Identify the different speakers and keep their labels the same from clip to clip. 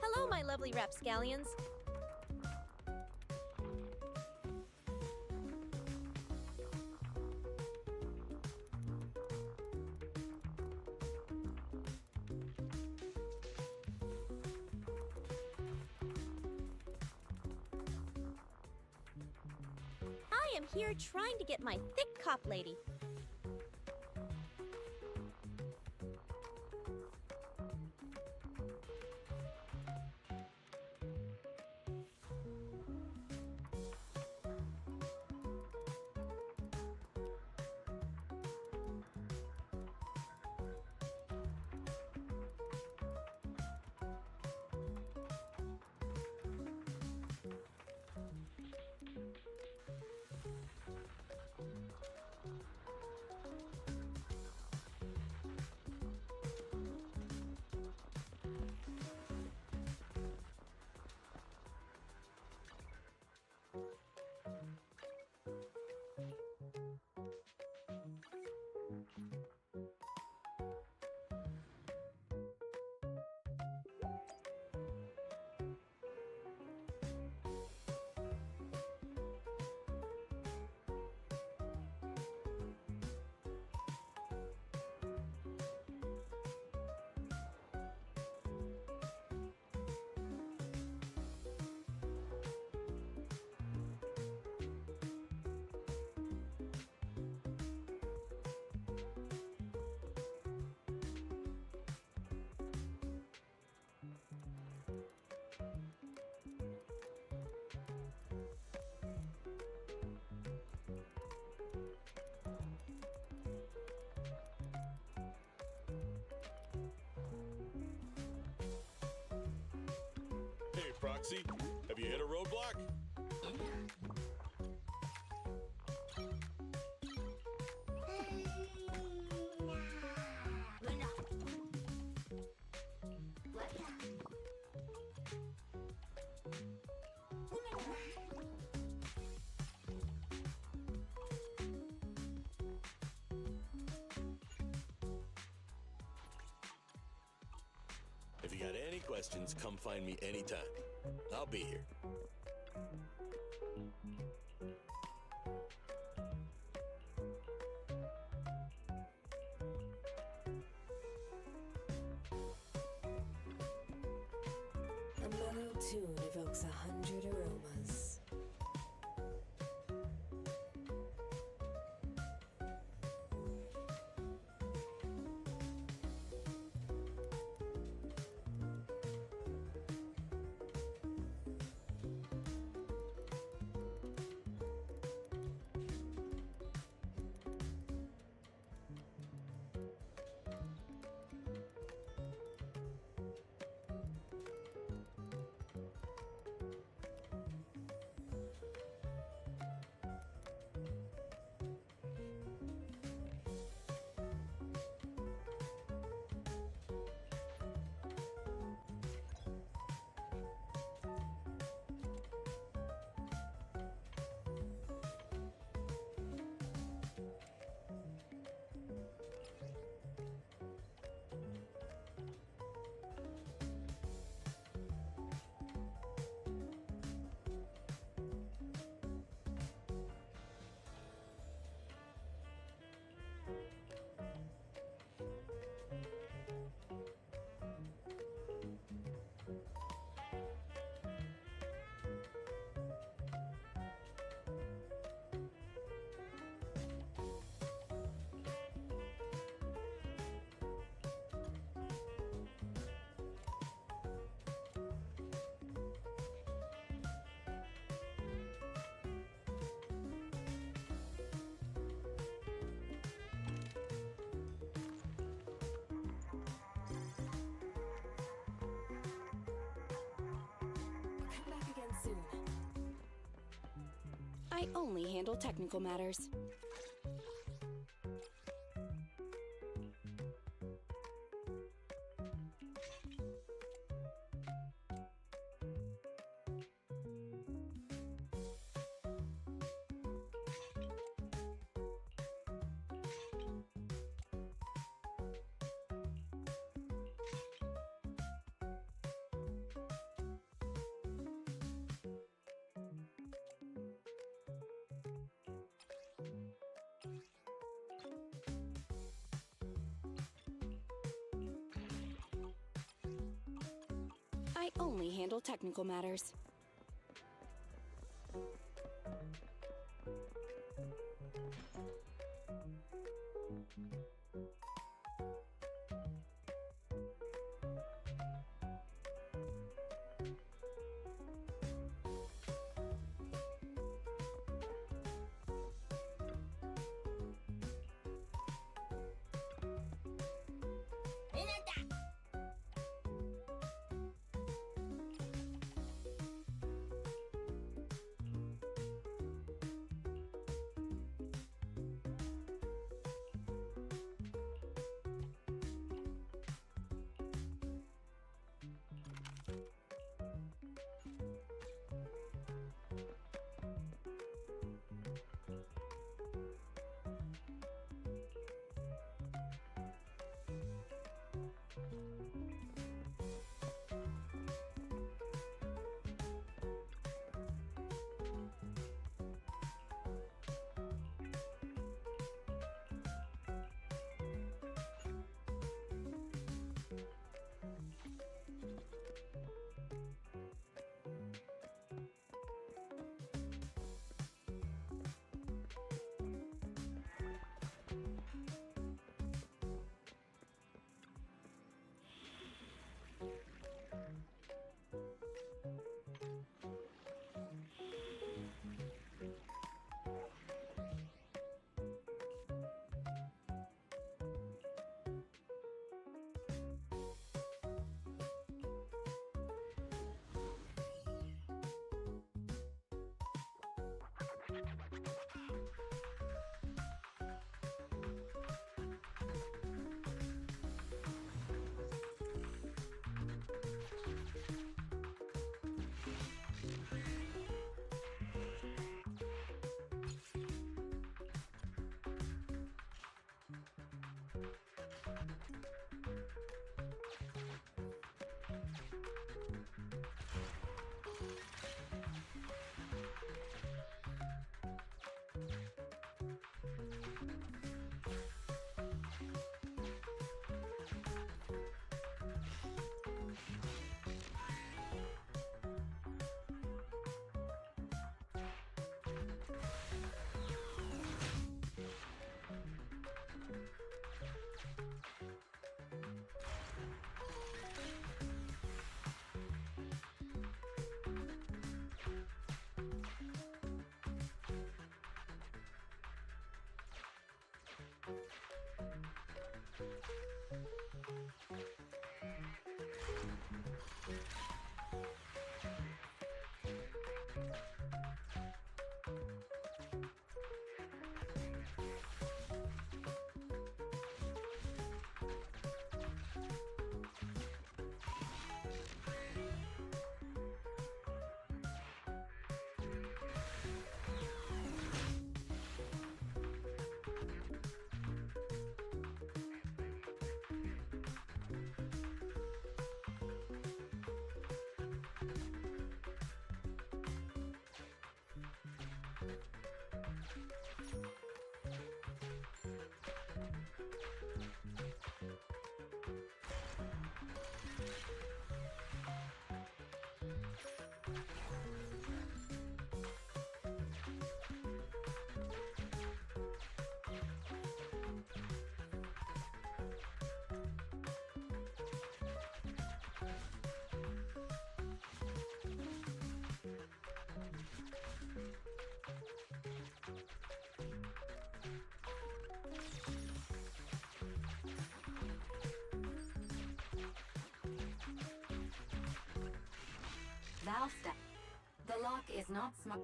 Speaker 1: Hello, my lovely rapscallions. I am here trying to get my Thicc cop lady.
Speaker 2: Proxy. Have you hit a roadblock? If you got any questions, come find me anytime. I'll be here.
Speaker 3: A mellow tune evokes 100 aromas. Come back again soon.
Speaker 4: I only handle technical matters. I only handle technical matters.
Speaker 5: Valve step. The lock is not smart.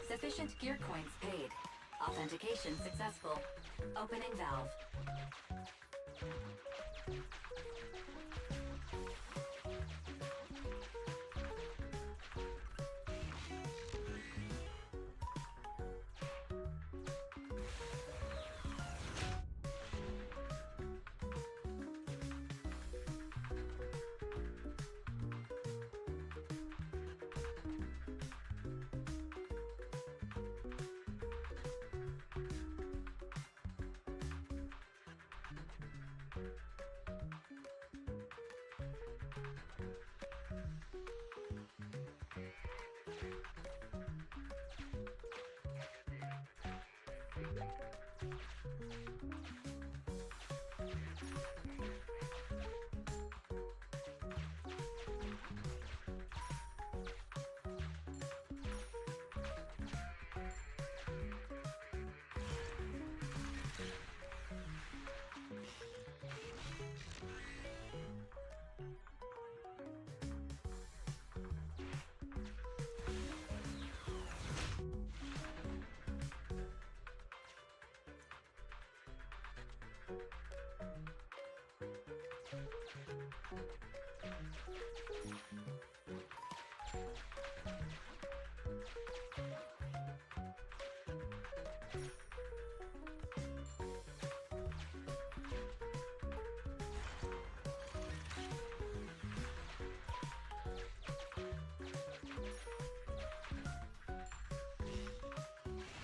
Speaker 5: Sufficient gear coins paid. Authentication successful. Opening valve.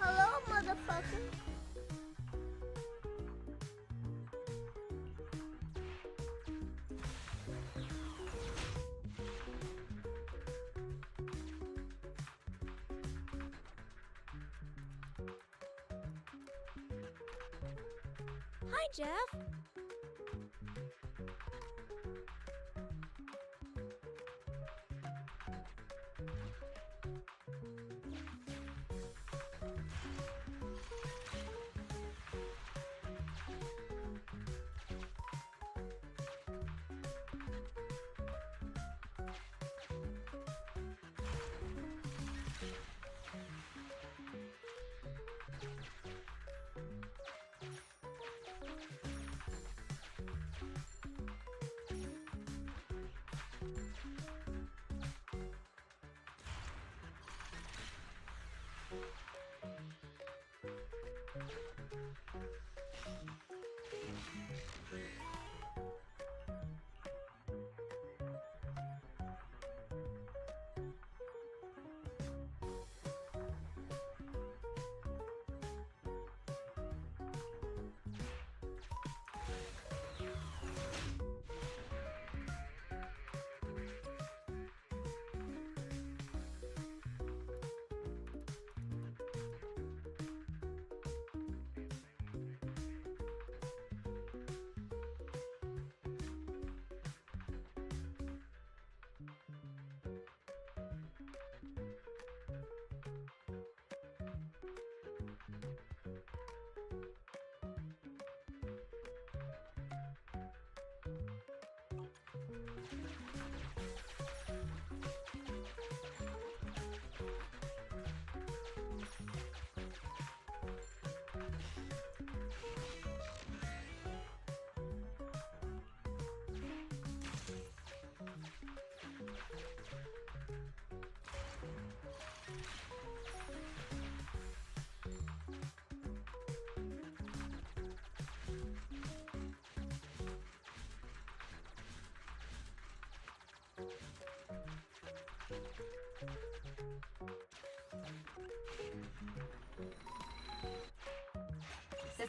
Speaker 1: Hello, motherfucker. Hi, Jeff.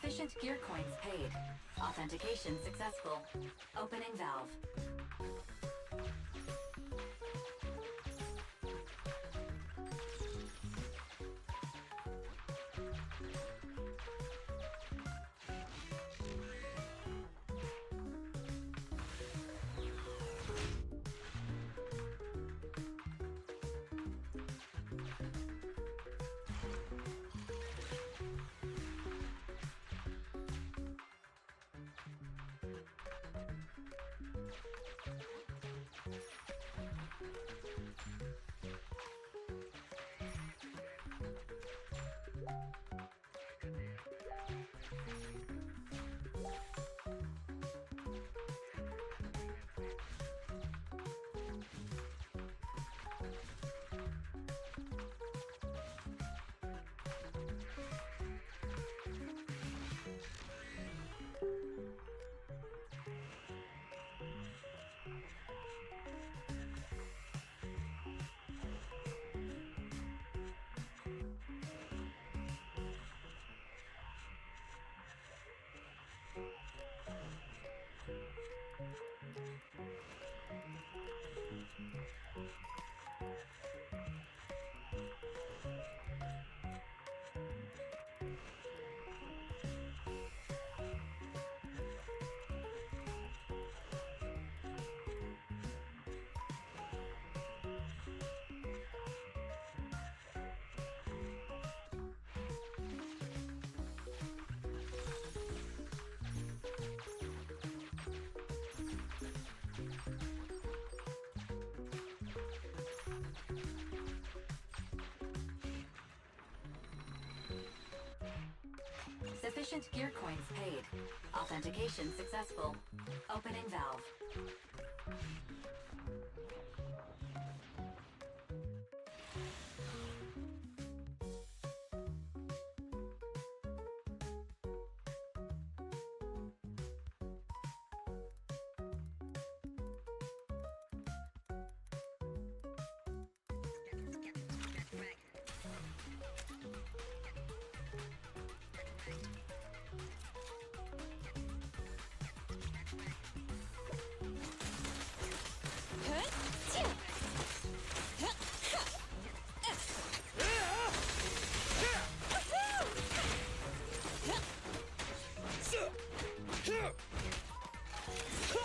Speaker 5: Sufficient gear coins paid. Authentication successful. Opening valve. Sufficient gear coins paid. Authentication successful. Opening valve.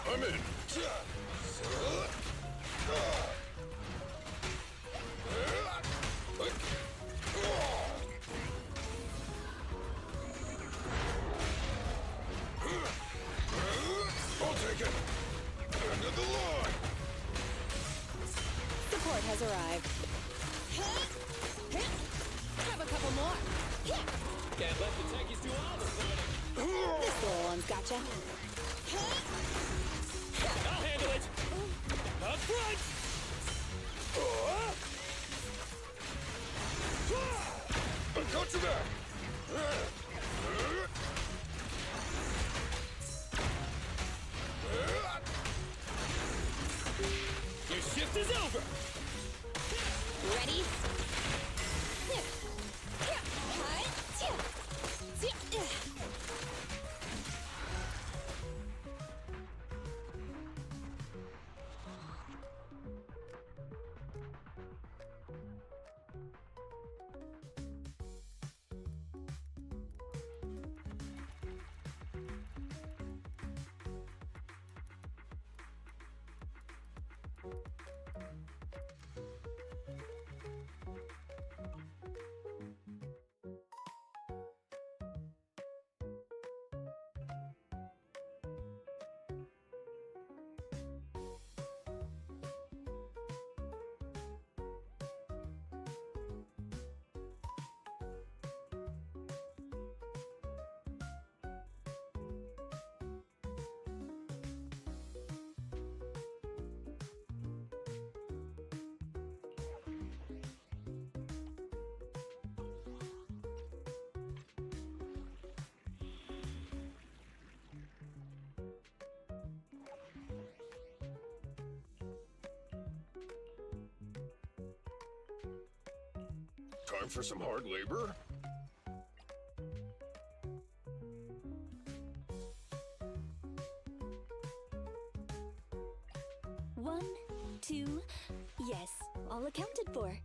Speaker 6: I'm in. I'll take it. End of the line.
Speaker 4: Support has arrived. Have a couple more.
Speaker 7: Can't let the techies do all the fighting.
Speaker 4: This little one's gotcha.
Speaker 7: I'll handle it. Up front.
Speaker 6: I got your back.
Speaker 7: Your shift is over.
Speaker 4: Ready?
Speaker 6: Time for some hard labor?
Speaker 1: 2. Yes, all accounted for.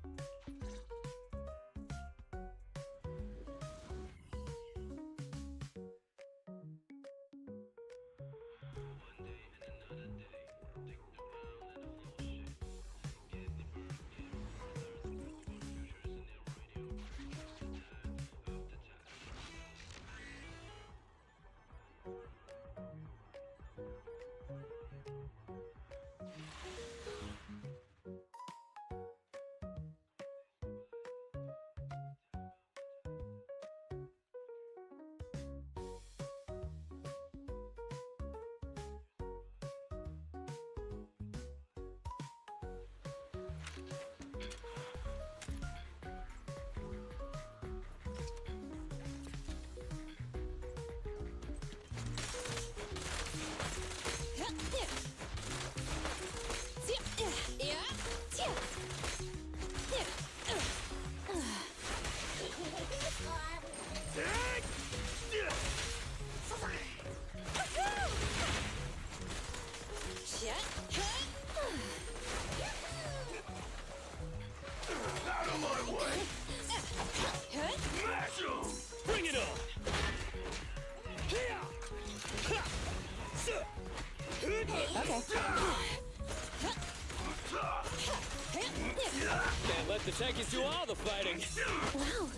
Speaker 6: Out of my way! Smash 'em!
Speaker 7: Bring it on! Can't let the techies do all the fighting.
Speaker 1: Wow.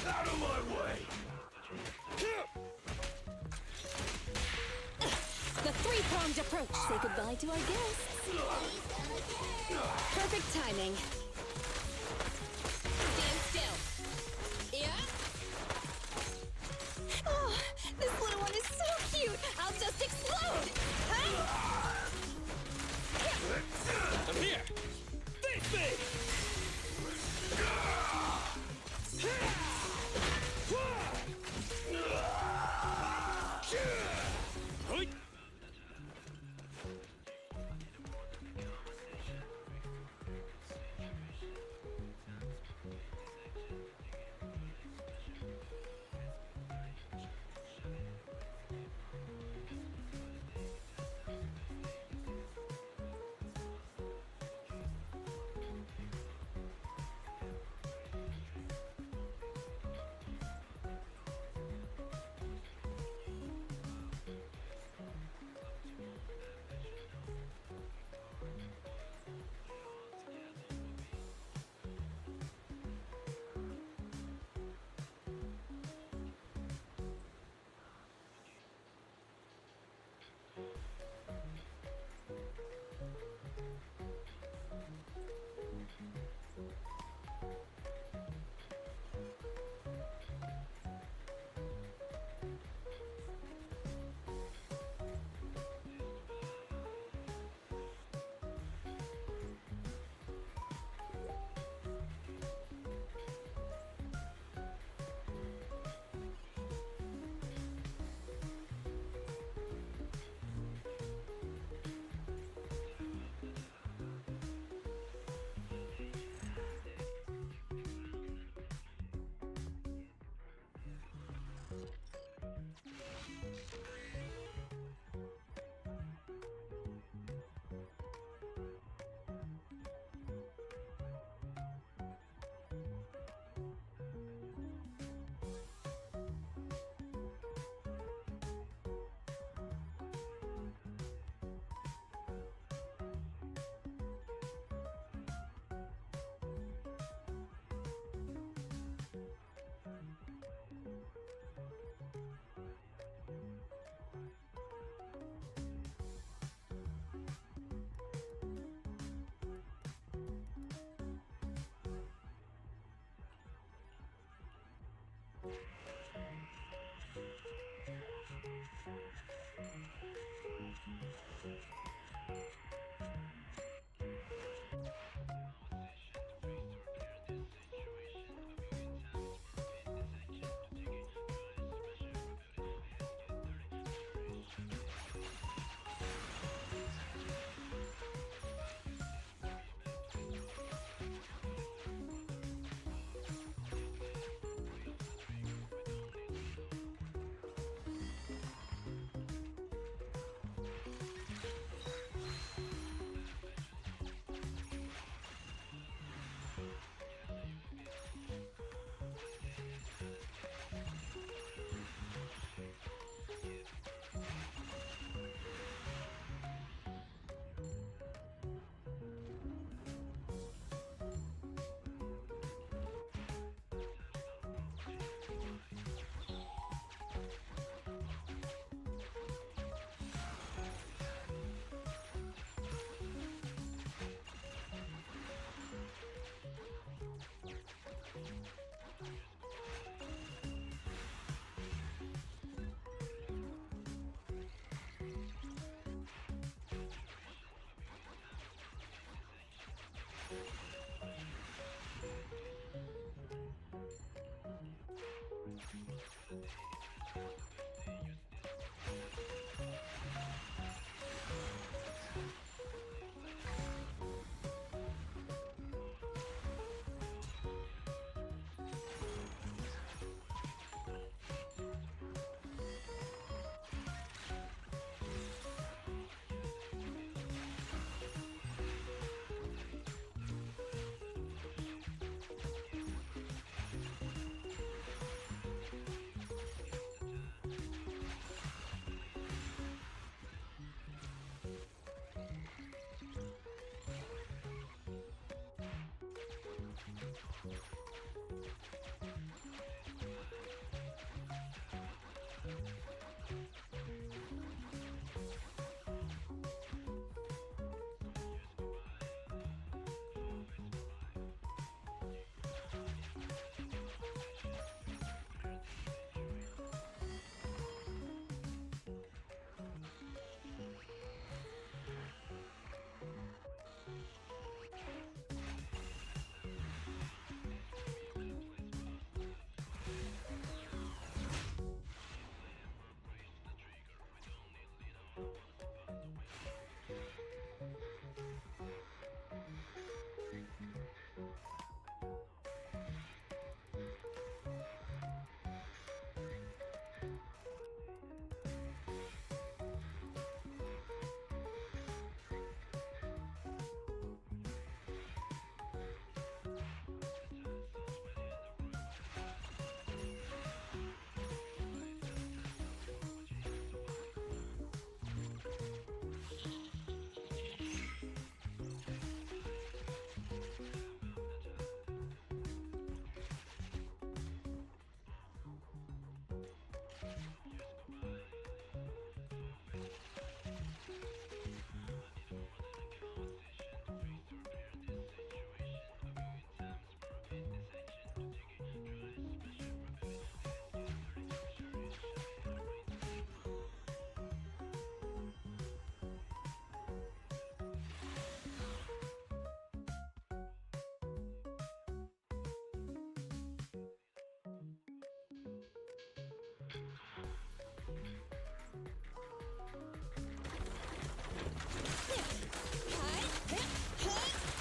Speaker 6: Out of my way!
Speaker 4: The three-pronged approach.
Speaker 1: Say goodbye to our guests.
Speaker 4: Perfect timing. Stand still. Yeah?
Speaker 1: Oh, this little one is so cute. I'll just explode. Huh?
Speaker 7: I'm here! Face me! Hoi!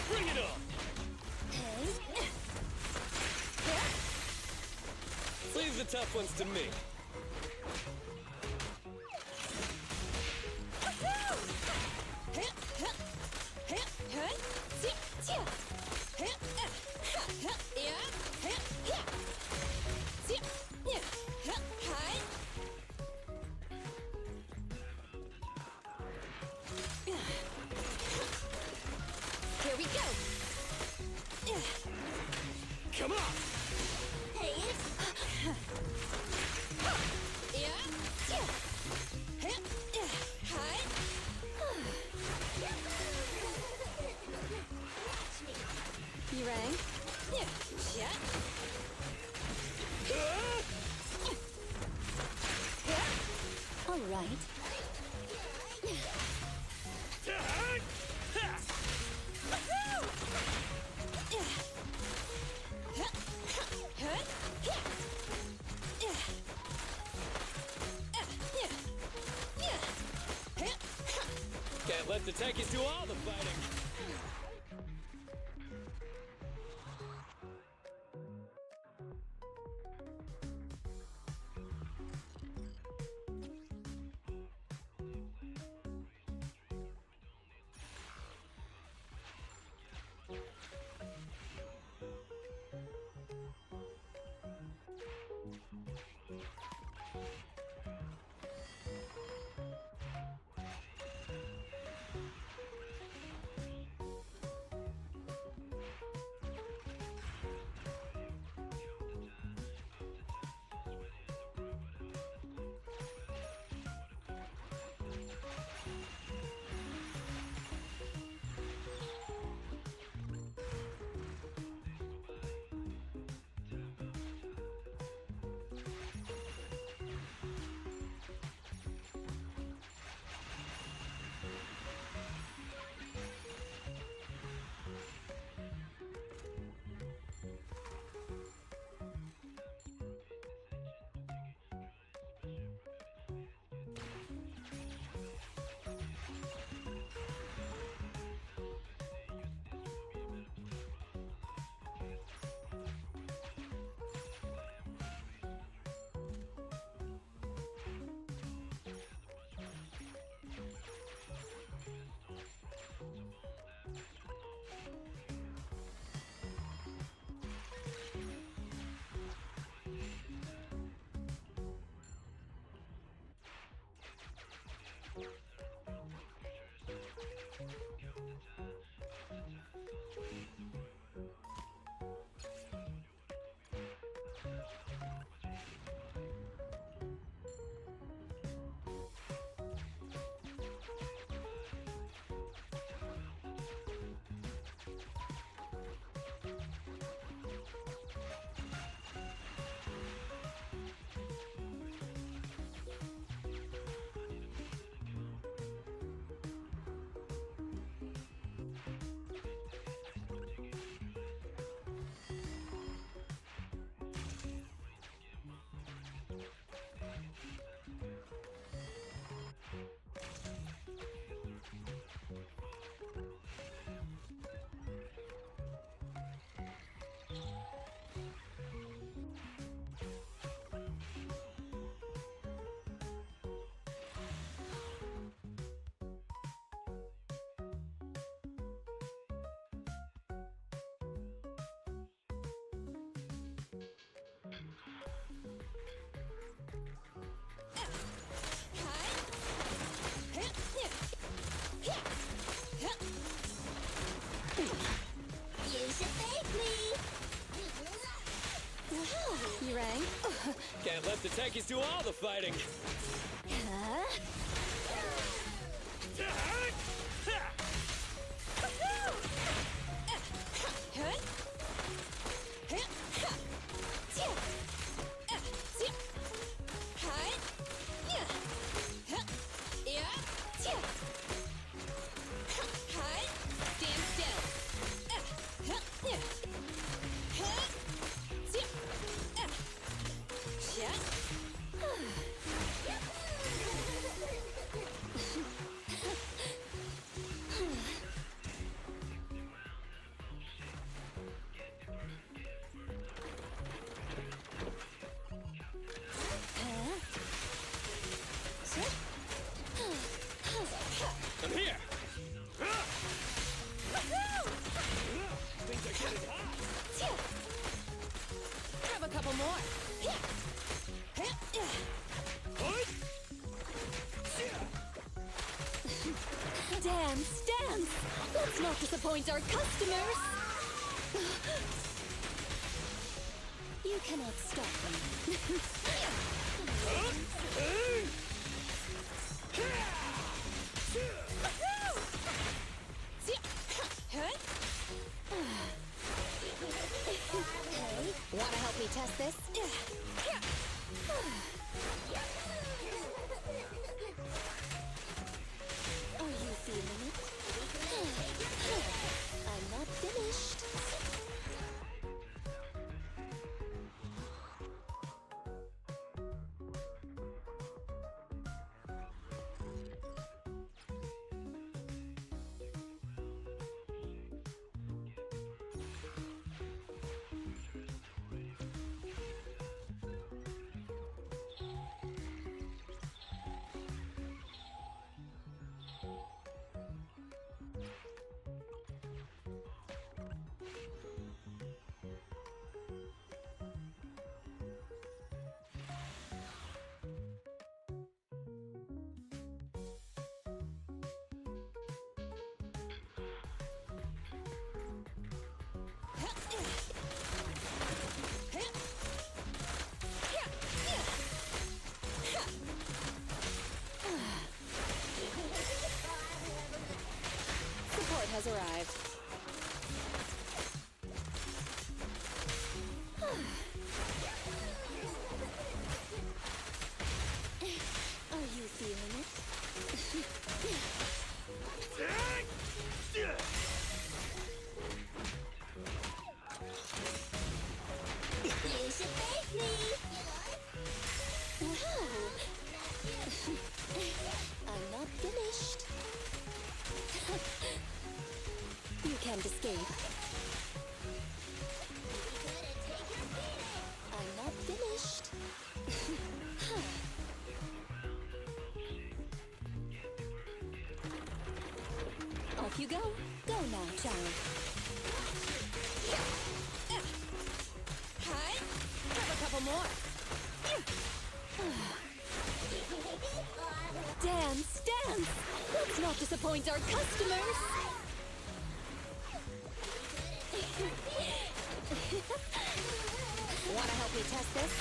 Speaker 7: Bring it on! Leave the tough ones to me.
Speaker 4: Here we go.
Speaker 7: Come on!
Speaker 4: You rang? Yeah. All right.
Speaker 7: Can't let the techies do all the fighting. techies do all the fighting.
Speaker 4: Huh?
Speaker 1: Stand
Speaker 7: I'm here. Things are getting hot.
Speaker 1: Grab a couple more.
Speaker 4: Dance, dance! Let's not disappoint our customers! You cannot stop me.
Speaker 1: Wanna help me test this?
Speaker 4: Are you feeling it? I'm not finished.
Speaker 1: Support has arrived.
Speaker 4: Are you feeling it?
Speaker 1: You should thank me.
Speaker 4: Wow! I'm not finished. You can't escape. I'm not finished. Off you go. Go now, child.
Speaker 1: Hi. Grab a couple more.
Speaker 4: Dance, dance! Let's not disappoint our customers!
Speaker 1: Wanna help me test this?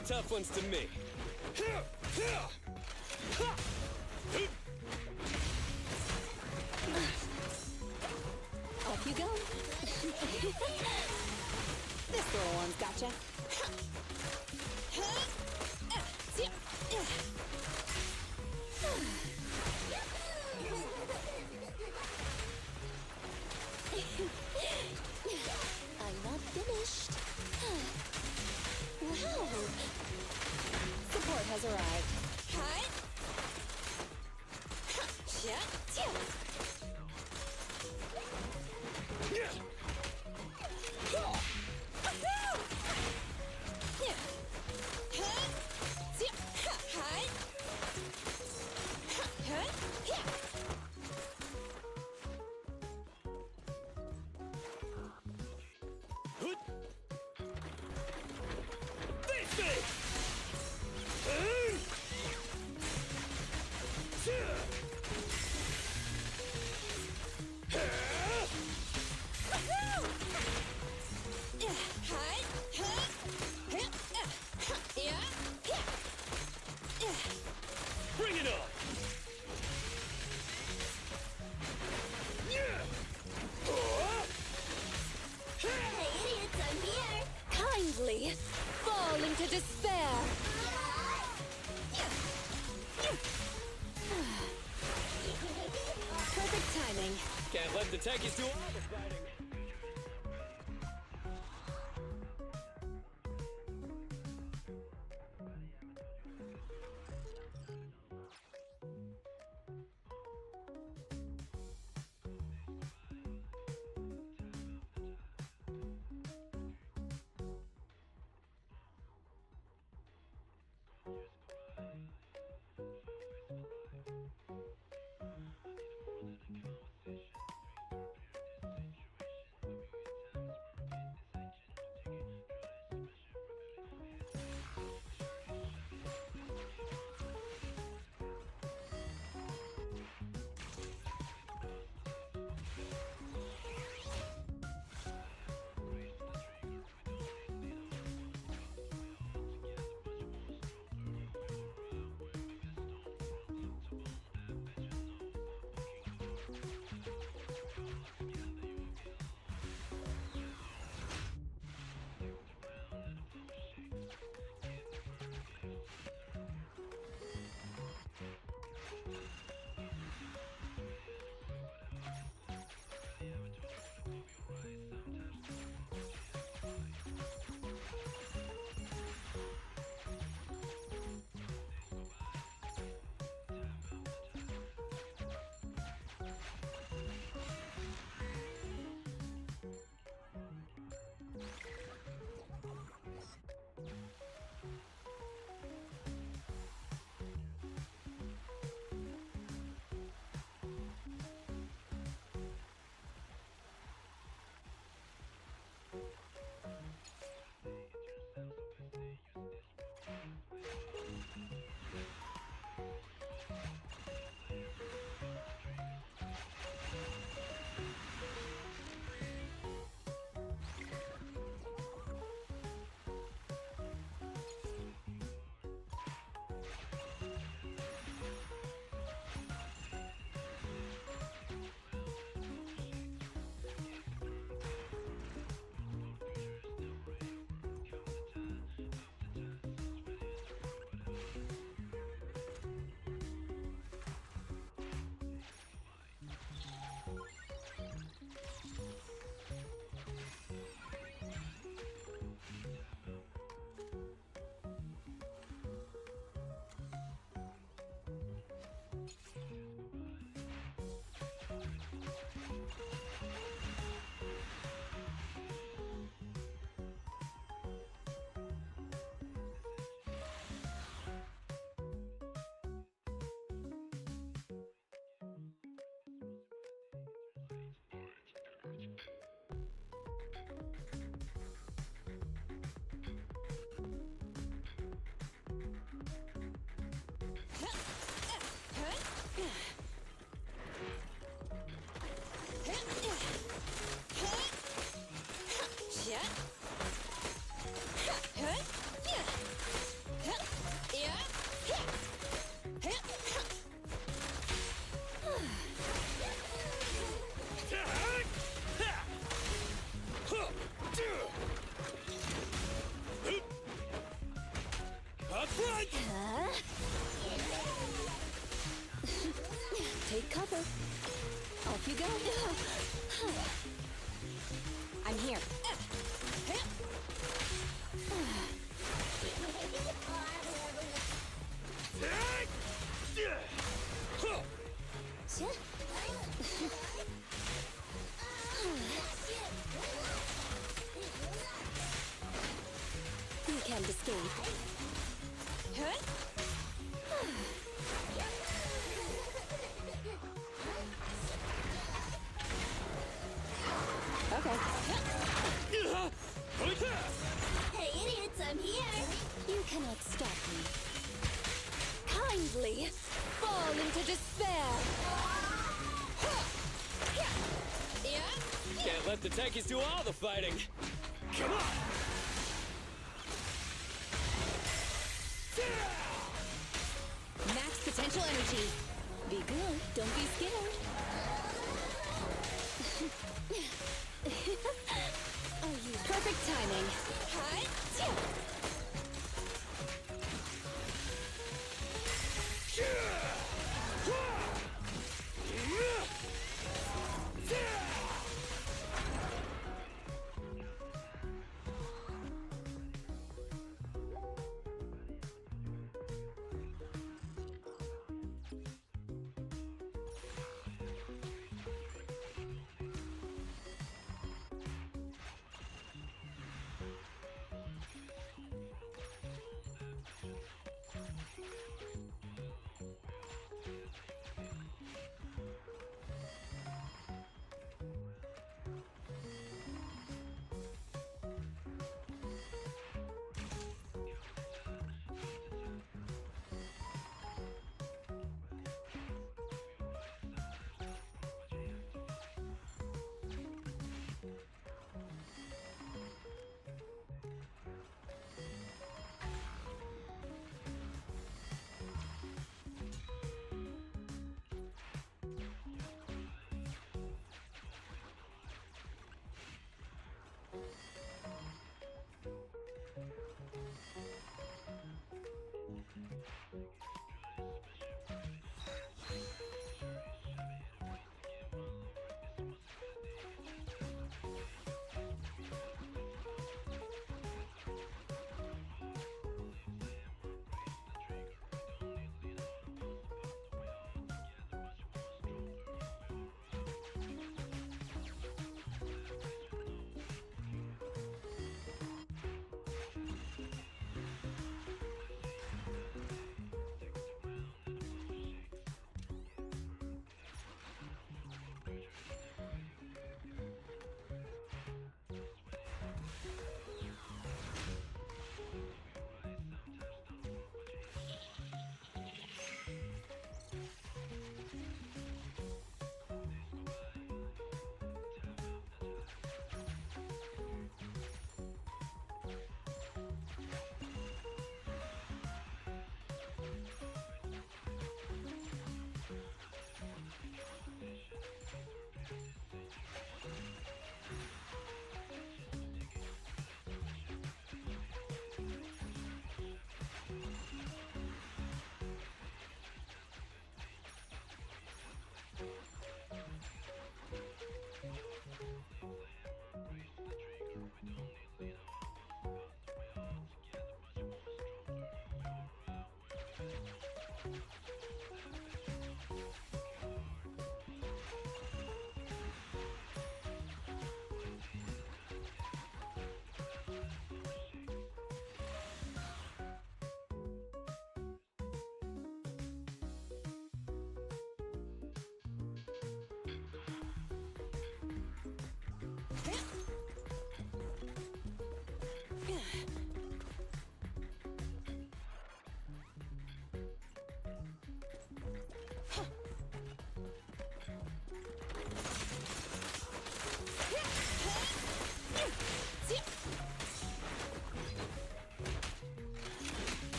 Speaker 7: the tough ones to me.
Speaker 4: Off you go. This little one's gotcha. I'm not finished. Wow. Support has arrived.
Speaker 1: Hi. Yeah.
Speaker 7: Bring it on!
Speaker 1: Hey, idiots, I'm here.
Speaker 4: Kindly fall into despair. Perfect timing.
Speaker 7: Can't let the techies do all the fighting.
Speaker 4: Take cover. Off you go. I'm here. You can't escape. Okay.
Speaker 1: Hey, idiots, I'm here.
Speaker 4: You cannot stop me. Kindly fall into despair.
Speaker 1: Yeah?
Speaker 7: Can't let the techies do all the fighting. Come on!
Speaker 4: Max potential energy. Be good, don't be scared. Are you perfect timing?
Speaker 1: Hi.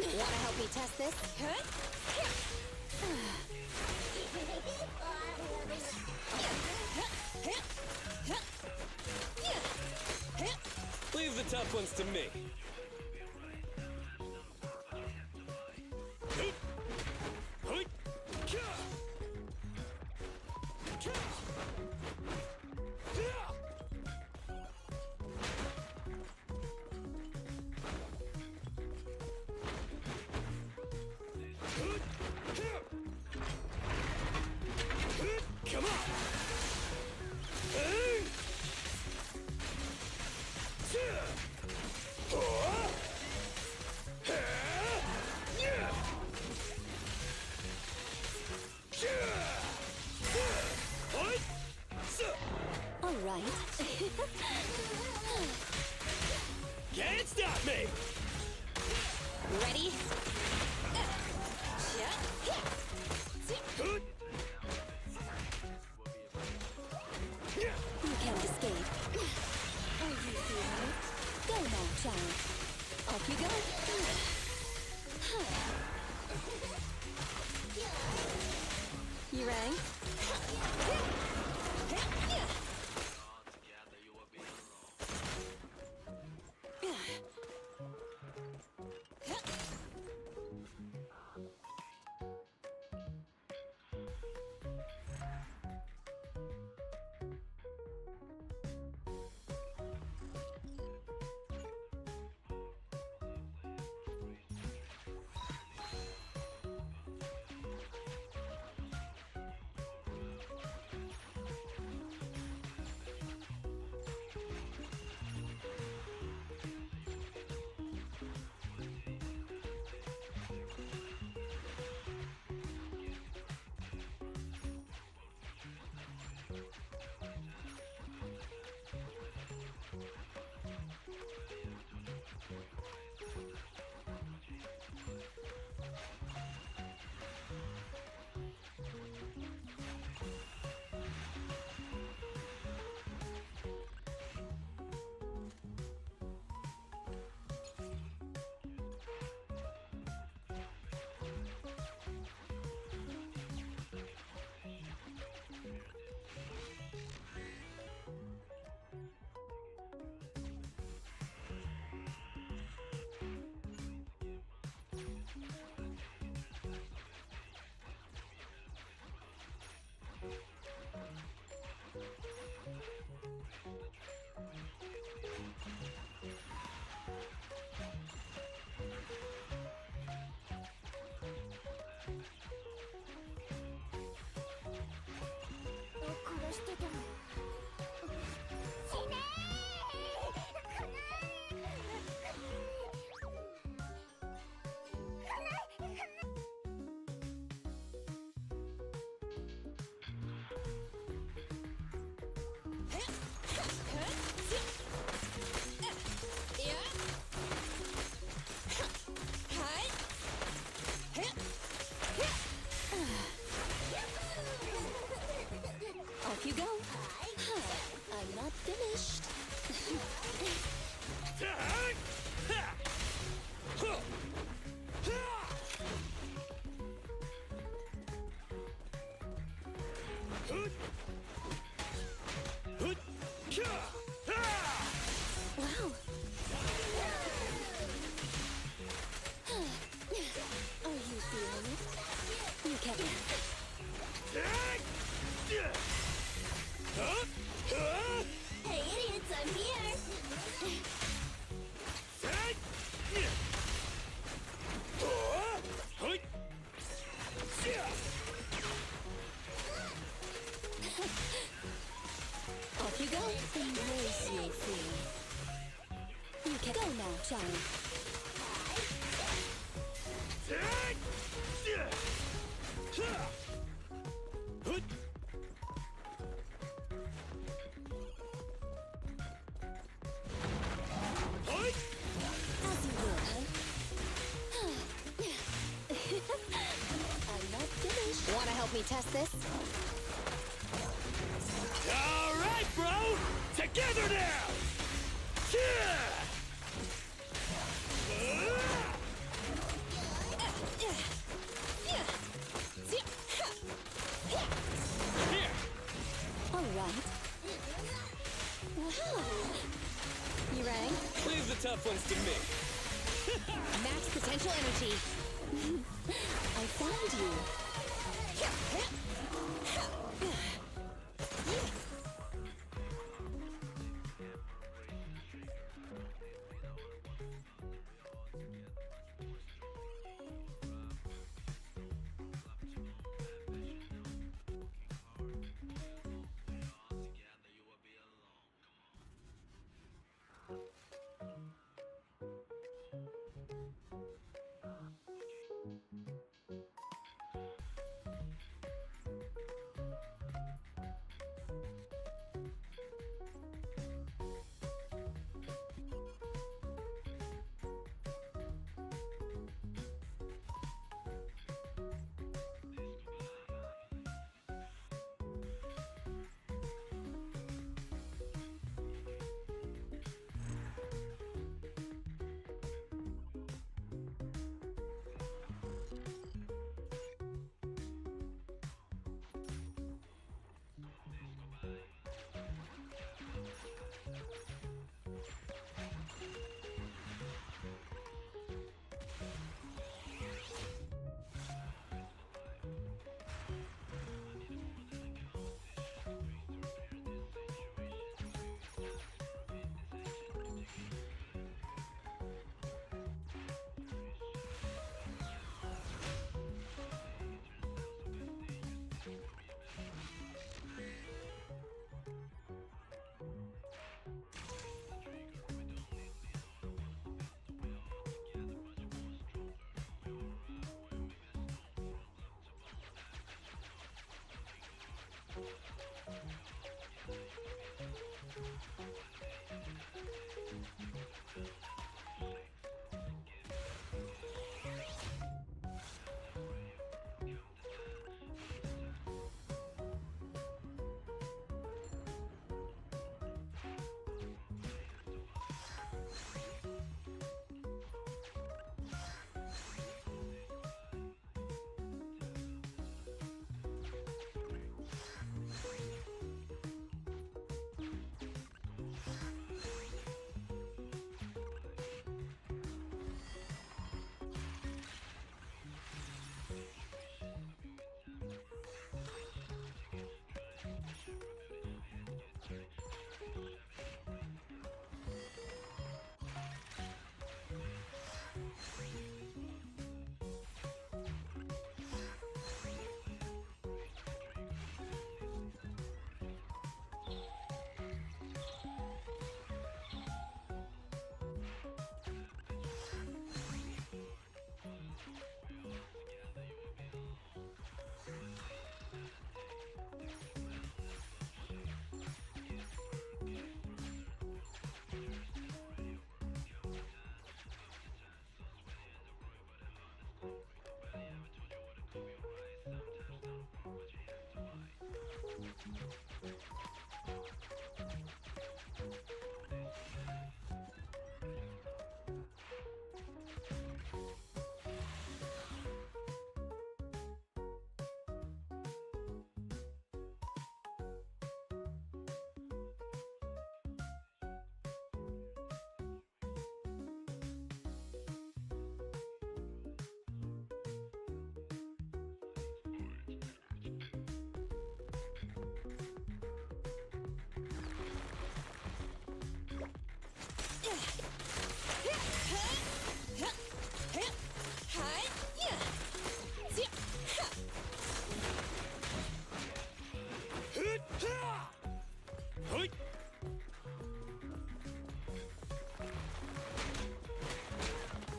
Speaker 4: Wanna help me test this?
Speaker 7: Leave the tough ones to me. Come on!
Speaker 4: All right.
Speaker 7: Can't stop me!
Speaker 4: Ready? You can't escape. Are you feeling it? Go now, child. Off you go. You rang? Off you go. I'm not finished. Wow. Are you feeling it? You can.
Speaker 1: Hey, idiots, I'm here!
Speaker 4: Off you go. Embrace your fear. You can go now, child. As you will. I'm not finished. Wanna help me test this?
Speaker 7: All right, bro! Together now! tough ones to me.
Speaker 4: Max potential energy. I found you.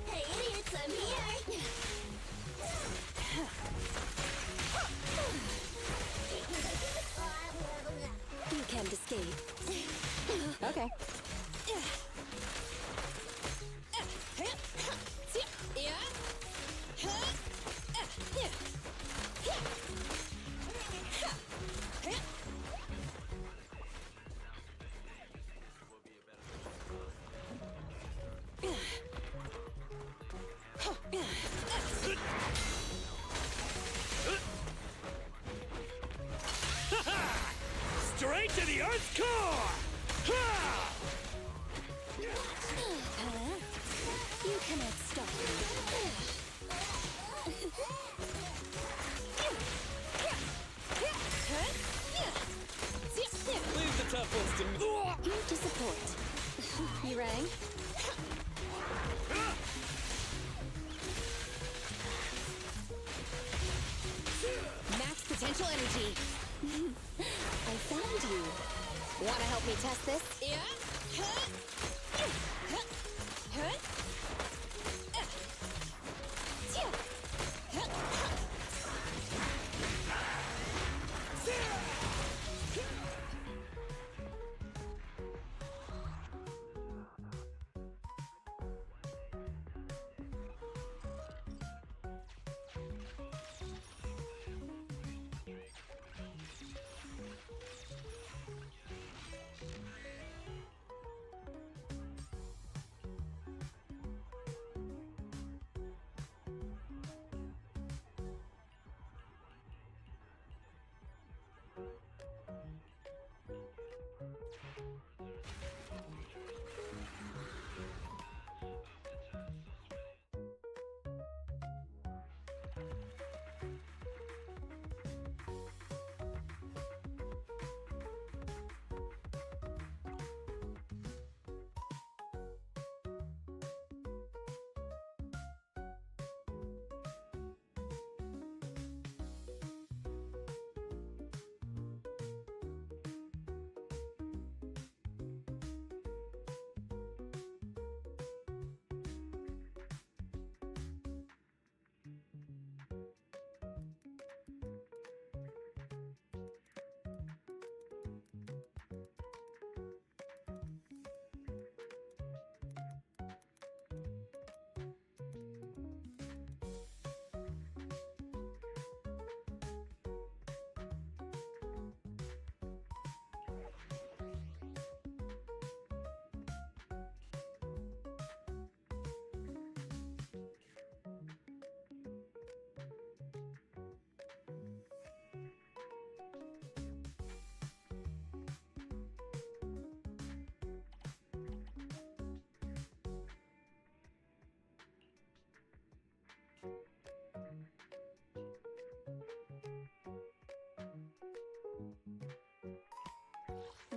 Speaker 1: Hey, idiots, I'm here!
Speaker 4: You can't escape. Okay.
Speaker 6: Straight to the Earth's core! Ha!
Speaker 4: Huh?
Speaker 1: elemental energy.
Speaker 4: I found you.
Speaker 1: Wanna help me test this? Yeah. Huh? Huh? Huh? Yeah. Huh?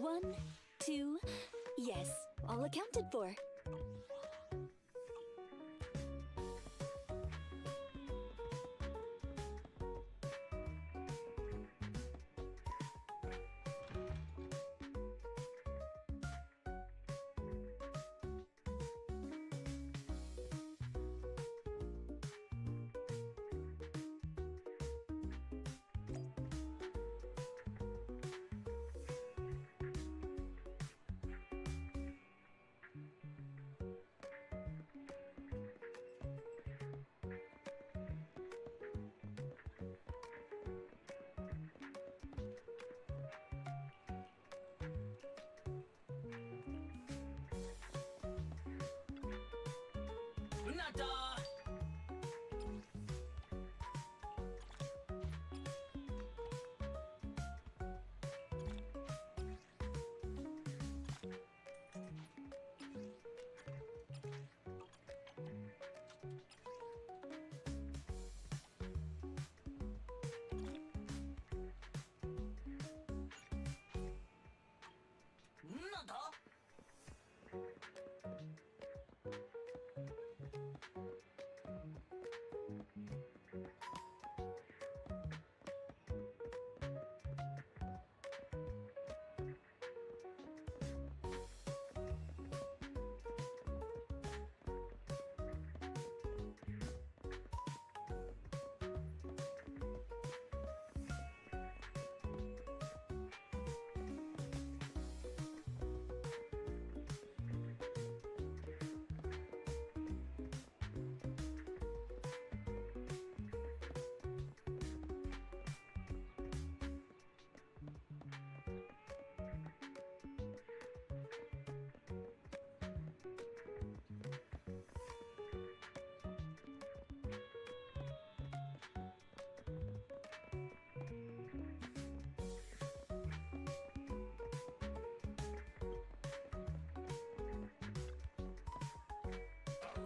Speaker 4: One, two, yes, all accounted for.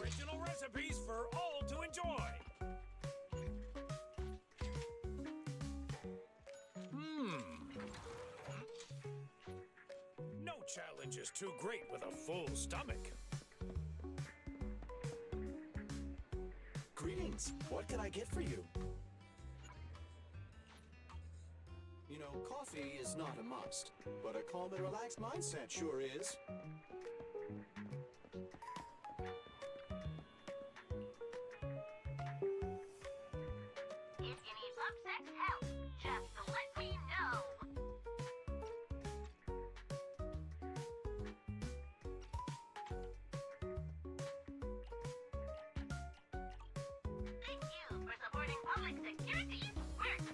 Speaker 6: Original recipes for all to enjoy. No challenge is too great with a full stomach.
Speaker 2: Greetings. What can I get for you?
Speaker 8: You know, coffee is not a must, but a calm and relaxed mindset sure is.
Speaker 5: If you need love sex help, just let me know. Thank you for supporting public security work.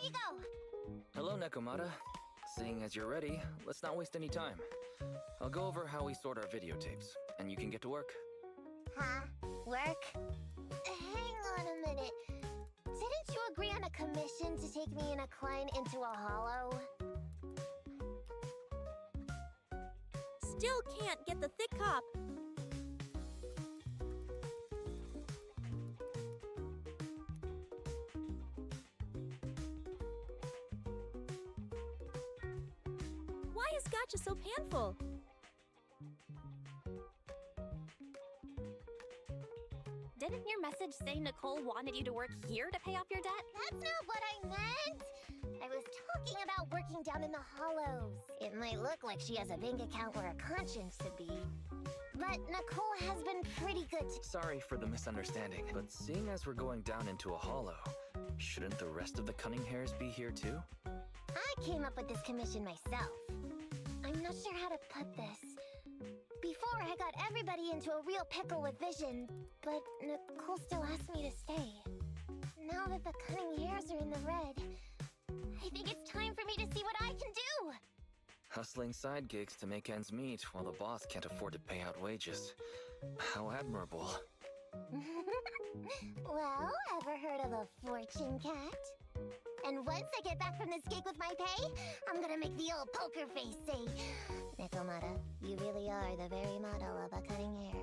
Speaker 5: you go.
Speaker 9: Hello, Nekomata. Seeing as you're ready, let's not waste any time. I'll go over how we sort our videotapes, and you can get to work.
Speaker 5: Huh? Work? Hang on a minute. Didn't you agree on a commission to take me and a client into a hollow?
Speaker 4: Still can't get the Thicc cop. Why is gotcha so painful?
Speaker 1: Didn't your message say Nicole wanted you to work here to pay off your debt?
Speaker 5: That's not what I meant. I was talking about working down in the hollows. It might look like she has a bank account where a conscience should be, but Nicole has been pretty good to—
Speaker 9: Sorry for the misunderstanding, but seeing as we're going down into a hollow, shouldn't the rest of the cunning hairs be here too?
Speaker 5: I came up with this commission myself. I'm not sure how to put this. Before, I got everybody into a real pickle with vision, but Nicole still asked me to stay. Now that the cunning hairs are in the red, I think it's time for me to see what I can do!
Speaker 9: Hustling side gigs to make ends meet while the boss can't afford to pay out wages. How admirable.
Speaker 5: Well, ever heard of a fortune cat? And once I get back from this gig with my pay, I'm gonna make the old poker face say, Nekomata, you really are the very model of a cunning hair.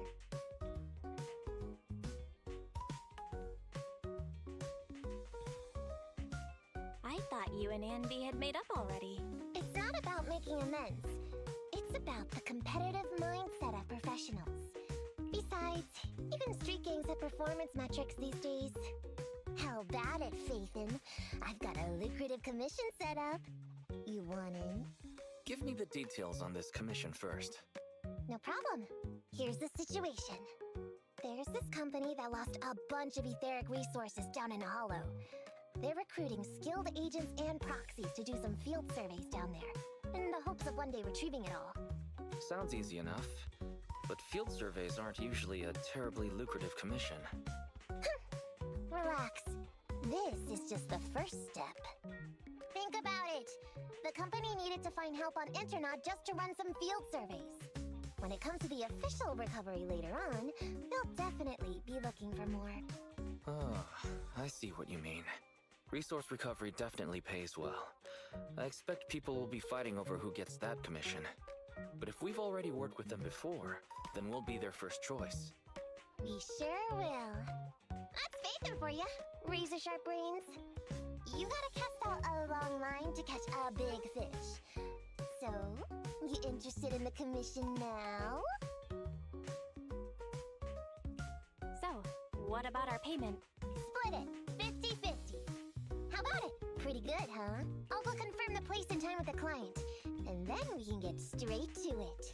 Speaker 1: I thought you and Andy had made up already.
Speaker 5: It's not about making amends. It's about the competitive mindset of professionals. Besides, even street gangs have performance metrics these days. How about it, Faithin? I've got a lucrative commission set up. You want in?
Speaker 9: Give me the details on this commission first.
Speaker 5: No problem. Here's the situation. There's this company that lost a bunch of etheric resources down in a hollow. They're recruiting skilled agents and proxies to do some field surveys down there, in the hopes of one day retrieving it all.
Speaker 9: Sounds easy enough, but field surveys aren't usually a terribly lucrative commission.
Speaker 5: Relax. This is just the first step. Think about it. The company needed to find help on Internod just to run some field surveys. When it comes to the official recovery later on, they'll definitely be looking for more.
Speaker 9: Oh, I see what you mean. Resource recovery definitely pays well. I expect people will be fighting over who gets that commission. But if we've already worked with them before, then we'll be their first choice.
Speaker 5: We sure will. That's Faithin for ya, razor sharp brains. You gotta cast out a long line to catch a big fish. So, you interested in the commission now?
Speaker 1: So, what about our payment?
Speaker 5: Split it, 50-50. How about it? Pretty good, huh? I'll go confirm the place and time with the client, and then we can get straight to it.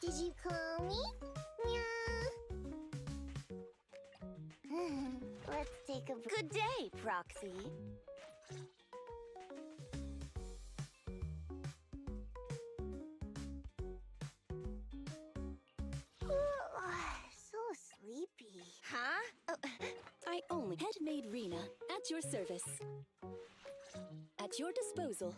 Speaker 5: Did you call me? Meow. Let's take a
Speaker 4: Good day, Proxy.
Speaker 5: So sleepy.
Speaker 4: Huh? Oh, I only head-made Rena at your service. At your disposal.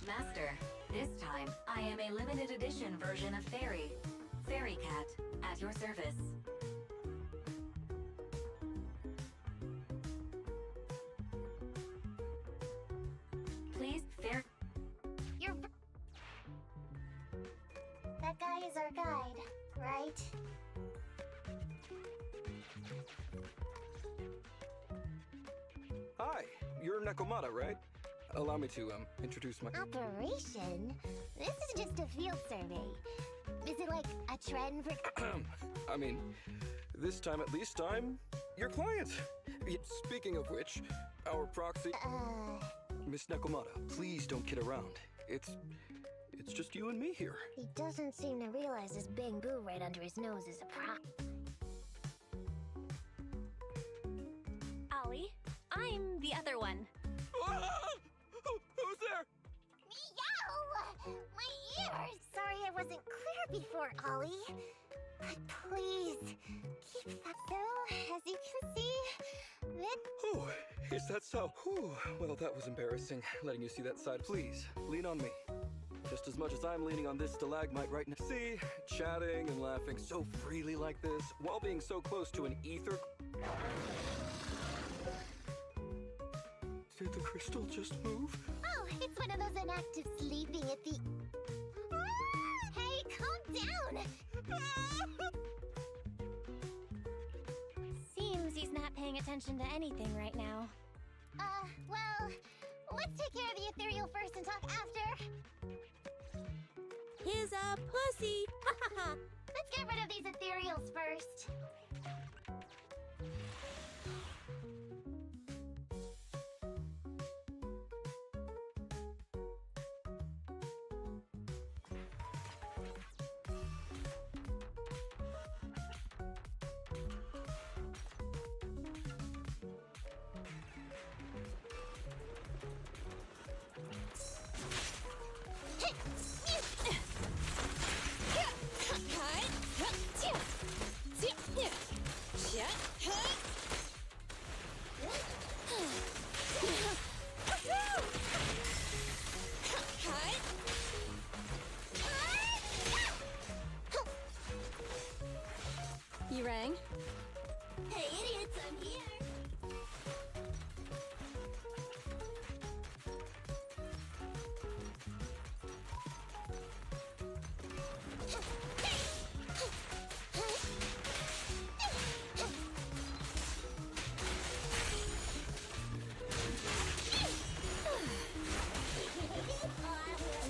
Speaker 10: Master, this time I am a limited edition version of Fairy. Fairy Cat, at your service. Please,
Speaker 5: That guy is our guide, right?
Speaker 11: Hi, you're Nekomata, right? Allow me to, introduce my...
Speaker 5: Operation? This is just a field survey. Is it like a trend for...
Speaker 11: I mean, this time at least I'm your client. Speaking of which, our proxy... Miss Nekomata, please don't kid around. It's just you and me here.
Speaker 5: He doesn't seem to realize this bamboo right under his nose is a prop.
Speaker 4: Ollie, I'm the other one.
Speaker 11: Who's there?
Speaker 5: Meow! My ears! Sorry I wasn't clear before, Ollie. But please, keep that so, as you can see,
Speaker 11: Oh, is that so? Whew. Well, that was embarrassing, letting you see that side. Please, lean on me. Just as much as I'm leaning on this stalagmite right now. See, chatting and laughing so freely like this, while being so close to an ether... Did the crystal just move?
Speaker 5: Oh, it's one of those inactive sleeping at the... Hey, calm down!
Speaker 4: Seems he's not paying attention to anything right now.
Speaker 5: Well, let's take care of the ethereal first and talk after.
Speaker 1: Here's a pussy! Ha ha ha!
Speaker 5: Let's get rid of these ethereals first.
Speaker 4: You rang?
Speaker 5: Hey, idiots, I'm here.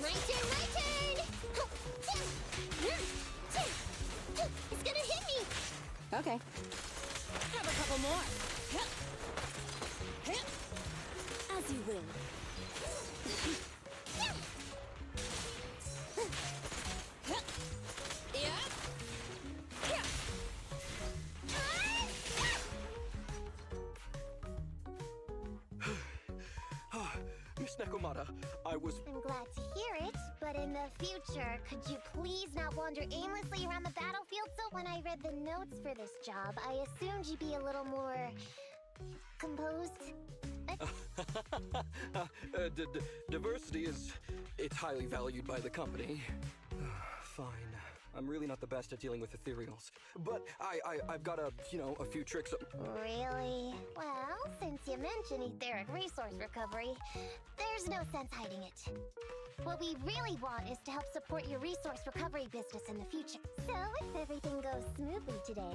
Speaker 5: My turn, my turn! It's gonna hit me!
Speaker 1: Okay. Have a couple more.
Speaker 4: As you will.
Speaker 11: Miss Nekomata, I was...
Speaker 5: I'm glad to hear it, but in the future, could you please not wander aimlessly around the battlefield? So when I read the notes for this job, I assumed you'd be a little more... composed?
Speaker 11: Diversity is... it's highly valued by the company. Fine. I'm really not the best at dealing with ethereals. But I've got a few tricks.
Speaker 5: Really? Well, since you mentioned etheric resource recovery, there's no sense hiding it. What we really want is to help support your resource recovery business in the future. So, if everything goes smoothly today,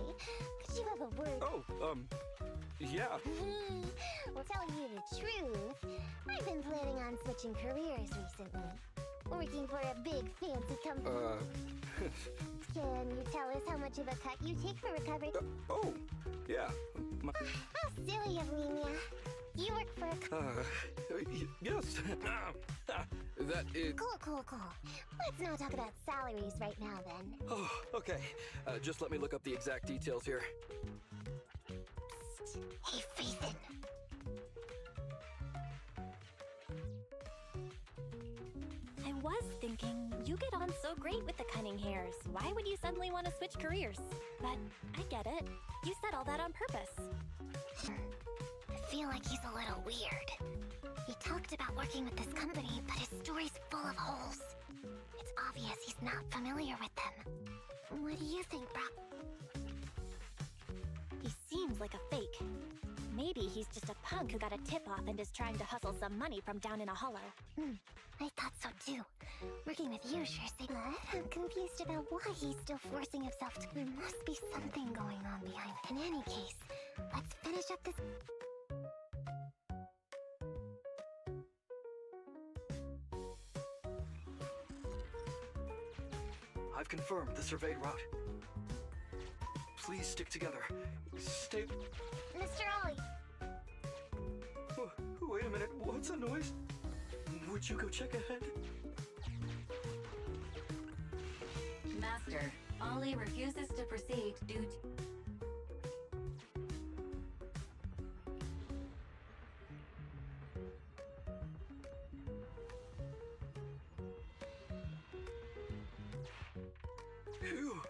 Speaker 5: could you have a word?
Speaker 11: Oh, yeah.
Speaker 5: Well, telling you the truth, I've been planning on switching careers recently. Working for a big, fancy company. Can you tell us how much of a cut you take for recovery?
Speaker 11: Oh, yeah.
Speaker 5: How silly of me, Mia. You work for a...
Speaker 11: yes. That is...
Speaker 5: Cool. Let's not talk about salaries right now, then.
Speaker 11: Oh, okay. Just let me look up the exact details here.
Speaker 5: Psst. Hey, Faithin.
Speaker 4: I was thinking, you get on so great with the cunning hairs. Why would you suddenly want to switch careers? But I get it. You said all that on purpose.
Speaker 5: I feel like he's a little weird. He talked about working with this company, but his story's full of holes. It's obvious he's not familiar with them. What do you think, Brock?
Speaker 4: He seems like a fake. Maybe he's just a punk who got a tip-off and is trying to hustle some money from down in a hollow.
Speaker 5: I thought so too. Working with you sure seems... I'm confused about why he's still forcing himself to... There must be something going on behind... In any case, let's finish up this...
Speaker 11: I've confirmed the surveyed route. Please stick together. Stay...
Speaker 5: Mr. Ollie,
Speaker 11: Oh, wait a minute, what's that noise? Would you go check ahead?
Speaker 10: Master, Ollie refuses to proceed due to...
Speaker 11: Phew.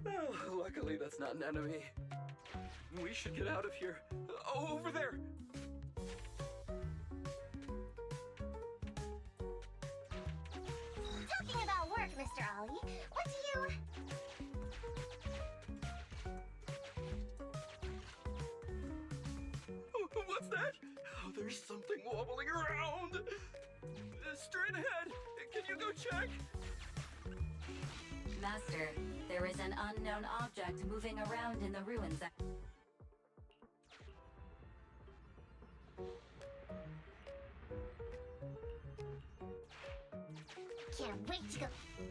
Speaker 11: Oh, luckily that's not an enemy. We should get out of here. Oh, over there!
Speaker 5: talking about work, Mr. Ollie, what do you...
Speaker 11: Oh, what's that? Oh, there's something wobbling around! Straight ahead! Can you go check?
Speaker 10: Master, there is an unknown object moving around in the ruins.
Speaker 5: Can't wait to go...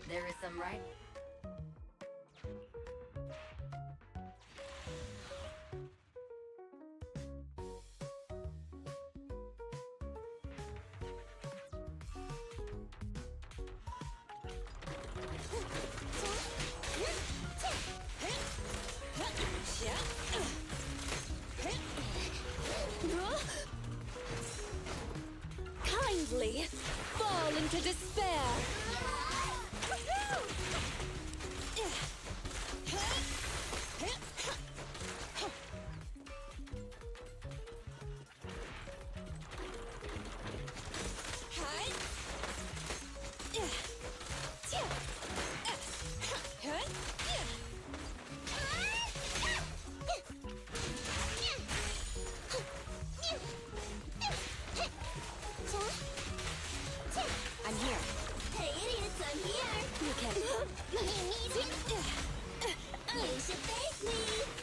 Speaker 10: There is some right...
Speaker 1: Kindly fall into despair. I'm here.
Speaker 5: Hey, idiots, I'm here!
Speaker 1: You can.
Speaker 5: You need it? You should thank me!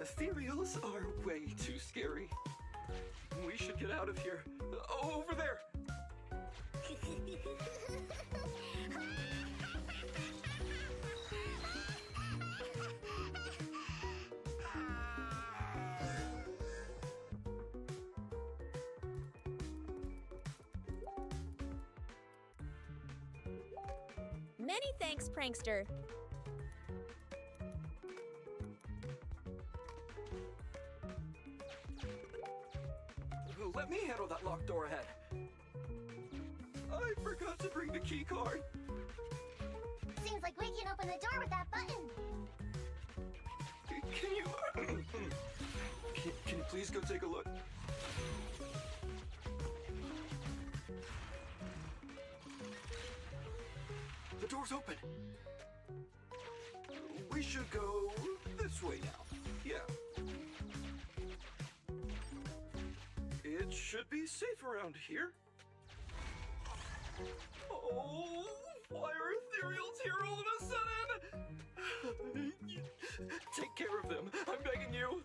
Speaker 11: Ethereals are way too scary. We should get out of here. Oh, over there!
Speaker 1: Many thanks, prankster.
Speaker 11: Let me handle that locked door ahead. I forgot to bring the key card.
Speaker 5: Seems like we can open the door with that button.
Speaker 11: Can you... can you please go take a look? The door's open. We should go this way now. Yeah. It should be safe around here. Oh, why are ethereals here all of a sudden? Take care of them, I'm begging you.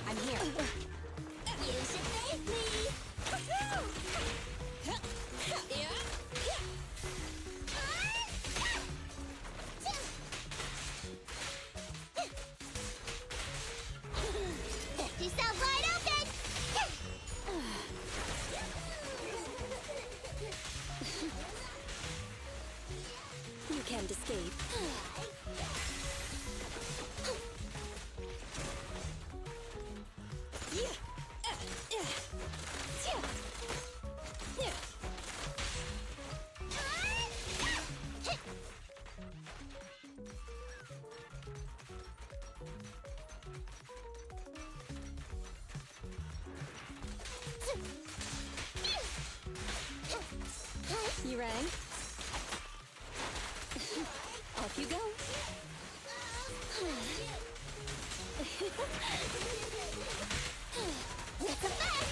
Speaker 1: I'm here.
Speaker 5: You should thank me!
Speaker 1: Boomerang. Off you go.
Speaker 5: That's a fact!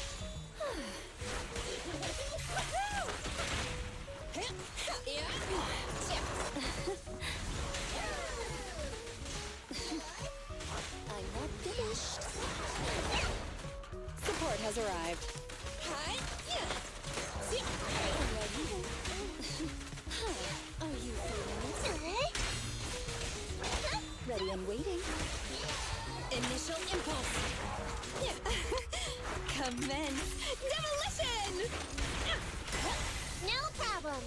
Speaker 1: I'm not finished. Support has arrived. Are you feeling it? Ready and waiting. Initial impulse. Commence demolition!
Speaker 5: No problem!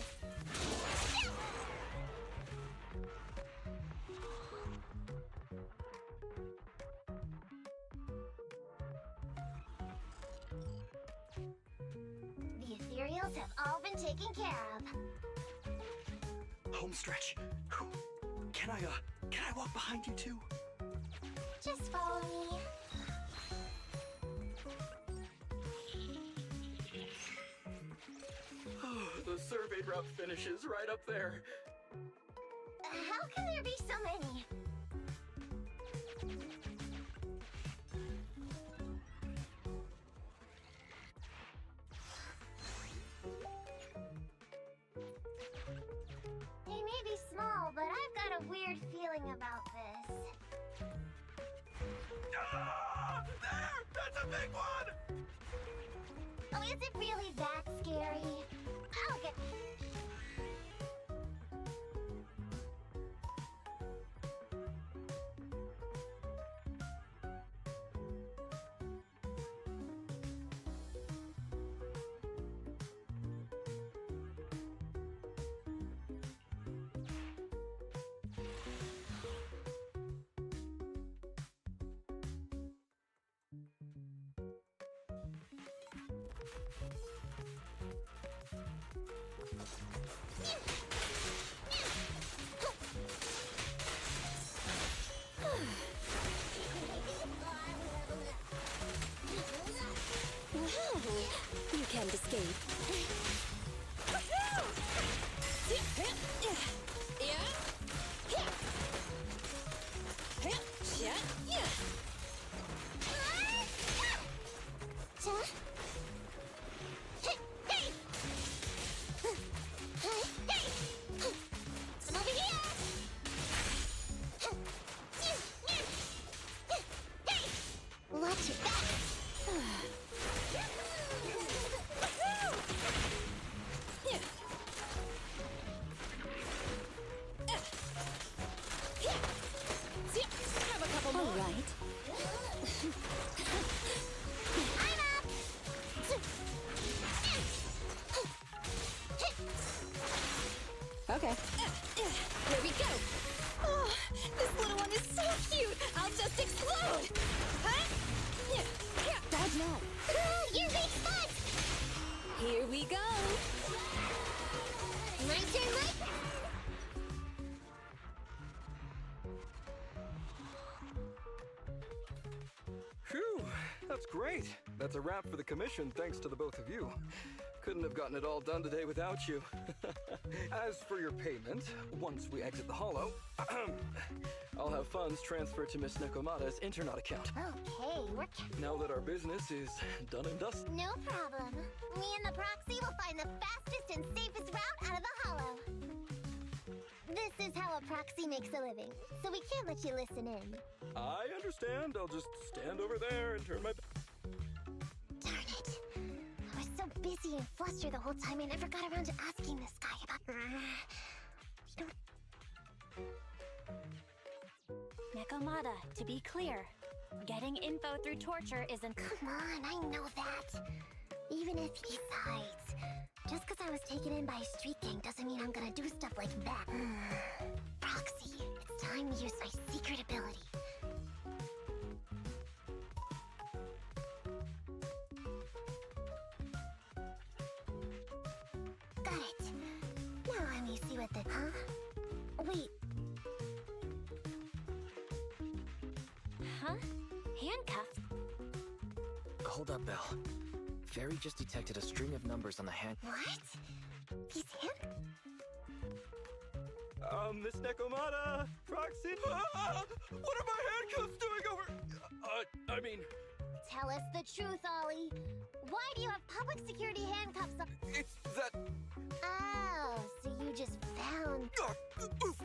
Speaker 5: The ethereals have all been taken care of.
Speaker 11: Home stretch. Whew. Can I walk behind you too?
Speaker 5: Just follow me.
Speaker 11: Oh, the surveyed route finishes right up there.
Speaker 5: How can there be so many? They may be small, but I've got a weird feeling about this.
Speaker 11: Ah, there! That's a big one!
Speaker 5: Oh, is it really that scary? I'll get...
Speaker 1: Wow, you can't escape.
Speaker 5: Come over here! Watch your back!
Speaker 1: Have a couple more. All right.
Speaker 5: I'm up!
Speaker 1: Okay. Here we go. Oh, this little one is so cute. I'll just explode. Huh? Dodge now.
Speaker 5: Your big spot!
Speaker 1: Here we go.
Speaker 5: My turn, right?
Speaker 11: Phew, that's great. That's a wrap for the commission thanks to the both of you. Couldn't have gotten it all done today without you. As for your payment, once we exit the hollow, I'll have funds transferred to Miss Nekomata's Internet account.
Speaker 5: Okay, we're...
Speaker 11: Now that our business is done and dusted.
Speaker 5: No problem. Me and the proxy will find the fastest and safest route out of the hollow. This is how a proxy makes a living, so we can't let you listen in.
Speaker 11: I understand. I'll just stand over there and turn my...
Speaker 5: Darn it. I was so busy and flustered the whole time I never got around to asking this guy about...
Speaker 4: Nekomata, to be clear, getting info through torture isn't...
Speaker 5: Come on, I know that. Even if... Besides, just because I was taken in by a street gang doesn't mean I'm gonna do stuff like that. Proxy, it's time to use my secret ability. Got it. Now let me see what the... Huh? Wait.
Speaker 4: Huh? Handcuffs?
Speaker 9: Hold up, Belle. Fairy just detected a string of numbers on the hand.
Speaker 5: What? These
Speaker 11: Miss Nekomata, Proxy. Ah, what are my handcuffs doing over? I mean,
Speaker 5: Tell us the truth, Ollie. Why do you have public security handcuffs on?
Speaker 11: it's that.
Speaker 5: Oh, so you just found.
Speaker 11: Oof.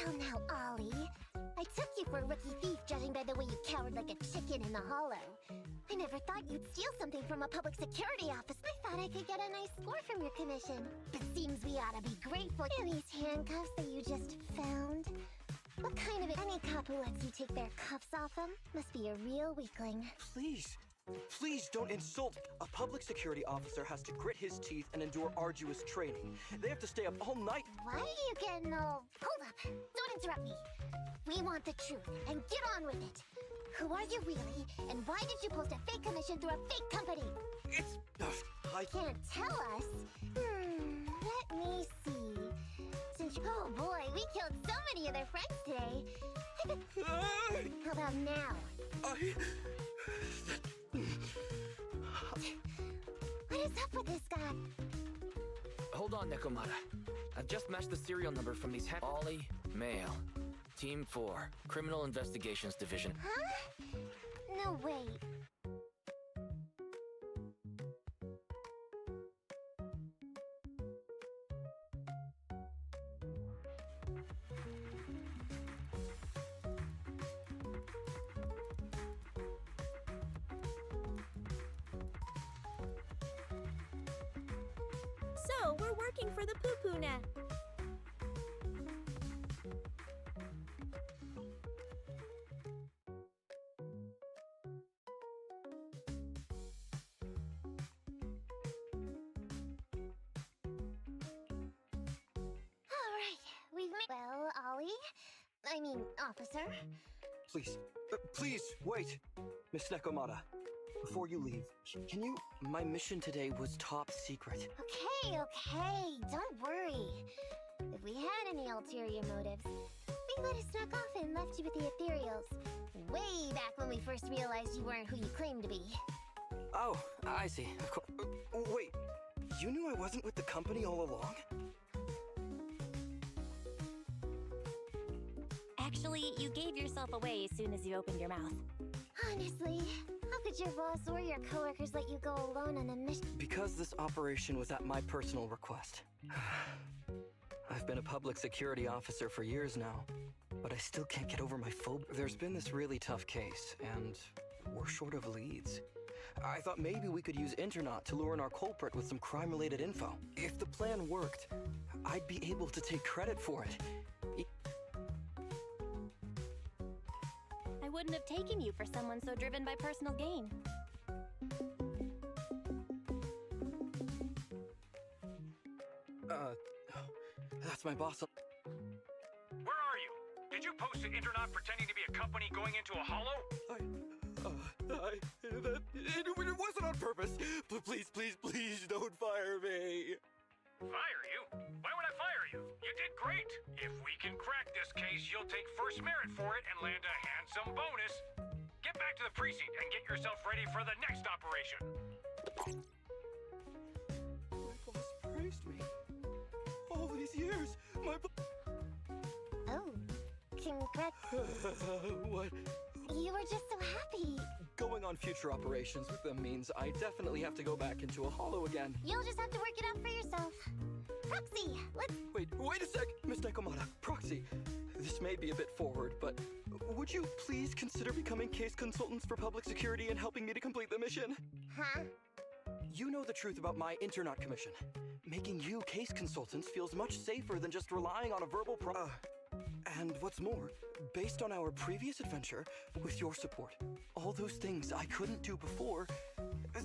Speaker 5: Well, now, Ollie. I took you for a rookie thief, judging by the way you cowered like a chicken in the hollow. I never thought you'd steal something from a public security office. I thought I could get a nice score from your commission. But seems we ought to be grateful for these handcuffs that you just found. What kind of any cop who lets you take their cuffs off them must be a real weakling.
Speaker 11: Please don't insult. A public security officer has to grit his teeth and endure arduous training. They have to stay up all night.
Speaker 5: Why are you getting all... Hold up. Don't interrupt me. We want the truth, and get on with it. Who are you really, and why did you post a fake commission through a fake company?
Speaker 11: It's... I
Speaker 5: Can't tell us? Let me see. Since... Oh boy, we killed so many of their friends today. How about now? What is up with this guy?
Speaker 9: Hold on, Nekomata. I've just matched the serial number from these Ollie, male. Team 4, Criminal Investigations Division.
Speaker 5: Huh? No, wait.
Speaker 1: So, we're working for the poo-poo net.
Speaker 5: Well, Ollie? I mean, officer?
Speaker 11: Please, wait. Miss Nekomata, before you leave, can you... My mission today was top secret.
Speaker 5: Okay, don't worry. If we had any ulterior motives, we would have snuck off and left you with the ethereals. Way back when we first realized you weren't who you claimed to be.
Speaker 11: Oh, I see. Wait, you knew I wasn't with the company all along?
Speaker 4: Actually, you gave yourself away as soon as you opened your mouth.
Speaker 5: Honestly, how could your boss or your coworkers let you go alone on a mission?
Speaker 11: Because this operation was at my personal request. I've been a public security officer for years now, but I still can't get over my phobia. There's been this really tough case, and we're short of leads. I thought maybe we could use Internaut to lure in our culprit with some crime-related info. If the plan worked, I'd be able to take credit for it.
Speaker 4: I wouldn't have taken you for someone so driven by personal gain.
Speaker 11: That's my boss.
Speaker 6: Where are you? Did you post to Internaut pretending to be a company going into a hollow?
Speaker 11: It wasn't on purpose. Please don't fire me.
Speaker 6: Fire you? Why would I fire you? You did great. If we can crack this case, you'll take first merit for it and land a handsome bonus. Get back to the precinct and get yourself ready for the next operation.
Speaker 11: My boss praised me. All these years,
Speaker 5: Oh, congrats.
Speaker 11: What?
Speaker 5: You were just so happy.
Speaker 11: Going on future operations with them means I definitely have to go back into a hollow again.
Speaker 5: You'll just have to work it out for yourself. Proxy, let's...
Speaker 11: Wait a sec, Miss Nekomata. Proxy, this may be a bit forward, but would you please consider becoming case consultants for public security and helping me to complete the mission?
Speaker 5: Huh?
Speaker 11: You know the truth about my Internaut commission. Making you case consultants feels much safer than just relying on a verbal And what's more, based on our previous adventure, with your support, all those things I couldn't do before,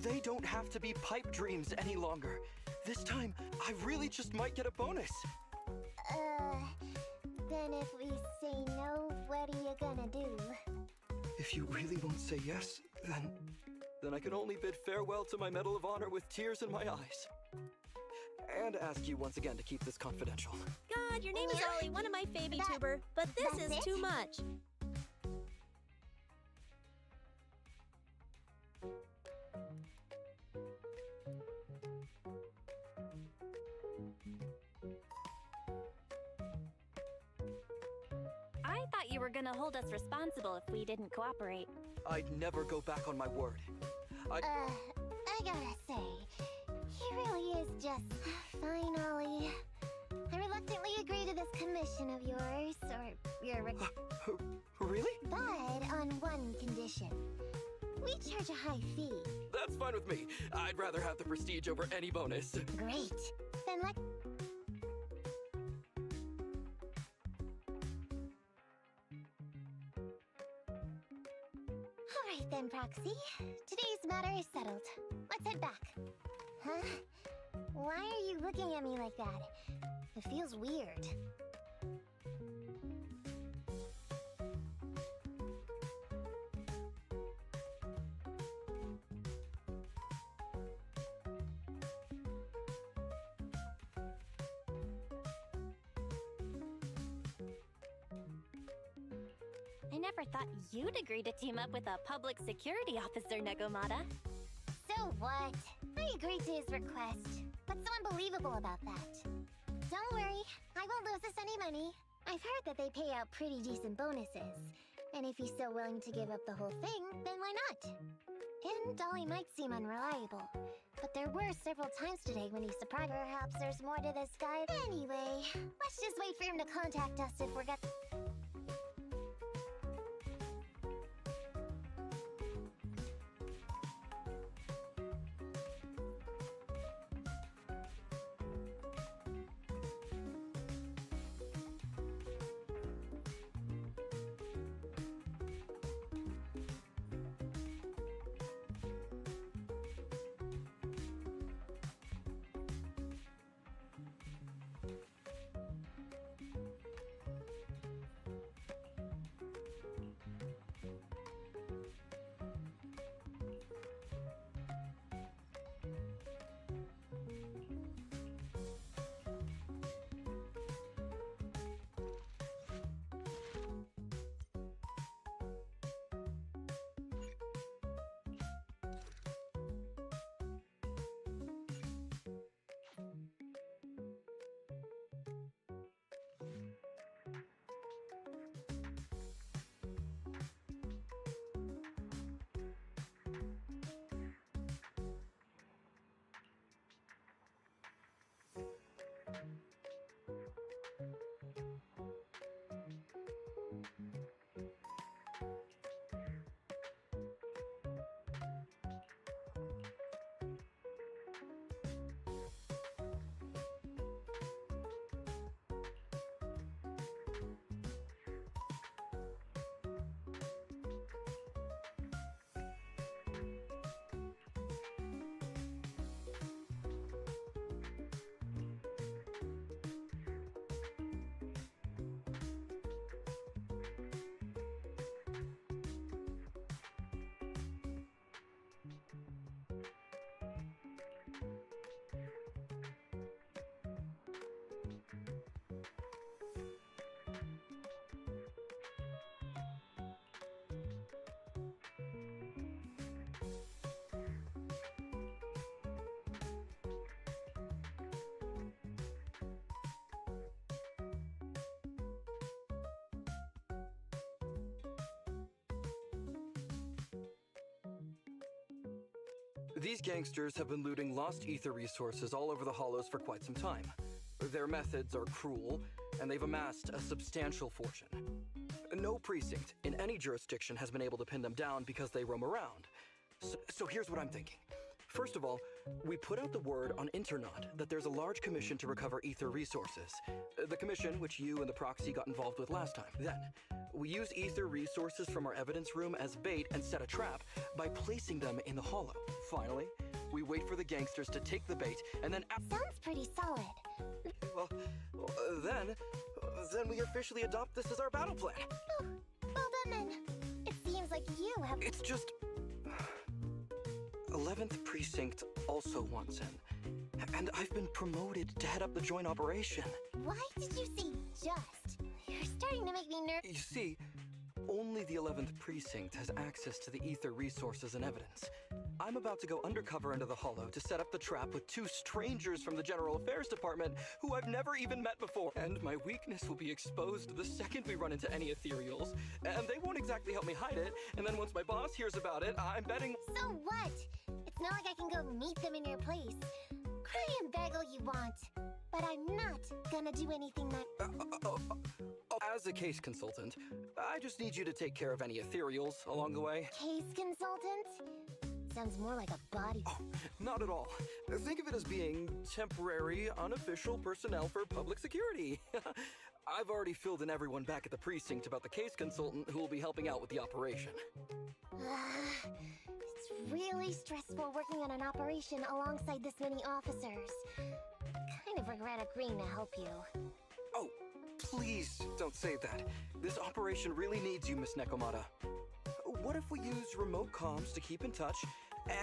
Speaker 11: they don't have to be pipe dreams any longer. This time, I really just might get a bonus.
Speaker 5: Then if we say no, what are you gonna do?
Speaker 11: If you really won't say yes, then I can only bid farewell to my Medal of Honor with tears in my eyes. And ask you once again to keep this confidential.
Speaker 1: God, your name is Ollie, one of my fave YouTuber, but this is too much.
Speaker 4: I thought you were gonna hold us responsible if we didn't cooperate.
Speaker 11: I'd never go back on my word.
Speaker 5: I gotta say, he really is just... Fine, Ollie. I reluctantly agree to this commission of yours, or your
Speaker 11: Really?
Speaker 5: But on one condition. We charge a high fee.
Speaker 11: That's fine with me. I'd rather have the prestige over any bonus.
Speaker 5: Great. Then let... Alright then, Proxy. Today's matter is settled. Let's head back. Huh? Why are you looking at me like that? It feels weird.
Speaker 4: I never thought you'd agree to team up with a public security officer, Negomata.
Speaker 5: So what? I agreed to his request. What's so unbelievable about that? Don't worry, I won't lose us any money. I've heard that they pay out pretty decent bonuses. And if he's so willing to give up the whole thing, then why not? And Dolly might seem unreliable, but there were several times today when he surprised. Perhaps there's more to this guy. Anyway, let's just wait for him to contact us if we're got...
Speaker 11: These gangsters have been looting lost ether resources all over the Hollows for quite some time. Their methods are cruel, and they've amassed a substantial fortune. No precinct in any jurisdiction has been able to pin them down because they roam around. So here's what I'm thinking. First of all, we put out the word on Internet that there's a large commission to recover ether resources. The commission which you and the Proxy got involved with last time. Then, we use ether resources from our evidence room as bait and set a trap by placing them in the Hollow. Finally, we wait for the gangsters to take the bait and then...
Speaker 5: Sounds pretty solid.
Speaker 11: Well, then we officially adopt this as our battle plan.
Speaker 5: Oh, well done then. It seems like you have...
Speaker 11: It's just... 11th Precinct also wants in. And I've been promoted to head up the joint operation.
Speaker 5: Why did you say just? You're starting to make me nervous.
Speaker 11: You see, Only the 11th Precinct has access to the ether resources and evidence. I'm about to go undercover into the Hollow to set up the trap with two strangers from the General Affairs Department who I've never even met before. And my weakness will be exposed the second we run into any ethereals. And they won't exactly help me hide it. And then once my boss hears about it, I'm betting...
Speaker 5: So what? It's not like I can go meet them in your place. Cry and beg all you want. But I'm not gonna do anything that...
Speaker 11: As a case consultant, I just need you to take care of any ethereals along the way.
Speaker 5: Case consultant? Sounds more like a body...
Speaker 11: Oh, not at all. Think of it as being temporary, unofficial personnel for public security. I've already filled in everyone back at the precinct about the case consultant who will be helping out with the operation.
Speaker 5: It's really stressful working on an operation alongside this many officers. Kind of regret agreeing to help you.
Speaker 11: Oh, please don't say that. This operation really needs you, Miss Nekomata. What if we use remote comms to keep in touch,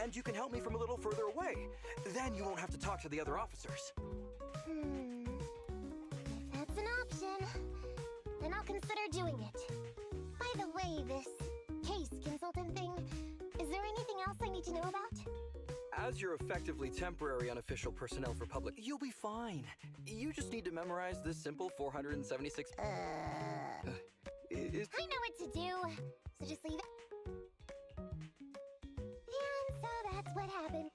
Speaker 11: and you can help me from a little further away? Then you won't have to talk to the other officers.
Speaker 5: If that's an option, then I'll consider doing it. By the way, this case consultant thing, is there anything else I need to know about?
Speaker 11: As you're effectively temporary unofficial personnel for public, you'll be fine. You just need to memorize this simple 476...
Speaker 5: I know what to do, so just leave it. And so that's what happened.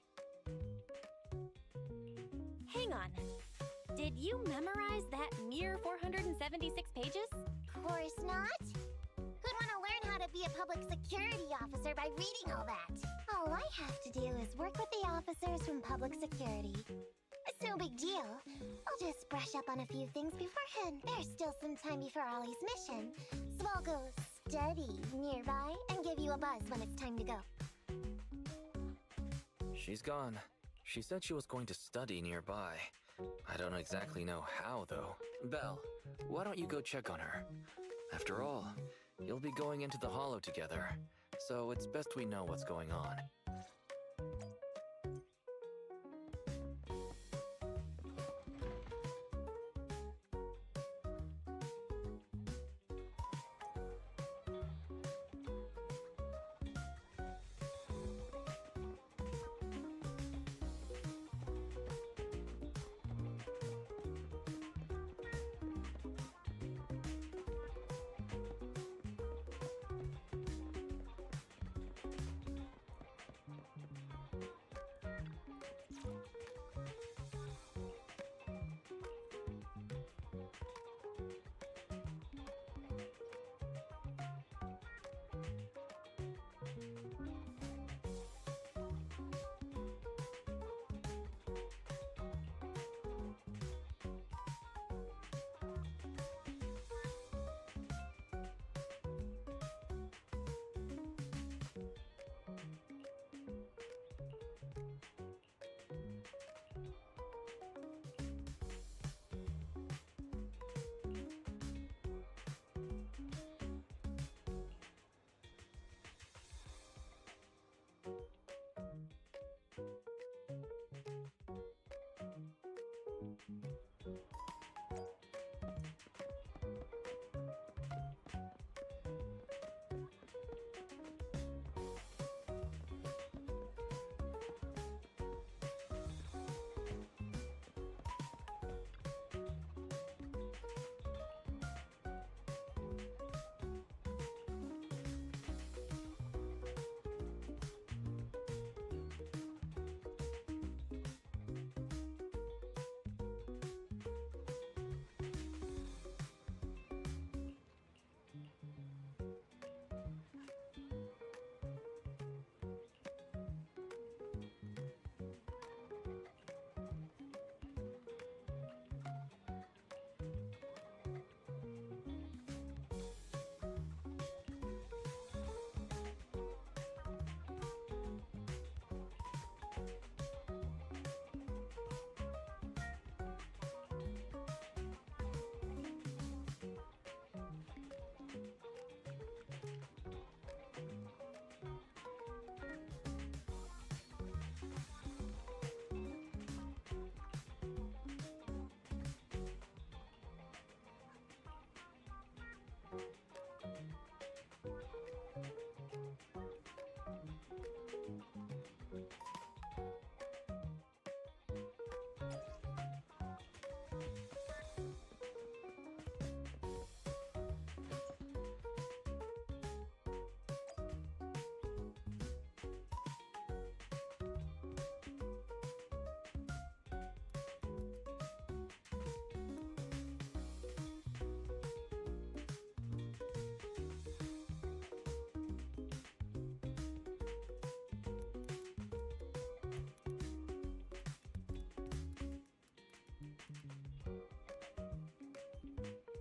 Speaker 4: Hang on. Did you memorize that mere 476 pages?
Speaker 5: Course not. Who'd want to learn how to be a public security officer by reading all that? All I have to do is work with the officers from public security. It's no big deal. I'll just brush up on a few things beforehand. There's still some time before Ollie's mission, so I'll go study nearby and give you a buzz when it's time to go.
Speaker 9: She's gone. She said she was going to study nearby. I don't exactly know how, though. Belle, why don't you go check on her? After all, you'll be going into the Hollow together, so it's best we know what's going on.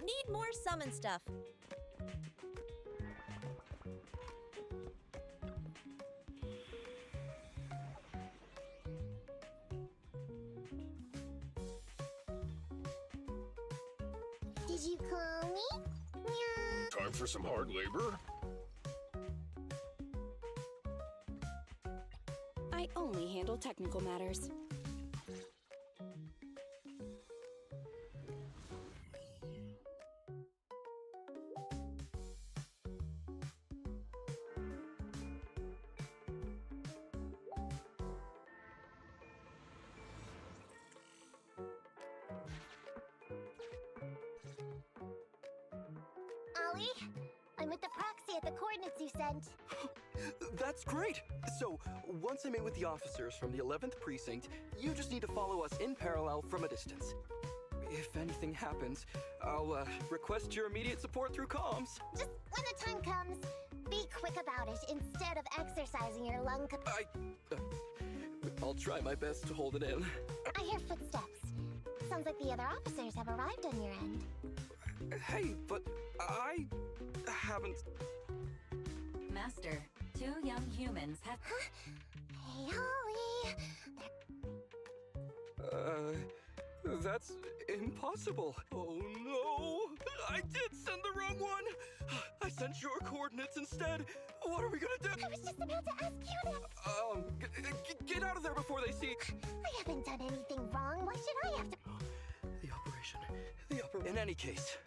Speaker 1: Need more summon stuff.
Speaker 5: Did you call me? Meow.
Speaker 12: Time for some hard labor?
Speaker 1: I only handle technical matters.
Speaker 5: Ollie, I'm with the proxy at the coordinates you sent.
Speaker 11: That's great! So, once I meet with the officers from the 11th Precinct, you just need to follow us in parallel from a distance. If anything happens, I'll request your immediate support through comms.
Speaker 5: Just when the time comes, be quick about it instead of exercising your lung
Speaker 11: I'll try my best to hold it in.
Speaker 5: I hear footsteps. Sounds like the other officers have arrived on your end.
Speaker 11: Hey, but I haven't...
Speaker 10: Master, 2 young humans have...
Speaker 5: Hey, Ollie.
Speaker 11: That's impossible. Oh no! I did send the wrong one! I sent your coordinates instead! What are we gonna do?
Speaker 5: I was just about to ask you that!
Speaker 11: Get out of there before they see...
Speaker 5: I haven't done anything wrong. Why should I have to...
Speaker 11: The operation. In any case...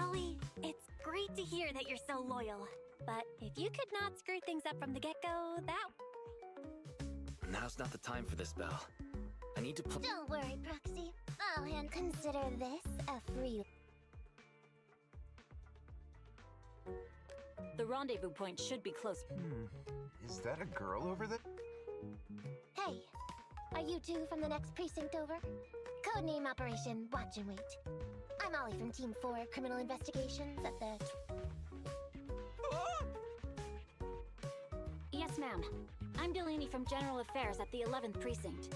Speaker 4: Ollie, it's great to hear that you're so loyal. But if you could not screw things up from the get-go, that...
Speaker 9: Now's not the time for this, Belle. I need to put...
Speaker 5: Don't worry, Proxy. And consider this a free...
Speaker 1: The rendezvous point should be close.
Speaker 13: Is that a girl over there?
Speaker 5: Hey, are you two from the next precinct over? Codename Operation Watch and Wait. I'm Ollie from Team 4 Criminal Investigations at the...
Speaker 1: Yes, ma'am. I'm Delaney from General Affairs at the 11th Precinct.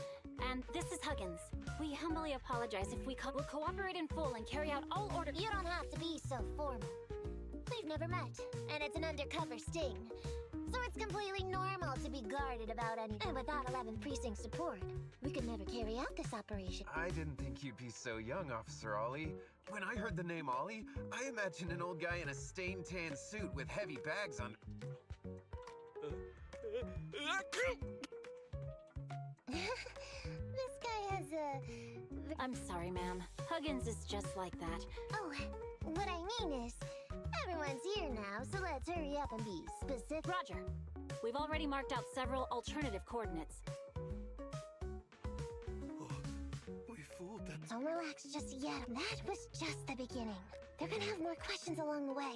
Speaker 1: And this is Huggins. We humbly apologize if we will cooperate in full and carry out all orders.
Speaker 5: You don't have to be so formal. We've never met, and it's an undercover sting. So it's completely normal to be guarded about any... And without 11th Precinct support, we could never carry out this operation.
Speaker 13: I didn't think you'd be so young, Officer Ollie. When I heard the name Ollie, I imagined an old guy in a stained tan suit with heavy bags on...
Speaker 5: This guy has a...
Speaker 1: I'm sorry, ma'am. Huggins is just like that.
Speaker 5: Oh, what I mean is, everyone's here now, so let's hurry up and be specific.
Speaker 1: Roger. We've already marked out several alternative coordinates.
Speaker 11: We fooled them.
Speaker 5: Don't relax just yet. That was just the beginning. They're gonna have more questions along the way.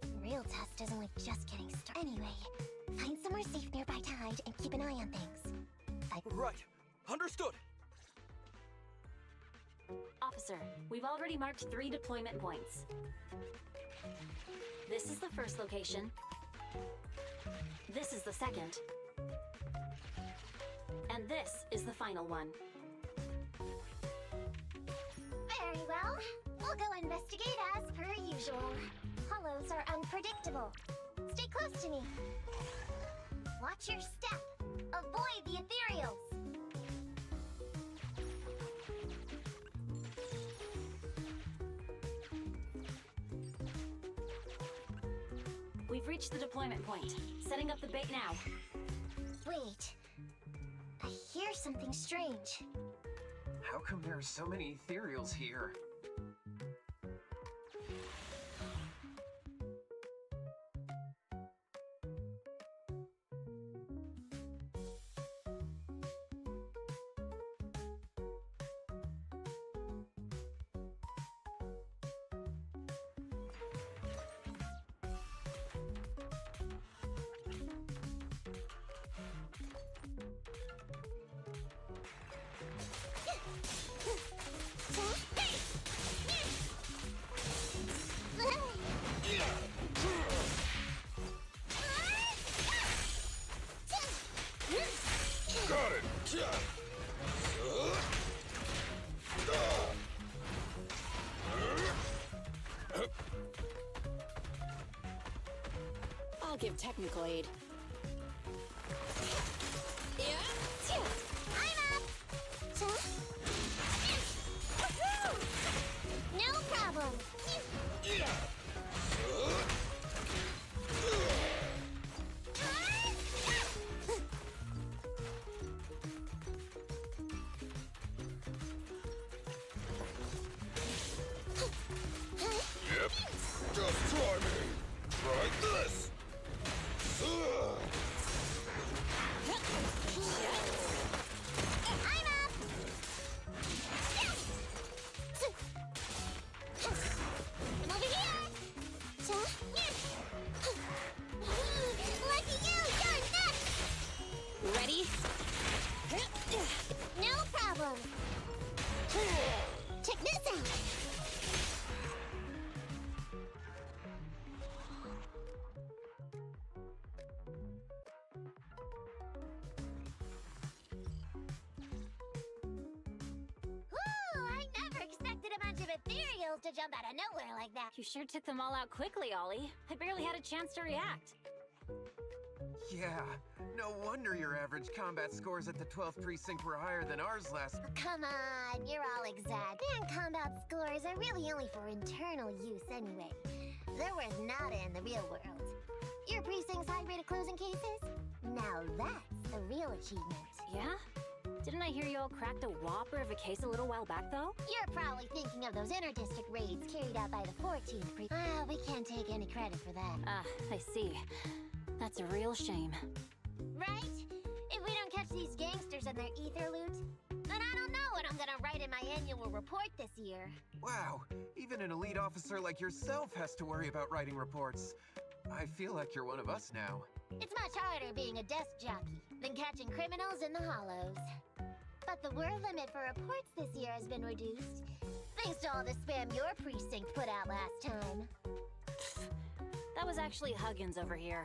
Speaker 5: The real test isn't like just getting started. Anyway, find somewhere safe nearby Tide and keep an eye on things.
Speaker 11: Right. Understood.
Speaker 1: Officer, we've already marked 3 deployment points. This is the first location. This is the second. And this is the final one.
Speaker 5: Very well. We'll go investigate as per usual. Hollows are unpredictable. Stay close to me. Watch your step. Avoid the ethereals.
Speaker 1: We've reached the deployment point. Setting up the bait now.
Speaker 5: Wait. I hear something strange.
Speaker 13: How come there are so many ethereals here?
Speaker 12: Got it! technical aid.
Speaker 5: I'm up! No problem!
Speaker 14: Yep, just try me. Try this.
Speaker 5: I'm up! Over here! Lucky you! You're next!
Speaker 12: Ready?
Speaker 5: No problem! Check this out! I never expected a bunch of ethereals to jump out of nowhere like that.
Speaker 1: You sure took them all out quickly, Ollie. I barely had a chance to react.
Speaker 13: Yeah, no wonder your average combat scores at the 12th precinct were higher than ours last.
Speaker 5: Come on, you're all exaggerating. Combat scores are really only for internal use anyway. They're worth nada in the real world. Your precinct's high rate of closing cases? Now that's a real achievement.
Speaker 1: Yeah? Didn't I hear you all cracked a whopper of a case a little while back, though?
Speaker 5: You're probably thinking of those inter-district raids carried out by the 14th pre- we can't take any credit for that.
Speaker 1: Ah, I see. That's a real shame.
Speaker 5: Right? If we don't catch these gangsters and their ether loot, then I don't know what I'm gonna write in my annual report this year.
Speaker 13: Wow, even an elite officer like yourself has to worry about writing reports. I feel like you're one of us now.
Speaker 5: It's much harder being a desk jockey than catching criminals in the hollows. But the word limit for reports this year has been reduced, thanks to all the spam your precinct put out last time.
Speaker 1: That was actually Huggins over here.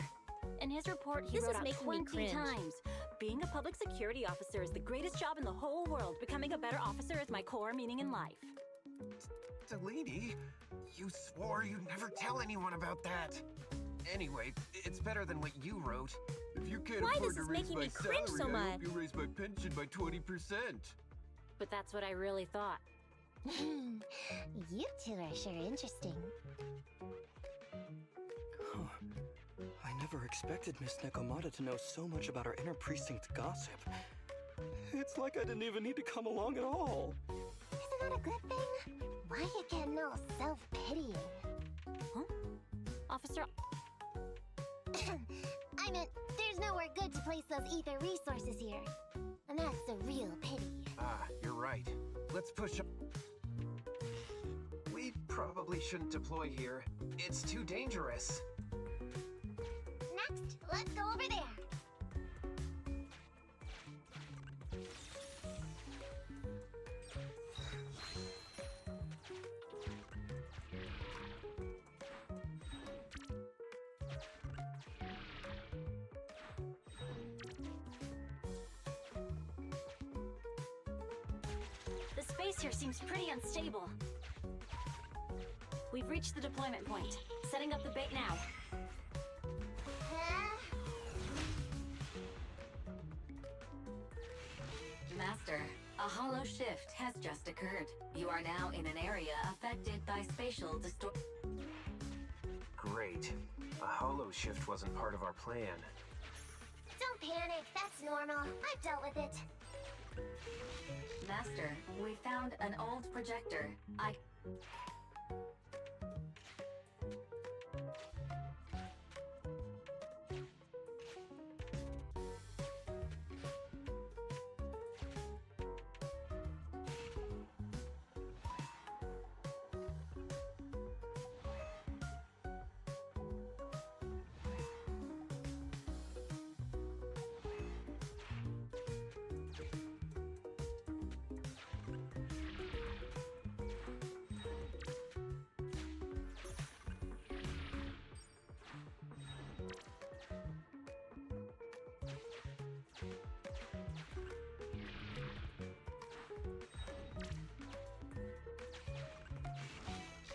Speaker 1: In his report, he
Speaker 12: This
Speaker 1: wrote
Speaker 12: is
Speaker 1: out
Speaker 12: making me
Speaker 1: 20
Speaker 12: cringe.
Speaker 1: times. Being a public security officer is the greatest job in the whole world. Becoming a better officer is my core meaning in life.
Speaker 13: Delaney, you swore you'd never tell anyone about that. Anyway, it's better than what you wrote. If you can't
Speaker 12: Why
Speaker 13: afford
Speaker 12: this
Speaker 13: to
Speaker 12: is
Speaker 13: raise
Speaker 12: making
Speaker 13: my
Speaker 12: me cringe
Speaker 13: salary,
Speaker 12: so
Speaker 13: I
Speaker 12: much?
Speaker 13: hope you raise my pension by 20%.
Speaker 1: But that's what I really thought.
Speaker 5: You two are sure interesting.
Speaker 11: I never expected Miss Nekomata to know so much about our inner precinct gossip. It's like I didn't even need to come along at all.
Speaker 5: Isn't that a good thing? Why you getting all self-pitying?
Speaker 1: Huh? Officer...
Speaker 5: I meant, there's nowhere good to place those ether resources here. And that's the real pity.
Speaker 13: Ah, you're right. Let's push up. We probably shouldn't deploy here. It's too dangerous.
Speaker 5: Next, let's go over there.
Speaker 1: The space here seems pretty unstable. We've reached the deployment point. Setting up the bait now.
Speaker 10: Master, a hollow shift has just occurred. You are now in an area affected by spatial distortion.
Speaker 13: Great. A hollow shift wasn't part of our plan.
Speaker 5: Don't panic, that's normal. I've dealt with it.
Speaker 10: Master, we found an old projector.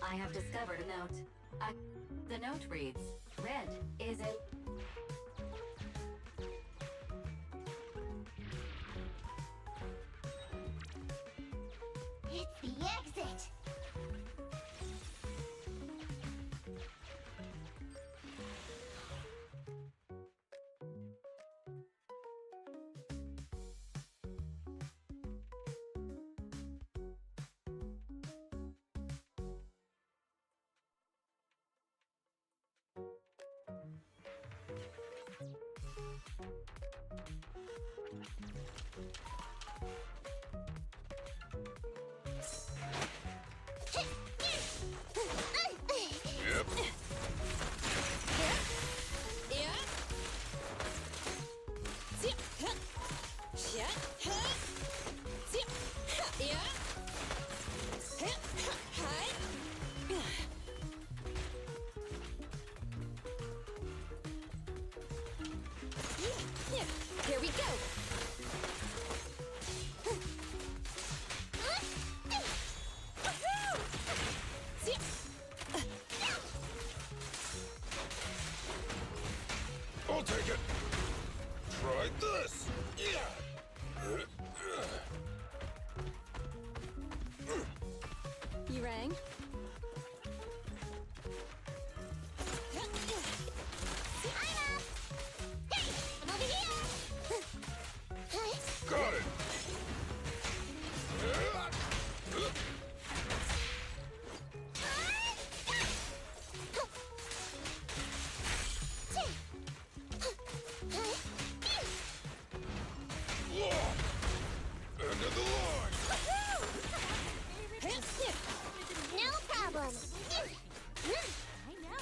Speaker 10: I have discovered a note. The note reads, "Red is a..."
Speaker 5: It's the exit!
Speaker 3: Here we go!
Speaker 14: I'll take it. Try this. Yeah.
Speaker 3: You rang?
Speaker 14: Got it. End of the line.
Speaker 5: No problem!
Speaker 4: I know.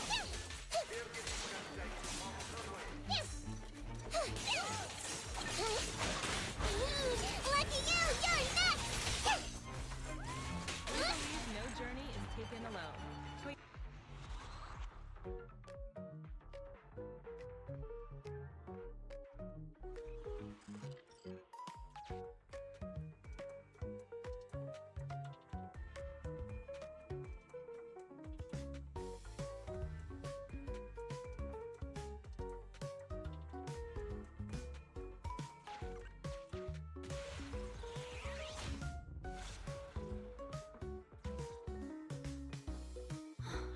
Speaker 5: Lucky you! You're next!
Speaker 12: No journey is taken alone.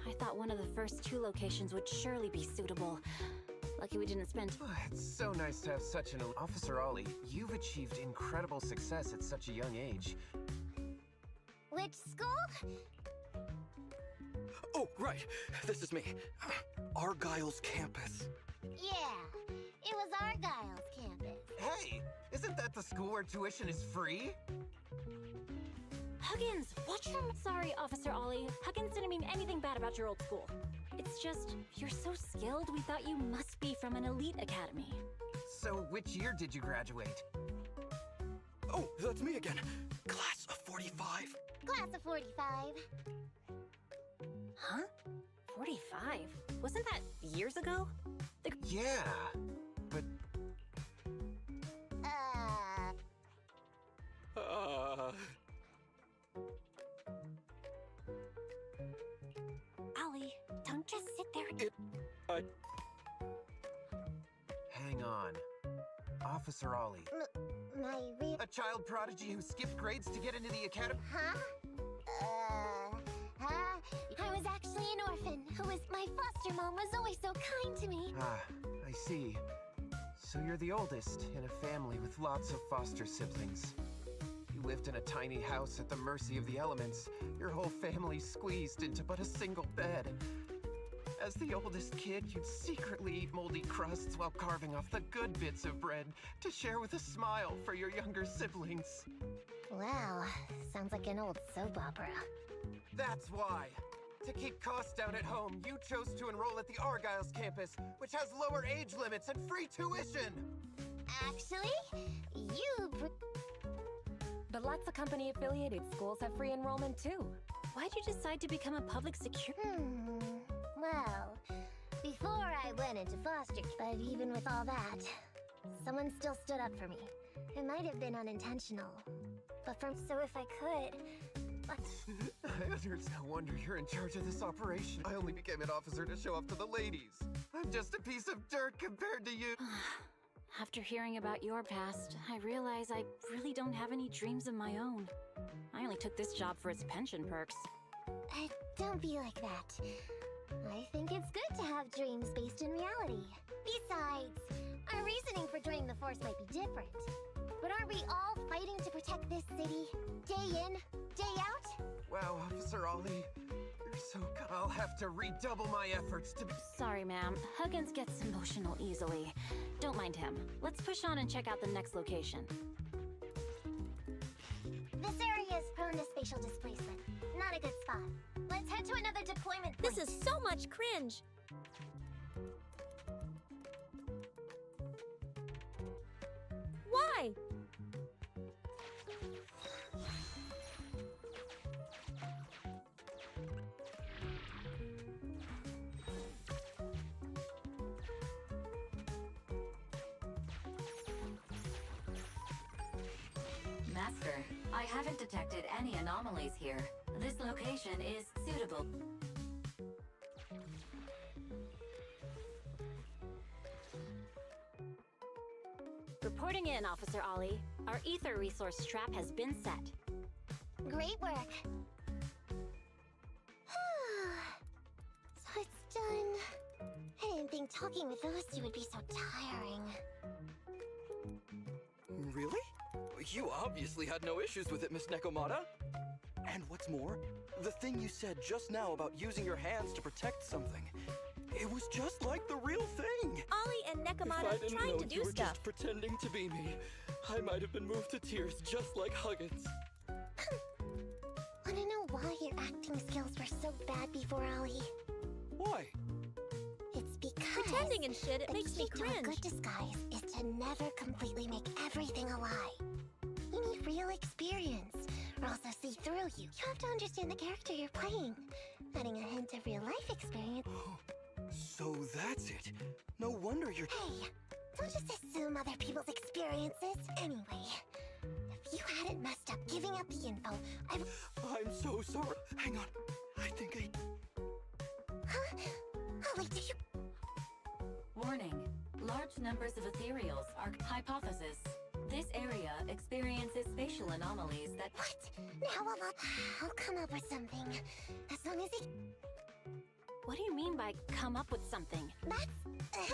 Speaker 1: I thought one of the first two locations would surely be suitable. Lucky we didn't spend.
Speaker 13: It's so nice to have such an... Officer Ollie, you've achieved incredible success at such a young age.
Speaker 5: Which school?
Speaker 11: Oh, right. This is me. Argyle's campus.
Speaker 5: Yeah, it was Argyle's campus.
Speaker 13: Hey, isn't that the school where tuition is free?
Speaker 1: Huggins, watch your... Sorry, Officer Ollie. Huggins didn't mean anything bad about your old school. It's just, you're so skilled, we thought you must be from an elite academy.
Speaker 13: So, which year did you graduate?
Speaker 11: Oh, that's me again. Class of 45.
Speaker 5: Class of 45.
Speaker 1: Huh? 45? Wasn't that years ago?
Speaker 13: Yeah, but...
Speaker 4: Ollie, don't just sit there.
Speaker 13: Hang on. Officer Ollie. A child prodigy who skipped grades to get into the academy?
Speaker 5: Huh? I was actually an orphan my foster mom was always so kind to me.
Speaker 13: Ah, I see. So you're the oldest in a family with lots of foster siblings. You lived in a tiny house at the mercy of the elements, your whole family squeezed into but a single bed. As the oldest kid, you'd secretly eat moldy crusts while carving off the good bits of bread to share with a smile for your younger siblings.
Speaker 5: Wow, sounds like an old soap opera.
Speaker 13: That's why. To keep costs down at home, you chose to enroll at the Argyle's campus, which has lower age limits and free tuition.
Speaker 5: Actually,
Speaker 12: But lots of company-affiliated schools have free enrollment too.
Speaker 1: Why'd you decide to become a public security?
Speaker 5: Well, before I went into foster, but even with all that, someone still stood up for me. It might have been unintentional, but so if I could...
Speaker 13: There's no wonder you're in charge of this operation. I only became an officer to show off to the ladies. I'm just a piece of dirt compared to you.
Speaker 1: After hearing about your past, I realize I really don't have any dreams of my own. I finally took this job for its pension perks.
Speaker 5: Don't be like that. I think it's good to have dreams based in reality. Besides, our reasoning for joining the Force might be different. But aren't we all fighting to protect this city? Day in, day out?
Speaker 13: Wow, Officer Ollie. You're so good. I'll have to redouble my efforts to be...
Speaker 1: Sorry, ma'am. Huggins gets emotional easily. Don't mind him. Let's push on and check out the next location.
Speaker 5: This area is prone to spatial displacement. Not a good spot. Let's head to another deployment point.
Speaker 4: This is so much cringe. Why?
Speaker 10: Master, I haven't detected any anomalies here. This location is suitable.
Speaker 1: Reporting in, Officer Ollie. Our ether resource trap has been set.
Speaker 5: Great work. So it's done. I didn't think talking with those two would be so tiring.
Speaker 11: Really? You obviously had no issues with it, Miss Nekomata. And what's more, the thing you said just now about using your hands to protect something, it was just like the real thing.
Speaker 4: Ollie and Nekomata tried to do
Speaker 11: you were
Speaker 4: stuff.
Speaker 11: just pretending to be me, I might have been moved to tears just like Huggins.
Speaker 5: Wanna know why your acting skills were so bad before, Ollie?
Speaker 11: Why?
Speaker 5: It's because
Speaker 4: Pretending and shit, it makes me
Speaker 5: the key to a
Speaker 4: cringe.
Speaker 5: good disguise is to never completely make everything a lie. You need real experience, or else they'll see through you. You have to understand the character you're playing. Adding a hint of real life experience.
Speaker 11: So that's it. No wonder you're...
Speaker 5: Hey, don't just assume other people's experiences. Anyway, if you hadn't messed up giving up the info,
Speaker 11: I'm so sorry. Hang on. I think I...
Speaker 5: Huh? Ollie, do you...
Speaker 10: Warning. Large numbers of ethereals are hypothesis. This area experiences spatial anomalies that...
Speaker 5: What? Now I'll come up with something. As long as he...
Speaker 1: What do you mean by come up with something?
Speaker 5: That's...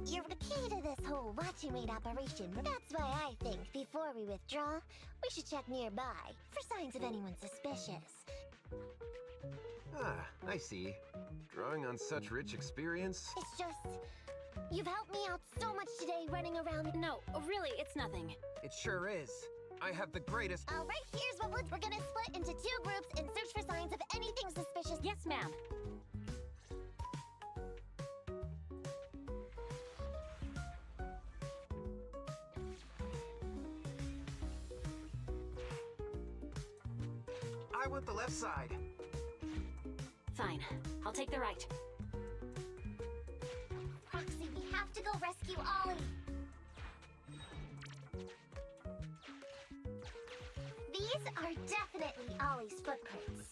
Speaker 5: you're the key to this whole watch and wait operation. That's why I think, before we withdraw, we should check nearby for signs of anyone suspicious.
Speaker 13: Ah, I see. Drawing on such rich experience.
Speaker 5: It's just... You've helped me out so much today running around.
Speaker 1: No, really, it's nothing.
Speaker 13: It sure is. I have the greatest...
Speaker 5: Alright, here's what we're gonna split into 2 groups and search for signs of anything suspicious.
Speaker 1: Yes, ma'am.
Speaker 13: I want the left side.
Speaker 1: Fine. I'll take the right.
Speaker 5: Roxy, we have to go rescue Ollie. These are definitely Ollie's footprints.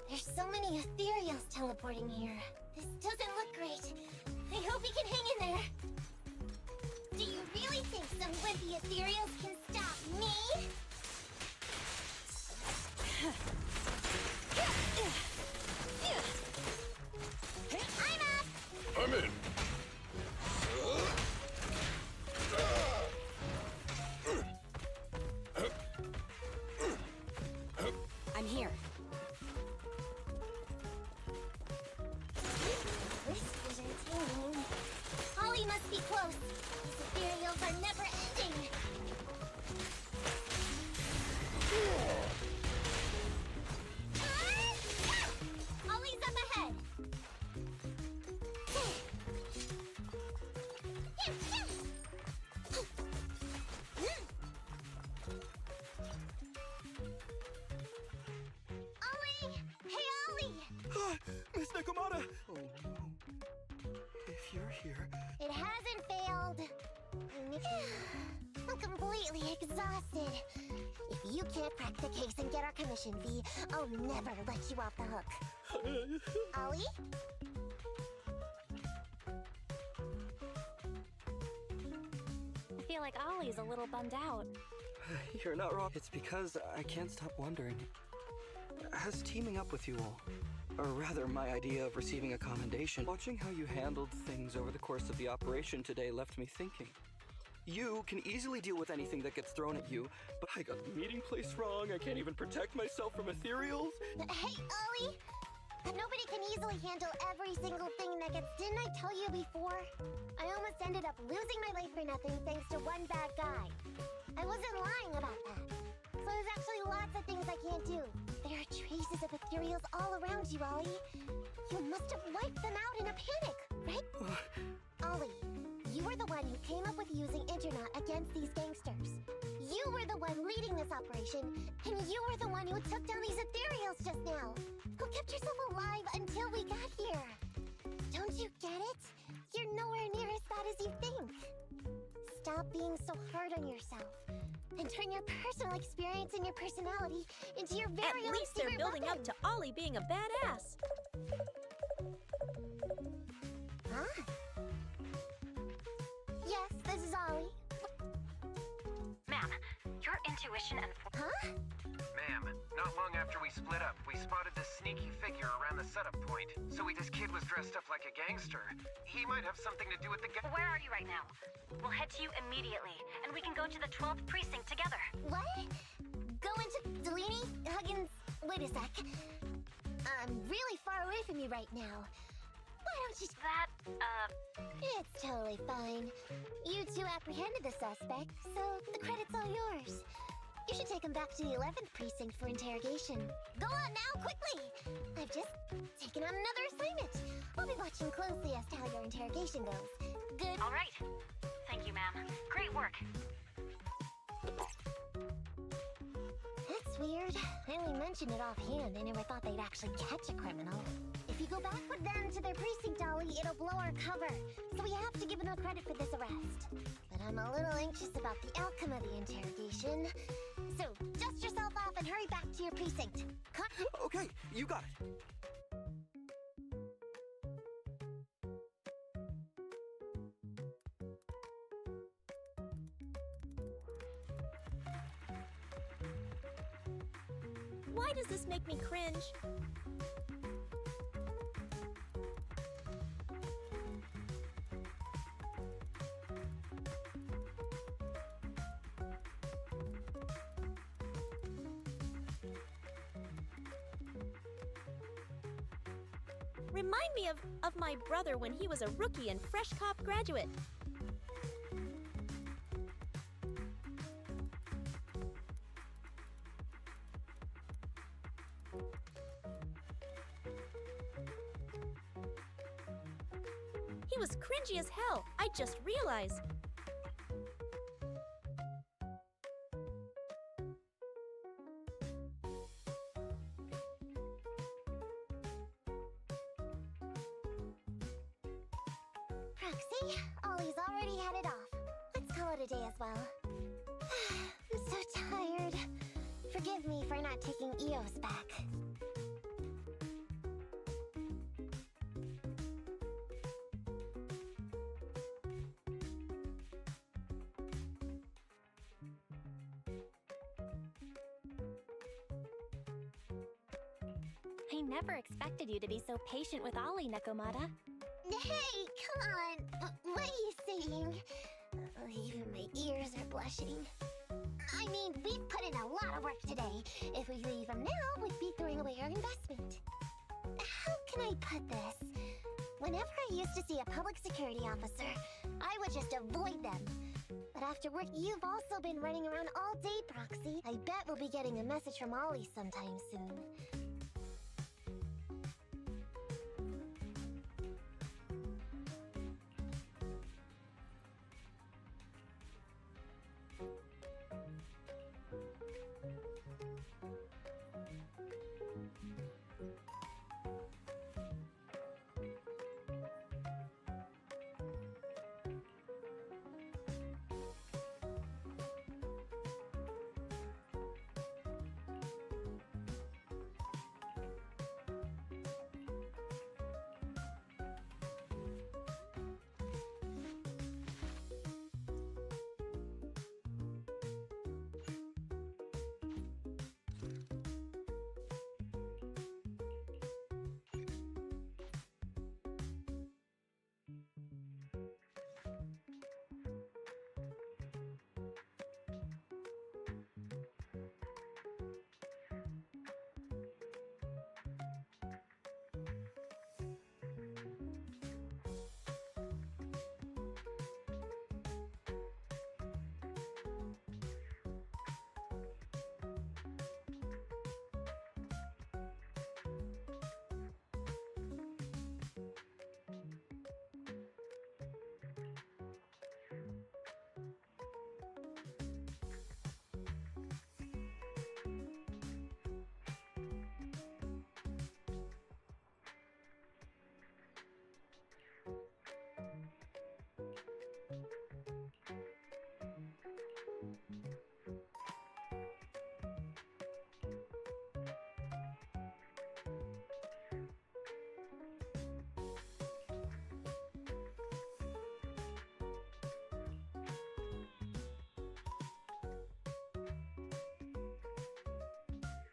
Speaker 5: There's so many ethereals teleporting here. This doesn't look great. I hope we can hang in there. Do you really think some wimpy ethereals can stop me? I'm up!
Speaker 14: I'm in.
Speaker 1: I'm here.
Speaker 5: This is entertaining. Ollie must be close. These ethereals are never ending. Ollie's up ahead. Ollie! Hey, Ollie!
Speaker 11: Miss Nekomata! Oh, no. here.
Speaker 5: It hasn't failed. I'm completely exhausted. If you can't crack the case and get our commission fee, I'll never let you off the hook. Ollie?
Speaker 4: I feel like Ollie's a little bummed out.
Speaker 11: You're not wrong. It's because I can't stop wondering. Has teaming up with you all, or rather my idea of receiving a commendation, watching how you handled things over the course of the operation today left me thinking. You can easily deal with anything that gets thrown at you, but I got the meeting place wrong, I can't even protect myself from ethereals.
Speaker 5: Hey, Ollie! Nobody can easily handle every single thing that gets... Didn't I tell you before? I almost ended up losing my life for nothing thanks to one bad guy. I wasn't lying about that. So there's actually lots of things I can't do. There are traces of ethereals all around you, Ollie. You must have wiped them out in a panic, right? Ollie, you were the one who came up with using Internet against these gangsters. You were the one leading this operation, and you were the one who took down these ethereals just now. Who kept yourself alive until we got here. Don't you get it? You're nowhere near as bad as you think. Stop being so hard on yourself. And turn your personal experience and your personality into your very own
Speaker 15: At least they're building up to Ollie being a badass.
Speaker 5: Huh? Yes, this is Ollie.
Speaker 16: Ma'am, your intuition and...
Speaker 5: Huh?
Speaker 13: Ma'am, not long after we split up, we spotted this sneaky figure around the setup point. So this kid was dressed up like a gangster. He might have something to do with the
Speaker 16: Where are you right now? We'll head to you immediately, and we can go to the 12th precinct together.
Speaker 5: What? Go into Delaney? Huggins? Wait a sec. I'm really far away from you right now. Why don't you... It's totally fine. You two apprehended the suspect, so the credit's all yours. You should take him back to the 11th precinct for interrogation. Go on now, quickly! I've just taken on another assignment. I'll be watching closely as to how your interrogation goes. Good?
Speaker 16: All right. Thank you, ma'am. Great work.
Speaker 5: That's weird. I only mentioned it offhand. I never thought they'd actually catch a criminal. If you go back with them to their precinct, Ollie, it'll blow our cover. So we have to give them credit for this arrest. But I'm a little anxious about the outcome of the interrogation. So, dust yourself off and hurry back to your precinct.
Speaker 11: Okay, you got it.
Speaker 15: Why does this make me cringe? Remind me of my brother when he was a rookie and fresh cop graduate. He was cringy as hell, I just realized.
Speaker 5: Proxy, Ollie's already headed off. Let's call it a day as well. I'm so tired. Forgive me for not taking Eos back.
Speaker 4: I never expected you to be so patient with Ollie, Nekomata.
Speaker 5: Hey, come on! What are you saying? Even my ears are blushing. I mean, we've put in a lot of work today. If we leave them now, we'd be throwing away our investment. How can I put this? Whenever I used to see a public security officer, I would just avoid them. But after work, you've also been running around all day, Proxy. I bet we'll be getting a message from Ollie sometime soon.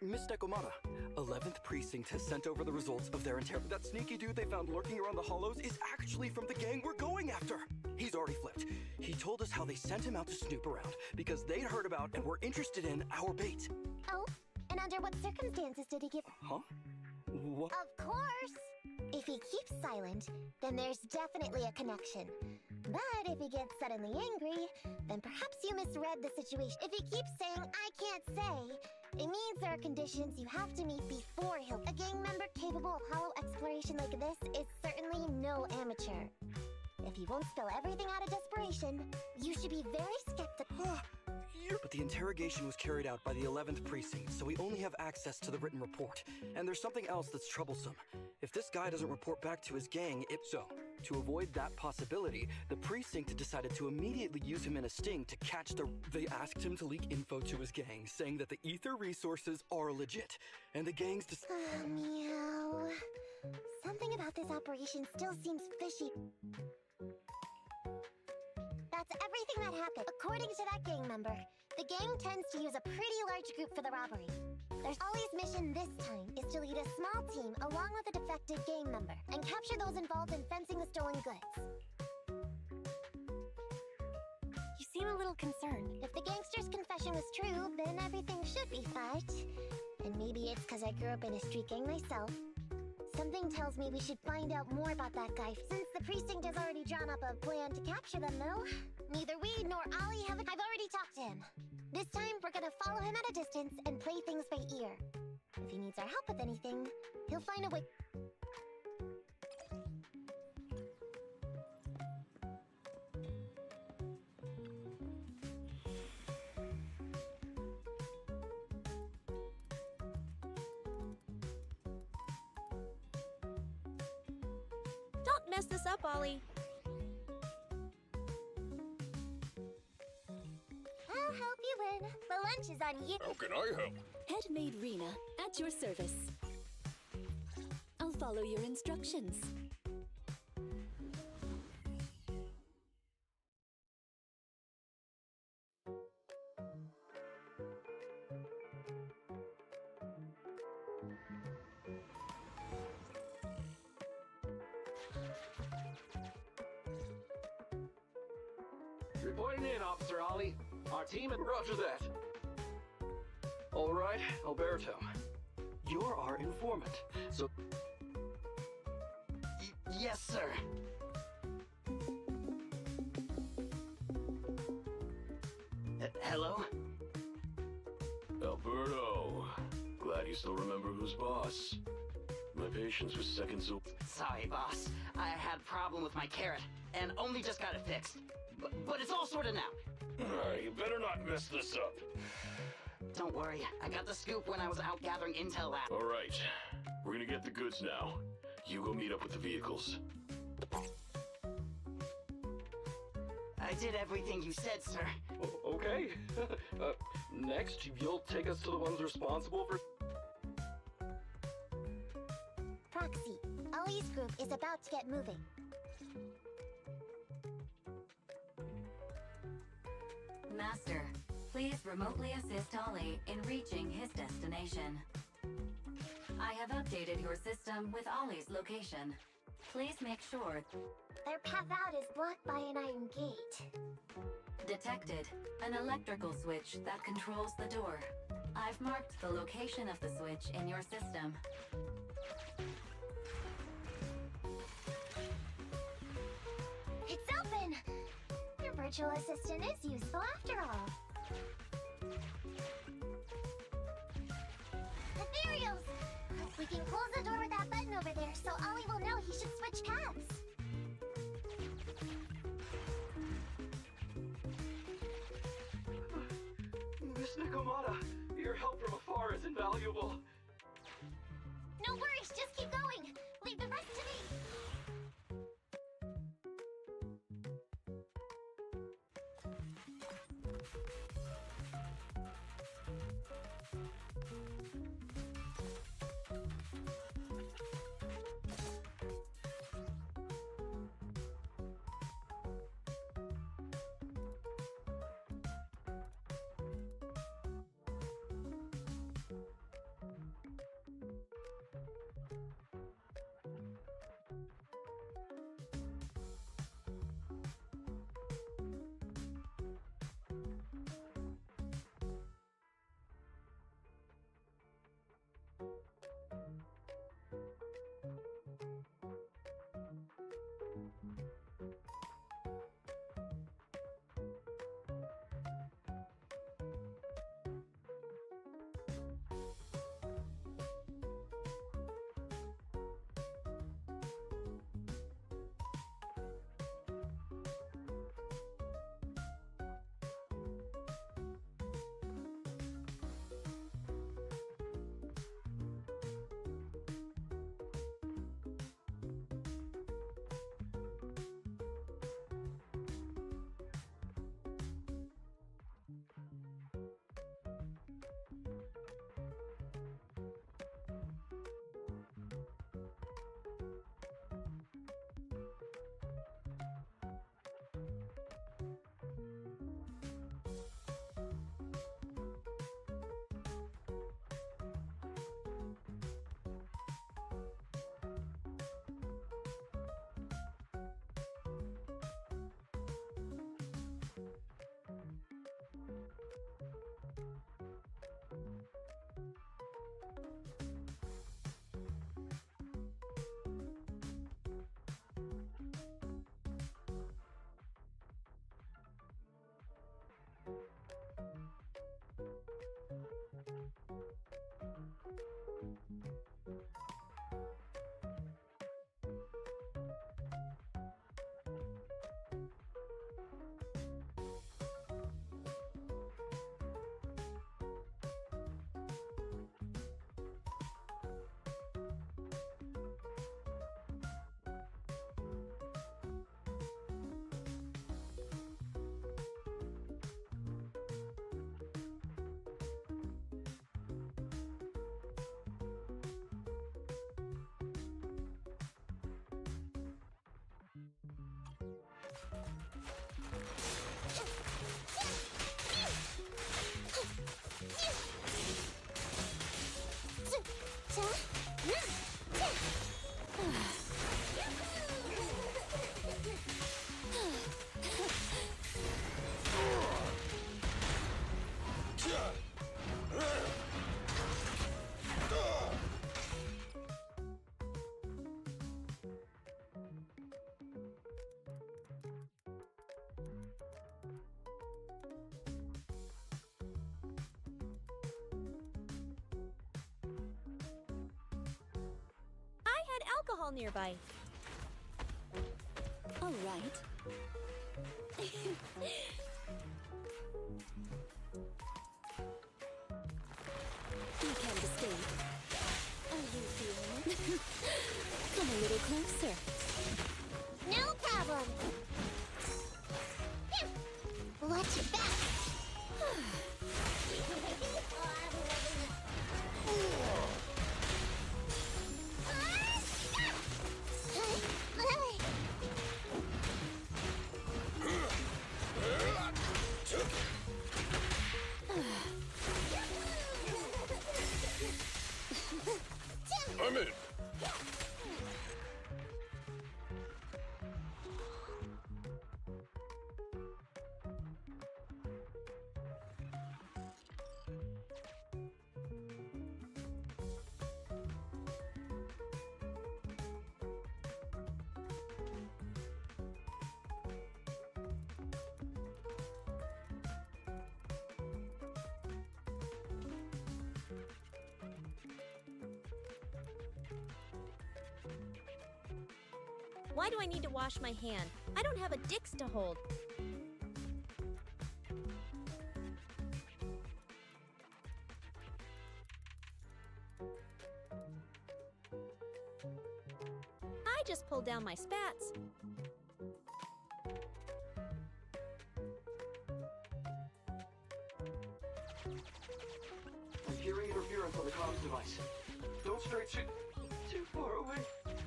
Speaker 11: Miss Nekomata, 11th Precinct has sent over the results of their That sneaky dude they found lurking around the hollows is actually from the gang we're going after. He's already flipped. He told us how they sent him out to snoop around because they'd heard about and were interested in our bait.
Speaker 5: Oh, and under what circumstances did he give...
Speaker 11: Huh? What?
Speaker 5: Of course! If he keeps silent, then there's definitely a connection. But if he gets suddenly angry, then perhaps you misread the situation. If he keeps saying, I can't say, it means there are conditions you have to meet before he'll... A gang member capable of hollow exploration like this is certainly no amateur. If he won't spill everything out of desperation, you should be very skeptical.
Speaker 11: But the interrogation was carried out by the 11th Precinct, so we only have access to the written report. And there's something else that's troublesome. If this guy doesn't report back to his gang, to avoid that possibility, the precinct decided to immediately use him in a sting to catch the... They asked him to leak info to his gang, saying that the ether resources are legit, and the gang's...
Speaker 5: Meow. Something about this operation still seems fishy. That's everything that happened. According to that gang member, the gang tends to use a pretty large group for the robbery. Ollie's mission this time is to lead a small team along with a defected gang member and capture those involved in fencing the stolen goods.
Speaker 4: You seem a little concerned.
Speaker 5: If the gangster's confession was true, then everything should be fine. And maybe it's because I grew up in a street gang myself. Something tells me we should find out more about that guy. Since the precinct has already drawn up a plan to capture them, though, neither we nor Ollie have... I've already talked to him. This time, we're gonna follow him at a distance and play things by ear. If he needs our help with anything, he'll find a way...
Speaker 15: Don't mess this up, Ollie.
Speaker 5: I'll help you win. The lunch is on you.
Speaker 14: How can I help?
Speaker 3: Headmaid Rena, at your service. I'll follow your instructions.
Speaker 11: Reporting in, Officer Ollie. Our team at Roger that. All right, Alberto. You're our informant, so...
Speaker 17: Yes, sir. Hello?
Speaker 18: Alberto. Glad you still remember who's boss. My patience was seconds away.
Speaker 17: Sorry, boss. I had a problem with my carrot, and only just got it fixed. But it's all sorted now.
Speaker 18: You better not mess this up.
Speaker 17: Don't worry, I got the scoop when I was out gathering intel last.
Speaker 18: All right, we're gonna get the goods now. You go meet up with the vehicles.
Speaker 17: I did everything you said, sir.
Speaker 11: Okay. Next, you'll take us to the ones responsible for...
Speaker 5: Proxy, Ollie's group is about to get moving.
Speaker 10: Master, please remotely assist Ollie in reaching his destination. I have updated your system with Ollie's location. Please make sure...
Speaker 5: Their path out is blocked by an iron gate.
Speaker 10: Detected. An electrical switch that controls the door. I've marked the location of the switch in your system.
Speaker 5: It's open! Your virtual assistant is useful after all. Ethereals! We can close the door with that button over there, so Ollie will know he should switch paths.
Speaker 11: Miss Nekomata, your help from afar is invaluable.
Speaker 5: No worries, just keep going. Leave the rest to me.
Speaker 15: Alcohol nearby.
Speaker 3: All right. You can't escape. Are you feeling it? Come a little closer.
Speaker 5: No problem. Watch your back.
Speaker 14: I'm in.
Speaker 15: Why do I need to wash my hand? I don't have a Dix to hold. I just pulled down my spats.
Speaker 11: I'm hearing interference on the comms device. Don't stray too far away.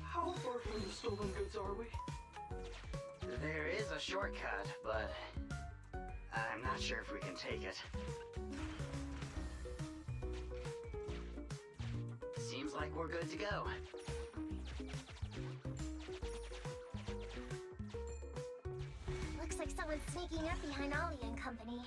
Speaker 11: How far from the stolen goods are we?
Speaker 17: There is a shortcut, but I'm not sure if we can take it. Seems like we're good to go.
Speaker 5: Looks like someone's sneaking up behind Ollie and company.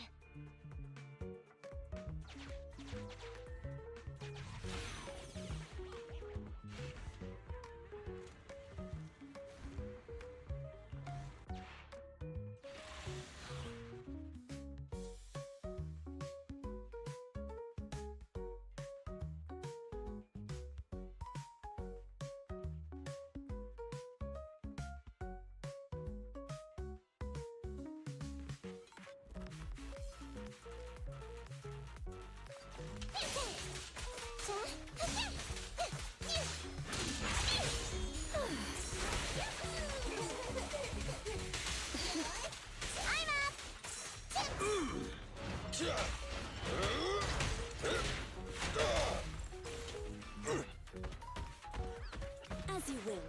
Speaker 3: As you will.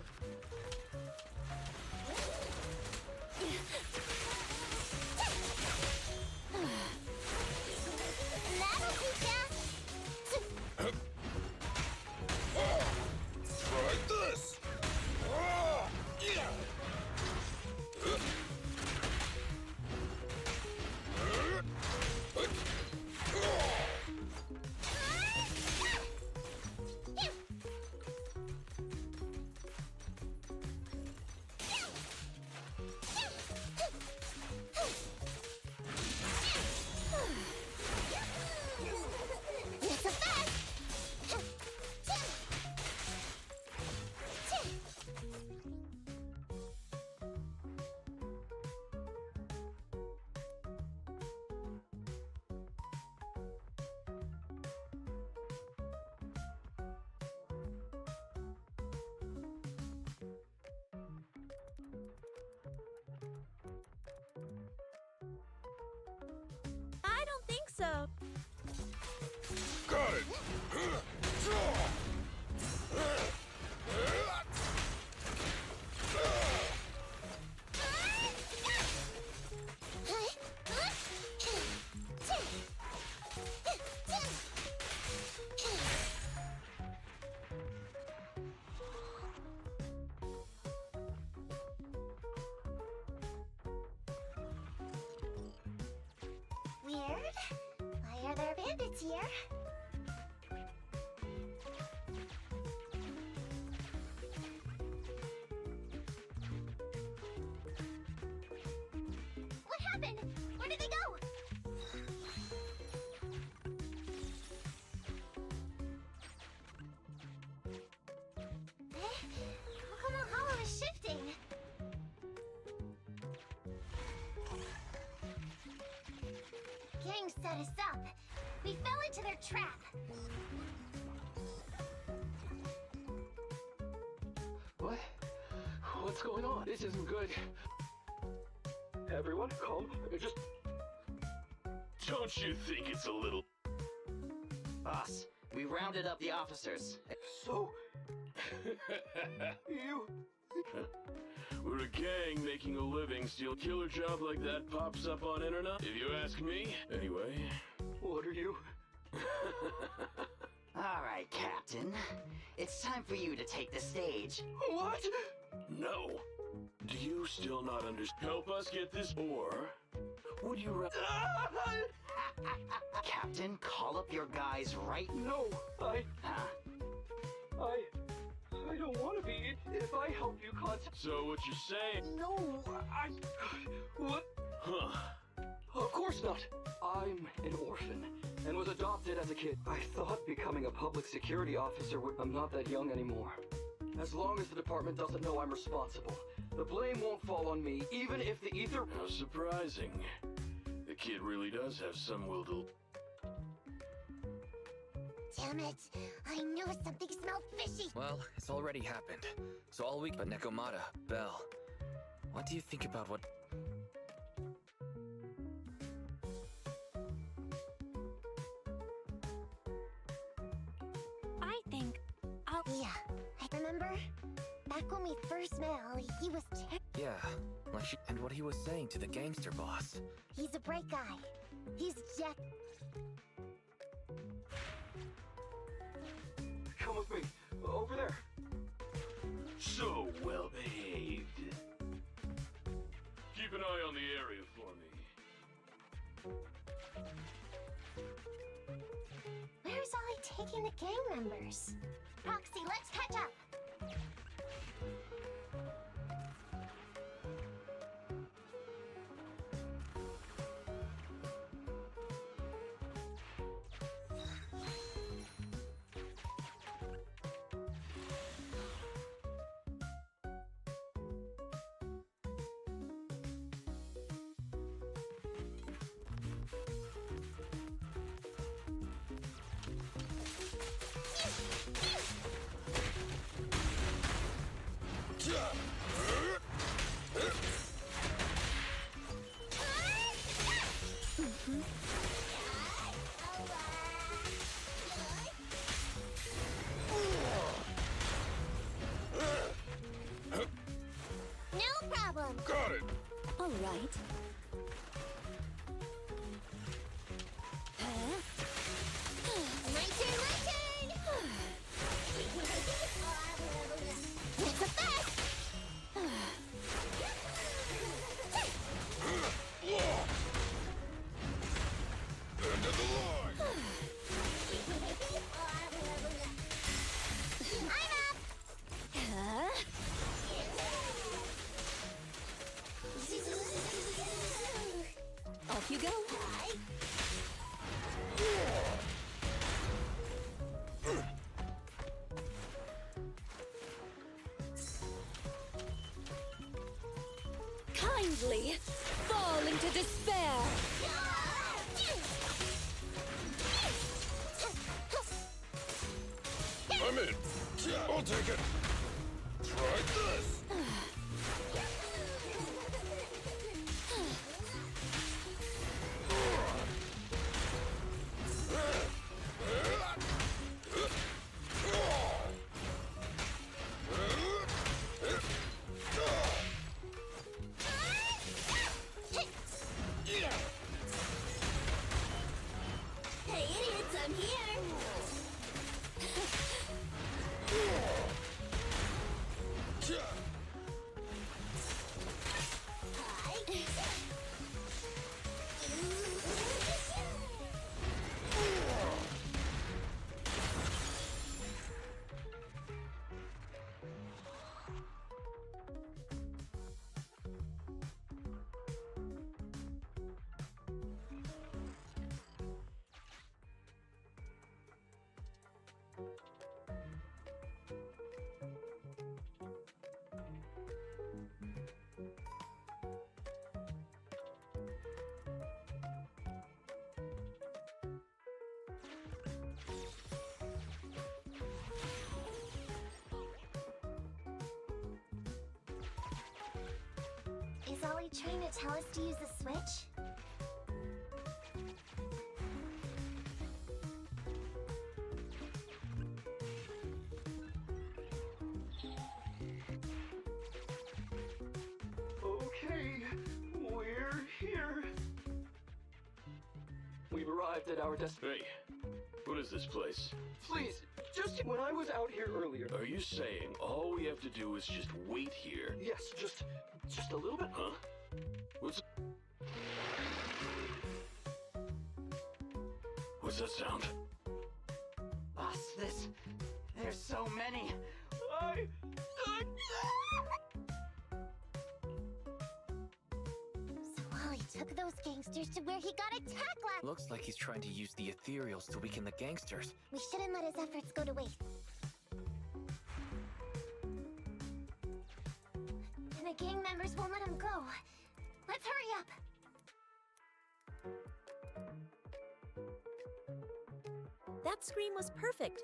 Speaker 5: That'll teach ya!
Speaker 14: Try this!
Speaker 5: It's a fact!
Speaker 15: I don't think so.
Speaker 14: Got it!
Speaker 5: It's here. What happened? Where did they go? How come the hollow is shifting? Gang set us up. We fell into their trap.
Speaker 11: What? What's going on? This isn't good. Everyone, calm. Just...
Speaker 18: Don't you think it's a little...
Speaker 17: Boss, we rounded up the officers.
Speaker 11: So... you...
Speaker 18: We're a gang making a living. Steal killer job like that pops up on internet, if you ask me. Anyway...
Speaker 11: What are you...
Speaker 17: Alright, Captain. It's time for you to take the stage.
Speaker 11: What?
Speaker 18: No. Do you still not understand? Help us get this, or... Would you rather...
Speaker 17: Captain, call up your guys right...
Speaker 11: No, I don't want to be. If I help you contact...
Speaker 18: So what you're saying...
Speaker 11: No, What?
Speaker 18: Huh.
Speaker 11: Of course not. I'm an orphan and was adopted as a kid. I thought becoming a public security officer would... I'm not that young anymore. As long as the department doesn't know I'm responsible, the blame won't fall on me, even if the ether...
Speaker 18: How surprising. The kid really does have some will to...
Speaker 5: Damn it! I knew something smelled fishy!
Speaker 9: Well, it's already happened. So all week, but Nekomata, Belle, what do you think about what...
Speaker 4: I think I'll...
Speaker 5: Yeah, I remember? Back when we first met Ollie, he was
Speaker 9: Yeah, like she... And what he was saying to the gangster boss.
Speaker 5: He's a bright guy. He's Jack...
Speaker 11: Come with me. Over there.
Speaker 18: So well behaved. Keep an eye on the area for me.
Speaker 5: Where's Ollie taking the gang members? Roxy, let's catch up! No problem!
Speaker 14: Got it!
Speaker 3: All right.
Speaker 5: My turn, my turn! That's a fast!
Speaker 14: End of the line!
Speaker 5: I'm up!
Speaker 3: Off you go. Kindly fall into despair.
Speaker 14: I'm in. I'll take it. Try this.
Speaker 5: Hey idiots, I'm here! Is Ollie trying to tell us to use the switch?
Speaker 11: Okay, we're here. We've arrived at our destination.
Speaker 18: Hey, what is this place?
Speaker 11: Please, just when I was out here earlier.
Speaker 18: Are you saying all we have to do is just wait here?
Speaker 11: Yes, just a little bit.
Speaker 18: Huh? What's that sound?
Speaker 17: Boss, there's so many.
Speaker 5: So Ollie took those gangsters to where he got attacked last.
Speaker 9: Looks like he's trying to use the ethereals to weaken the gangsters.
Speaker 5: We shouldn't let his efforts go to waste. And the gang members won't let him go. Let's hurry up.
Speaker 15: That scream was perfect.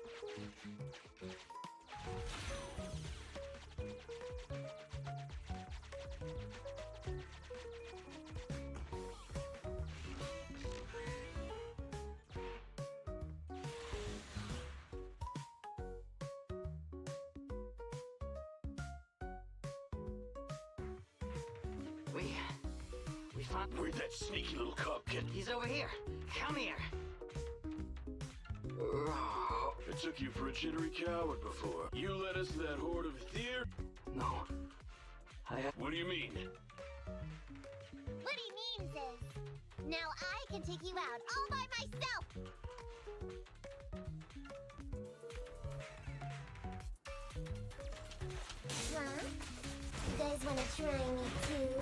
Speaker 17: We found...
Speaker 18: Where'd that sneaky little cop get?
Speaker 17: He's over here. Come here.
Speaker 18: I took you for a jittery coward before. You led us to that horde of Thicc?
Speaker 11: No.
Speaker 18: What do you mean?
Speaker 5: What he means is, now I can take you out all by myself. Huh? You guys wanna try me too?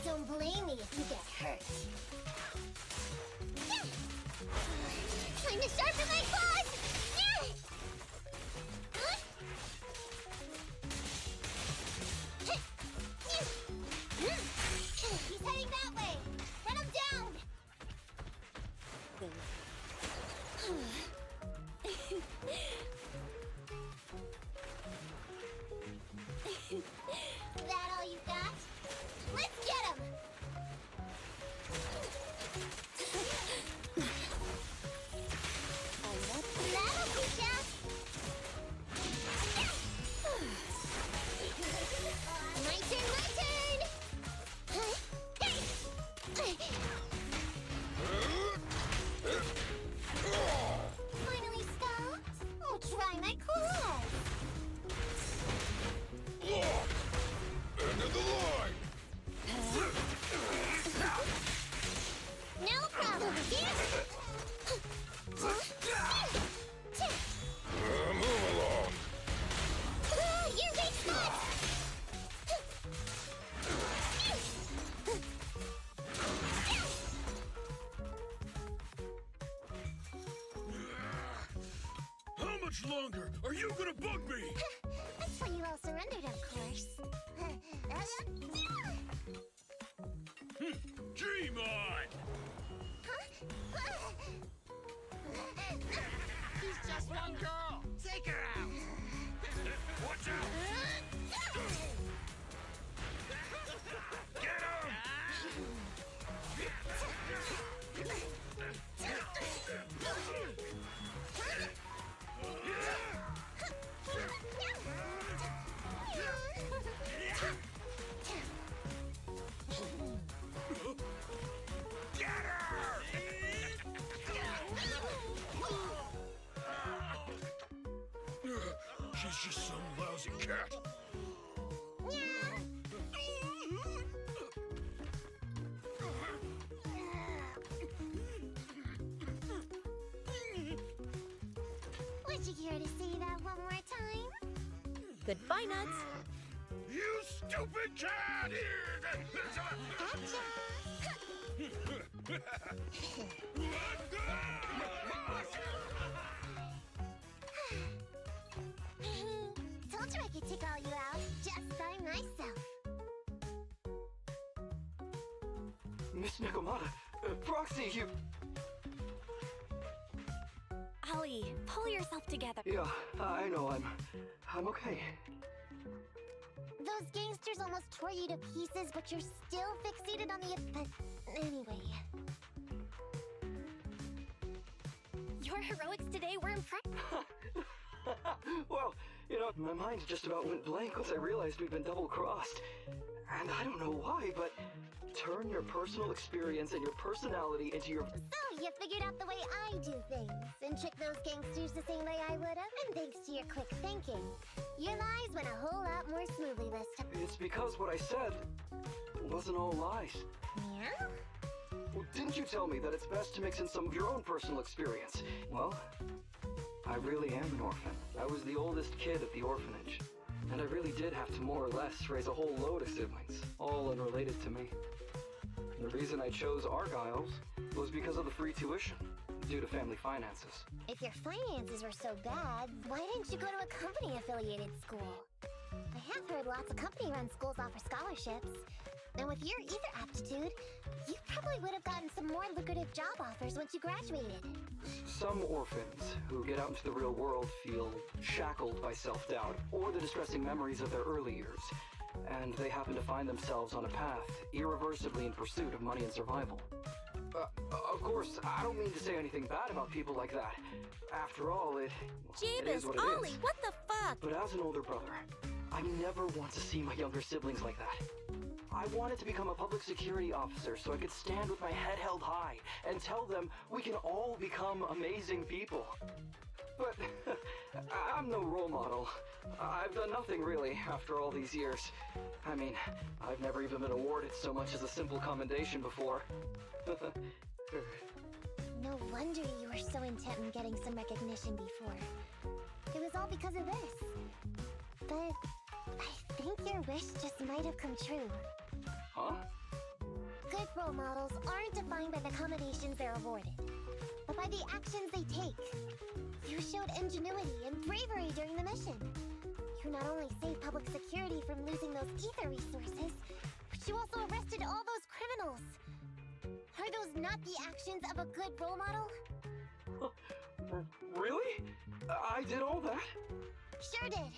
Speaker 5: Don't blame me if you get hurt. Time to sharpen my claws! He's heading that way! Run him down! That all you got? Let's get him! That'll teach ya! My turn, my turn! Finally stopped? Oh, try my claws!
Speaker 14: End of the line!
Speaker 5: No problem,
Speaker 14: Move along!
Speaker 5: You big spot!
Speaker 14: How much longer are you gonna bug me?
Speaker 5: That's why you all surrendered, of course.
Speaker 14: Dream on!
Speaker 17: He's just one girl. Take her out.
Speaker 14: Watch out! Get him! Get her! She's just some lousy cat.
Speaker 5: Would you care to say that one more time?
Speaker 15: Goodbye, Nuts.
Speaker 14: You stupid cat!
Speaker 5: Told you I could take all you out just by myself.
Speaker 11: Miss Nakamata, Proxy, you...
Speaker 15: Ollie,
Speaker 4: Ollie, pull yourself together.
Speaker 11: Yeah, I know, I'm okay.
Speaker 5: Those gangsters almost tore you to pieces, but you're still fixated on the... But anyway...
Speaker 4: Your heroics today were impressive.
Speaker 11: Well, you know, my mind just about went blank once I realized we'd been double-crossed. And I don't know why, but turn your personal experience and your personality into your...
Speaker 5: So, you figured out the way I do things, and tricked those gangsters the same way I would've, and thanks to your quick thinking, your lies went a whole lot more smoothly this time.
Speaker 11: It's because what I said wasn't all lies.
Speaker 5: Yeah?
Speaker 11: Well, didn't you tell me that it's best to mix in some of your own personal experience? Well, I really am an orphan. I was the oldest kid at the orphanage. And I really did have to more or less raise a whole load of siblings, all unrelated to me. And the reason I chose Argyle's was because of the free tuition, due to family finances.
Speaker 5: If your finances were so bad, why didn't you go to a company-affiliated school? I have heard lots of company-run schools offer scholarships. And with your ether aptitude, you probably would have gotten some more lucrative job offers once you graduated.
Speaker 11: Some orphans who get out into the real world feel shackled by self-doubt or the distressing memories of their early years, and they happen to find themselves on a path irreversibly in pursuit of money and survival. Of course, I don't mean to say anything bad about people like that. After all, it is what it
Speaker 15: Ollie,
Speaker 11: is.
Speaker 15: what the fuck?
Speaker 11: But as an older brother, I never want to see my younger siblings like that. I wanted to become a public security officer so I could stand with my head held high and tell them we can all become amazing people. But I'm no role model. I've done nothing really after all these years. I mean, I've never even been awarded so much as a simple commendation before.
Speaker 5: No wonder you were so intent on getting some recognition before. It was all because of this. But I think your wish just might have come true.
Speaker 11: Huh?
Speaker 5: Good role models aren't defined by the accommodations they're awarded, but by the actions they take. You showed ingenuity and bravery during the mission. You not only saved public security from losing those ether resources, but you also arrested all those criminals. Are those not the actions of a good role model?
Speaker 11: Really? I did all that?
Speaker 5: Sure did.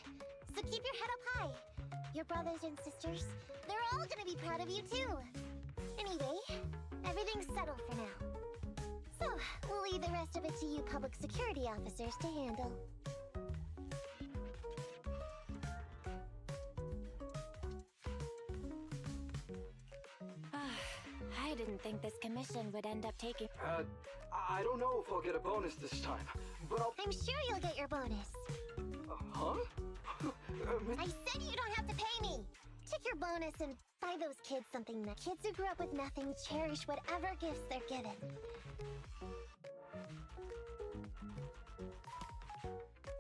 Speaker 5: So keep your head up high. Your brothers and sisters, they're all gonna be proud of you too. Anyway, everything's settled for now. So, we'll leave the rest of it to you public security officers to handle.
Speaker 4: I didn't think this commission would end up taking...
Speaker 11: I don't know if I'll get a bonus this time, but
Speaker 5: I'm sure you'll get your bonus.
Speaker 11: Huh?
Speaker 5: I said you don't have to pay me! Take your bonus and buy those kids something that kids who grew up with nothing cherish whatever gifts they're given.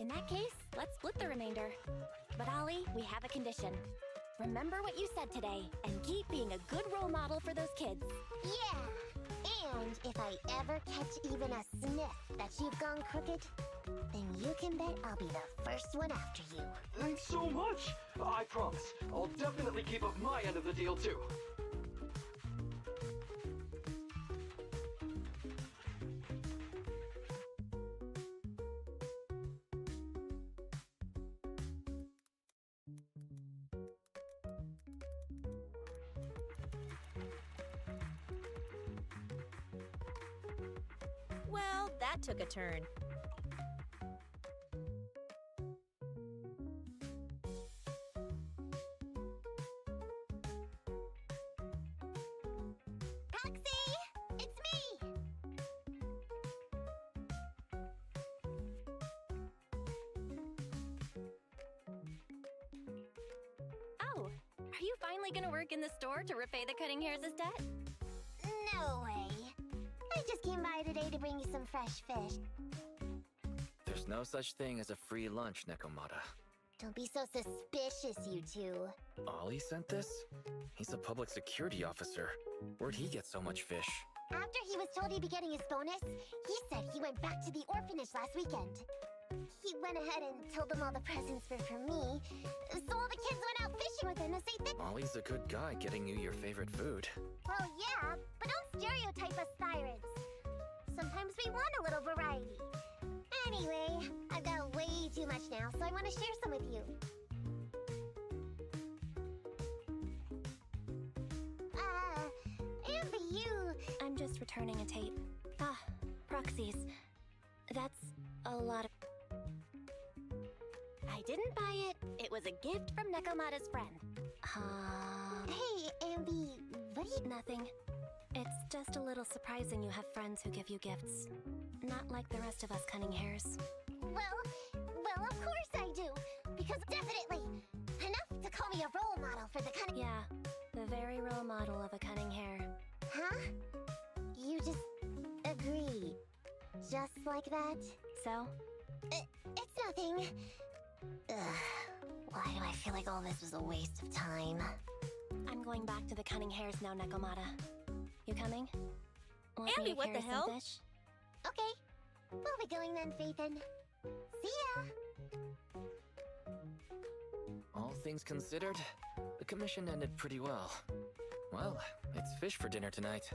Speaker 4: In that case, let's split the remainder. But Ollie, we have a condition. Remember what you said today, and keep being a good role model for those kids.
Speaker 5: Yeah! And if I ever catch even a sniff that you've gone crooked, then you can bet I'll be the first one after you.
Speaker 11: Thanks so much! I promise, I'll definitely keep up my end of the deal too.
Speaker 15: Well, that took a turn.
Speaker 5: Taxi! It's me!
Speaker 4: Oh, are you finally gonna work in the store to repay the cutting hairs' debt?
Speaker 5: No way. I just came by today to bring you some fresh fish.
Speaker 9: There's no such thing as a free lunch, Nekomata.
Speaker 5: Don't be so suspicious, you two.
Speaker 9: Ollie sent this? He's a public security officer. Where'd he get so much fish?
Speaker 5: After he was told he'd be getting his bonus, he said he went back to the orphanage last weekend. He went ahead and told them all the presents were for me, so all the kids went out fishing with him to say thank—
Speaker 9: Ollie's a good guy getting you your favorite food.
Speaker 5: Well, yeah, but don't stereotype us sirens. Sometimes we want a little variety. Anyway, I've got way too much now, so I want to share some with you. Ambi, you...
Speaker 4: I'm just returning a tape. Ah, proxies. That's a lot of... I didn't buy it. It was a gift from Nekomata's friend.
Speaker 5: Hey, Ambi, what are you...
Speaker 4: Nothing. It's just a little surprising you have friends who give you gifts. Not like the rest of us cunning hairs.
Speaker 5: Well, of course I do. Because definitely, enough to call me a role model for the cunning...
Speaker 4: Yeah, the very role model of a cunning hair.
Speaker 5: Huh? You just agree. Just like that?
Speaker 4: So?
Speaker 5: It's nothing. Ugh. Why do I feel like all this was a waste of time?
Speaker 4: I'm going back to the cunning hairs now, Nekomata. You coming?
Speaker 15: Ambi, what the hell?
Speaker 4: Fish?
Speaker 5: Okay. We'll be going then, Phaethon. See ya!
Speaker 9: All things considered, the commission ended pretty well. Well, it's fish for dinner tonight.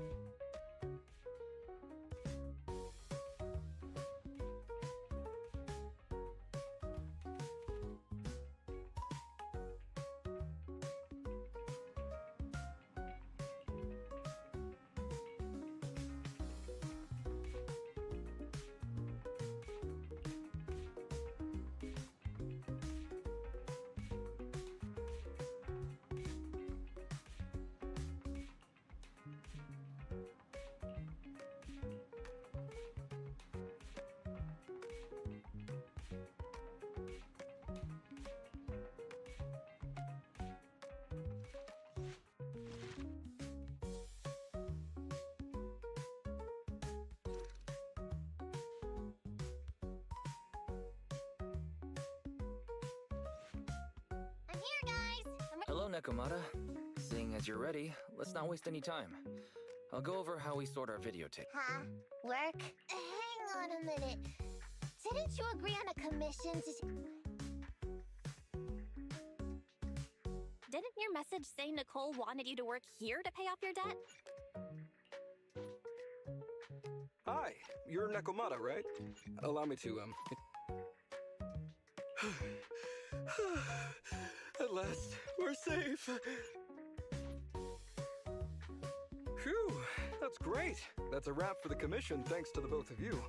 Speaker 9: Hello, Nekomata. Seeing as you're ready, let's not waste any time. I'll go over how we sort our videotape.
Speaker 5: Huh? Work? Hang on a minute. Didn't you agree on a commission to...
Speaker 4: Didn't your message say Nicole wanted you to work here to pay off your debt?
Speaker 11: Hi, you're Nekomata, right? Allow me to, At last, we're safe! Phew, that's great! That's a wrap for the commission, thanks to the both of you.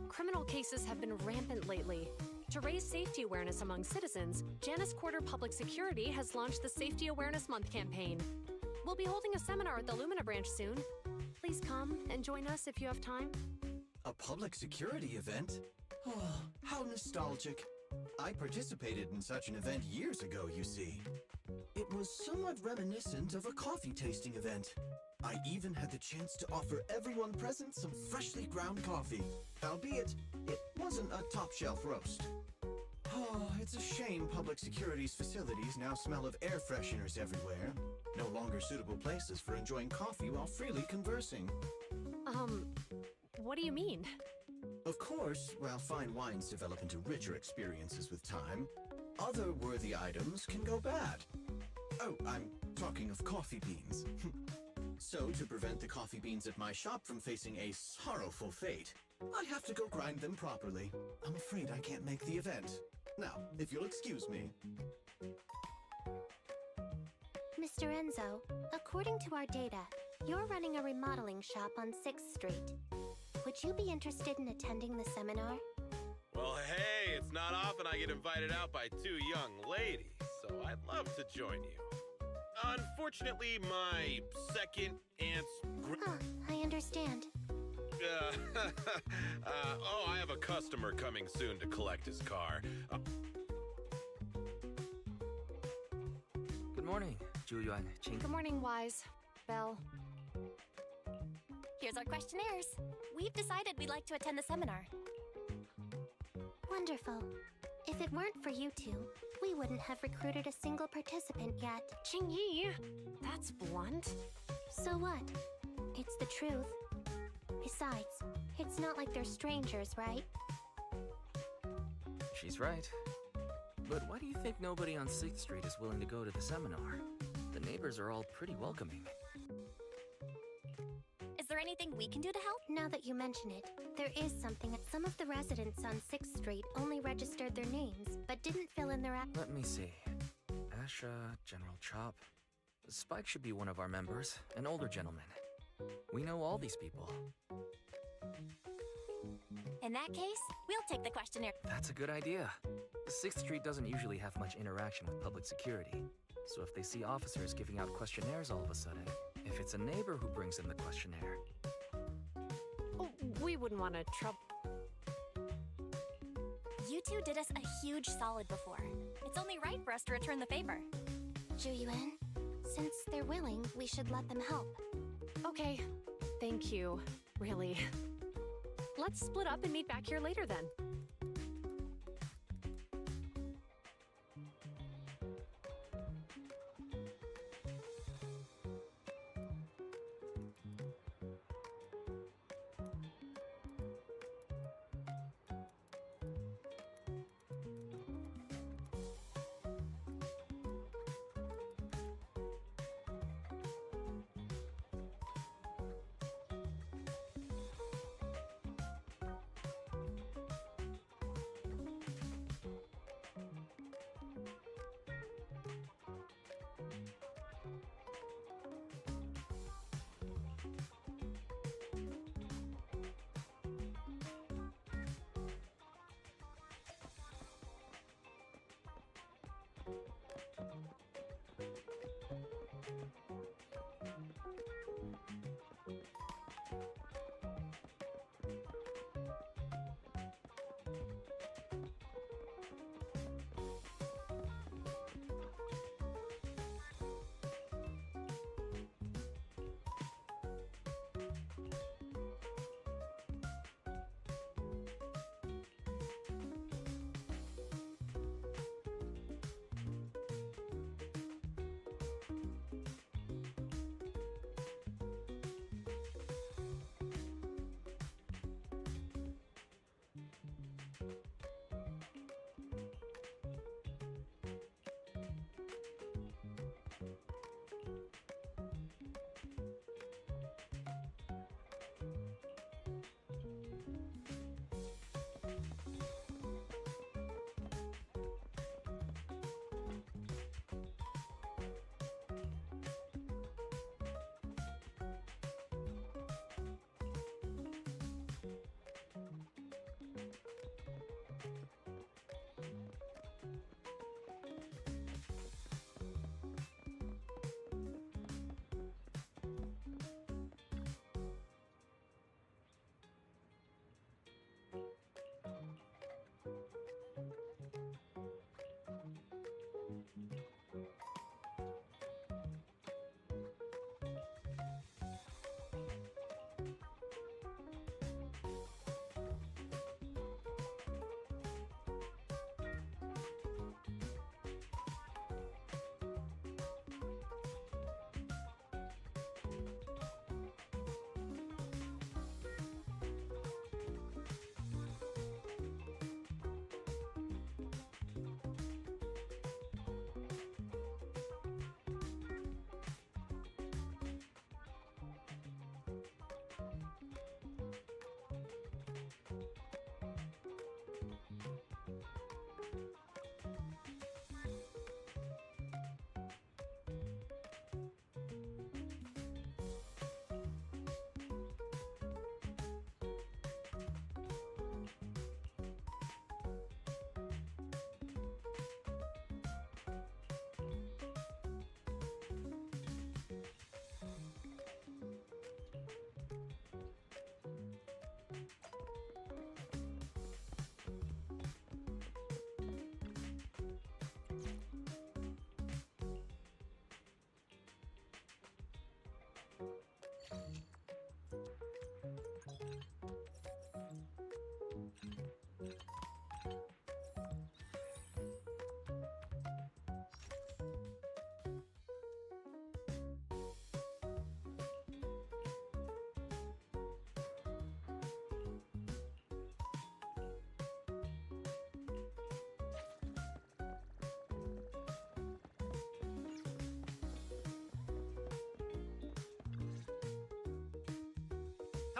Speaker 19: Criminal cases have been rampant lately. To raise safety awareness among citizens, Janus Quarter Public Security has launched the Safety Awareness Month campaign. We'll be holding a seminar at the Lumina branch soon. Please come and join us if you have time.
Speaker 20: A public security event? Oh, how nostalgic. I participated in such an event years ago, you see. It was somewhat reminiscent of a coffee tasting event. I even had the chance to offer everyone present some freshly ground coffee, albeit it wasn't a top-shelf roast. Oh, it's a shame public security's facilities now smell of air fresheners everywhere. No longer suitable places for enjoying coffee while freely conversing.
Speaker 19: What do you mean?
Speaker 20: Of course, while fine wines develop into richer experiences with time, other worthy items can go bad. Oh, I'm talking of coffee beans. So, to prevent the coffee beans at my shop from facing a sorrowful fate, I have to go grind them properly. I'm afraid I can't make the event. Now, if you'll excuse me.
Speaker 5: Mr. Enzo, according to our data, you're running a remodeling shop on 6th Street. Would you be interested in attending the seminar?
Speaker 21: Well, hey, it's not often I get invited out by two young ladies, so I'd love to join you. Unfortunately, my second aunt's...
Speaker 5: I understand.
Speaker 21: Oh, I have a customer coming soon to collect his car.
Speaker 9: Good morning, Zhuyuan, Qing.
Speaker 19: Good morning, Wise. Belle.
Speaker 4: Here's our questionnaires. We've decided we'd like to attend the seminar.
Speaker 5: Wonderful. If it weren't for you two, we wouldn't have recruited a single participant yet.
Speaker 19: Qingyi, that's blunt.
Speaker 5: So what? It's the truth. Besides, it's not like they're strangers, right?
Speaker 9: She's right. But why do you think nobody on 6th Street is willing to go to the seminar? The neighbors are all pretty welcoming.
Speaker 4: Is there anything we can do to help?
Speaker 5: Now that you mention it, there is something. Some of the residents on 6th Street only registered their names, but didn't fill in their
Speaker 9: Let me see. Asha, General Chop. Spike should be one of our members, an older gentleman. We know all these people.
Speaker 4: In that case, we'll take the questionnaire.
Speaker 9: That's a good idea. 6th Street doesn't usually have much interaction with public security. So if they see officers giving out questionnaires all of a sudden, if it's a neighbor who brings in the questionnaire...
Speaker 19: We wouldn't want to trouble...
Speaker 4: You two did us a huge solid before. It's only right for us to return the favor.
Speaker 5: Zhuyuan, since they're willing, we should let them help.
Speaker 19: Okay. Thank you. Really. Let's split up and meet back here later then.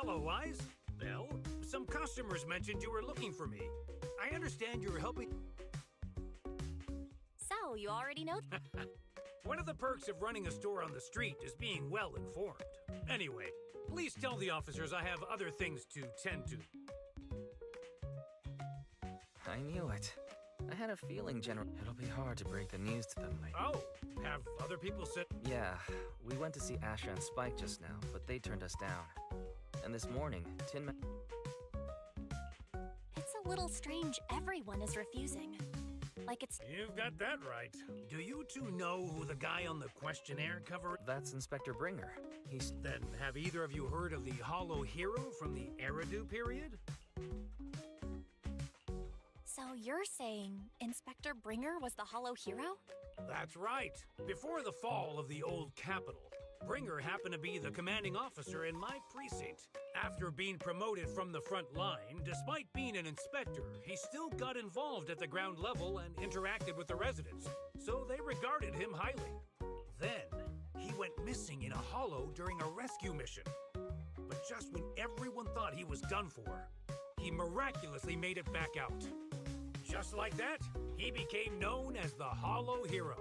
Speaker 7: Hello, Wise. Well, some customers mentioned you were looking for me. I understand you're helping...
Speaker 4: So, you already know...
Speaker 7: One of the perks of running a store on the street is being well informed. Anyway, please tell the officers I have other things to tend to.
Speaker 9: I knew it. I had a feeling, General. It'll be hard to break the news to them later.
Speaker 7: Oh, have other people said...
Speaker 9: Yeah, we went to see Asha and Spike just now, but they turned us down. And this morning, Tin Man...
Speaker 4: It's a little strange everyone is refusing. Like it's...
Speaker 7: You've got that right. Do you two know who the guy on the questionnaire cover...
Speaker 9: That's Inspector Bringer. He's...
Speaker 7: Then have either of you heard of the Hollow Hero from the Eridu period?
Speaker 4: So you're saying Inspector Bringer was the Hollow Hero?
Speaker 7: That's right. Before the fall of the old capital, Bringer happened to be the commanding officer in my precinct. After being promoted from the front line, despite being an inspector, he still got involved at the ground level and interacted with the residents, so they regarded him highly. Then, he went missing in a hollow during a rescue mission. But just when everyone thought he was done for, he miraculously made it back out. Just like that, he became known as the Hollow Hero.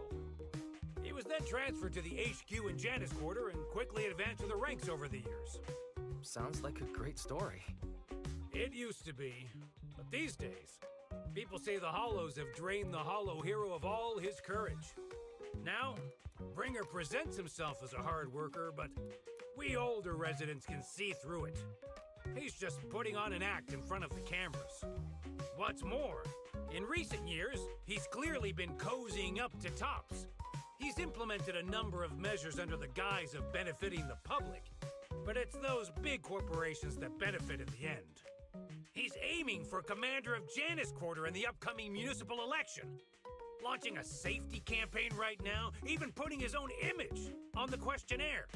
Speaker 7: He was then transferred to the HQ in Janus Quarter and quickly advanced to the ranks over the years.
Speaker 9: Sounds like a great story.
Speaker 7: It used to be, but these days, people say the Hollows have drained the Hollow Hero of all his courage. Now, Bringer presents himself as a hard worker, but we older residents can see through it. He's just putting on an act in front of the cameras. What's more, in recent years, he's clearly been cozying up to Tops. He's implemented a number of measures under the guise of benefiting the public, but it's those big corporations that benefit in the end. He's aiming for commander of Janus Quarter in the upcoming municipal election, launching a safety campaign right now, even putting his own image on the questionnaire.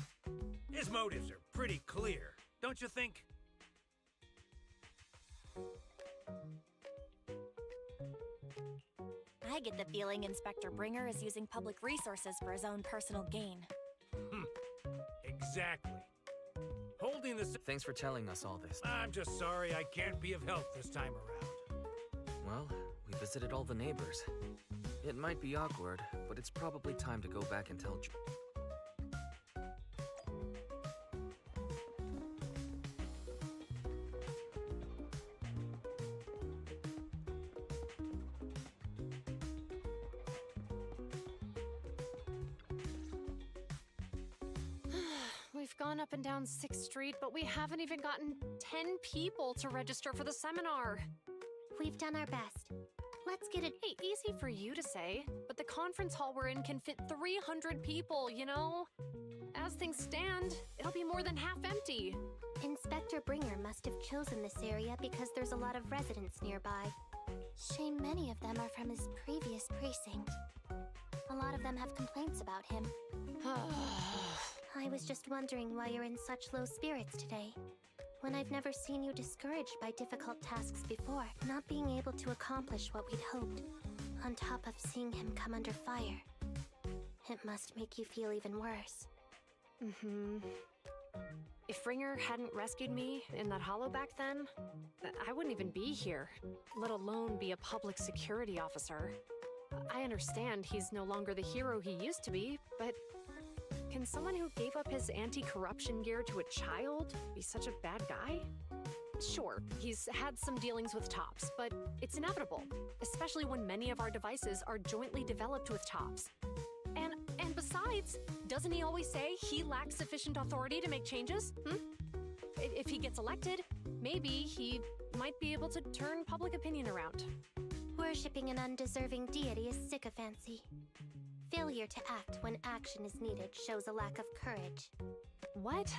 Speaker 7: His motives are pretty clear, don't you think?
Speaker 4: I get the feeling Inspector Bringer is using public resources for his own personal gain.
Speaker 7: Exactly. Holding the...
Speaker 9: Thanks for telling us all this.
Speaker 7: I'm just sorry I can't be of help this time around.
Speaker 9: Well, we visited all the neighbors. It might be awkward, but it's probably time to go back and tell...
Speaker 19: We've gone up and down 6th Street, but we haven't even gotten 10 people to register for the seminar.
Speaker 5: We've done our best. Let's get it.
Speaker 19: Hey, easy for you to say, but the conference hall we're in can fit 300 people, you know? As things stand, it'll be more than half empty.
Speaker 5: Inspector Bringer must have chosen this area because there's a lot of residents nearby. Shame many of them are from his previous precinct. A lot of them have complaints about him. I was just wondering why you're in such low spirits today, when I've never seen you discouraged by difficult tasks before. Not being able to accomplish what we'd hoped, on top of seeing him come under fire. It must make you feel even worse.
Speaker 19: If Ringer hadn't rescued me in that hollow back then, I wouldn't even be here, let alone be a public security officer. I understand he's no longer the hero he used to be, but can someone who gave up his anti-corruption gear to a child be such a bad guy? Sure, he's had some dealings with Tops, but it's inevitable, especially when many of our devices are jointly developed with Tops. And besides, doesn't he always say he lacks sufficient authority to make changes? If he gets elected, maybe he might be able to turn public opinion around.
Speaker 5: Worshipping an undeserving deity is sycophancy. Failure to act when action is needed shows a lack of courage.
Speaker 19: What?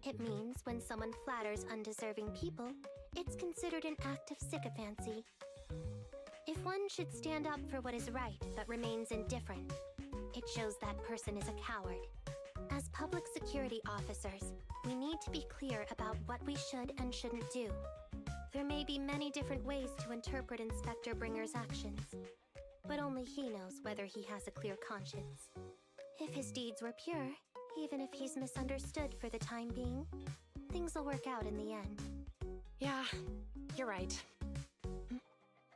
Speaker 5: It means when someone flatters undeserving people, it's considered an act of sycophancy. If one should stand up for what is right but remains indifferent, it shows that person is a coward. As public security officers, we need to be clear about what we should and shouldn't do. There may be many different ways to interpret Inspector Bringer's actions, but only he knows whether he has a clear conscience. If his deeds were pure, even if he's misunderstood for the time being, Things will work out in the end.
Speaker 19: Yeah, you're right.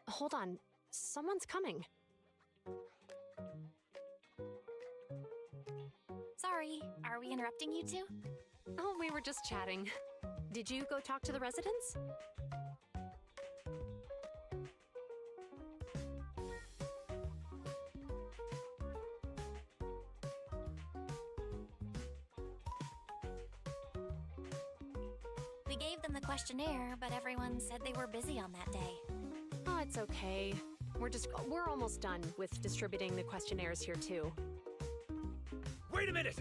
Speaker 19: Hold on. Someone's coming.
Speaker 4: Sorry, are we interrupting you two?
Speaker 19: Oh, we were just chatting. Did you go talk to the residents?
Speaker 4: We gave them the questionnaire, but everyone said they were busy on that day.
Speaker 19: Oh, it's okay. We're almost done with distributing the questionnaires here too.
Speaker 7: Wait a minute!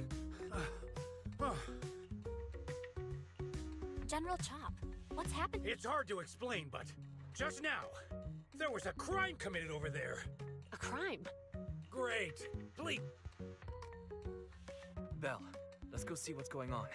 Speaker 4: General Chop, what's happened?
Speaker 7: It's hard to explain, but just now, there was a crime committed over there.
Speaker 19: A crime?
Speaker 7: Great. Please.
Speaker 9: Belle, let's go see what's going on.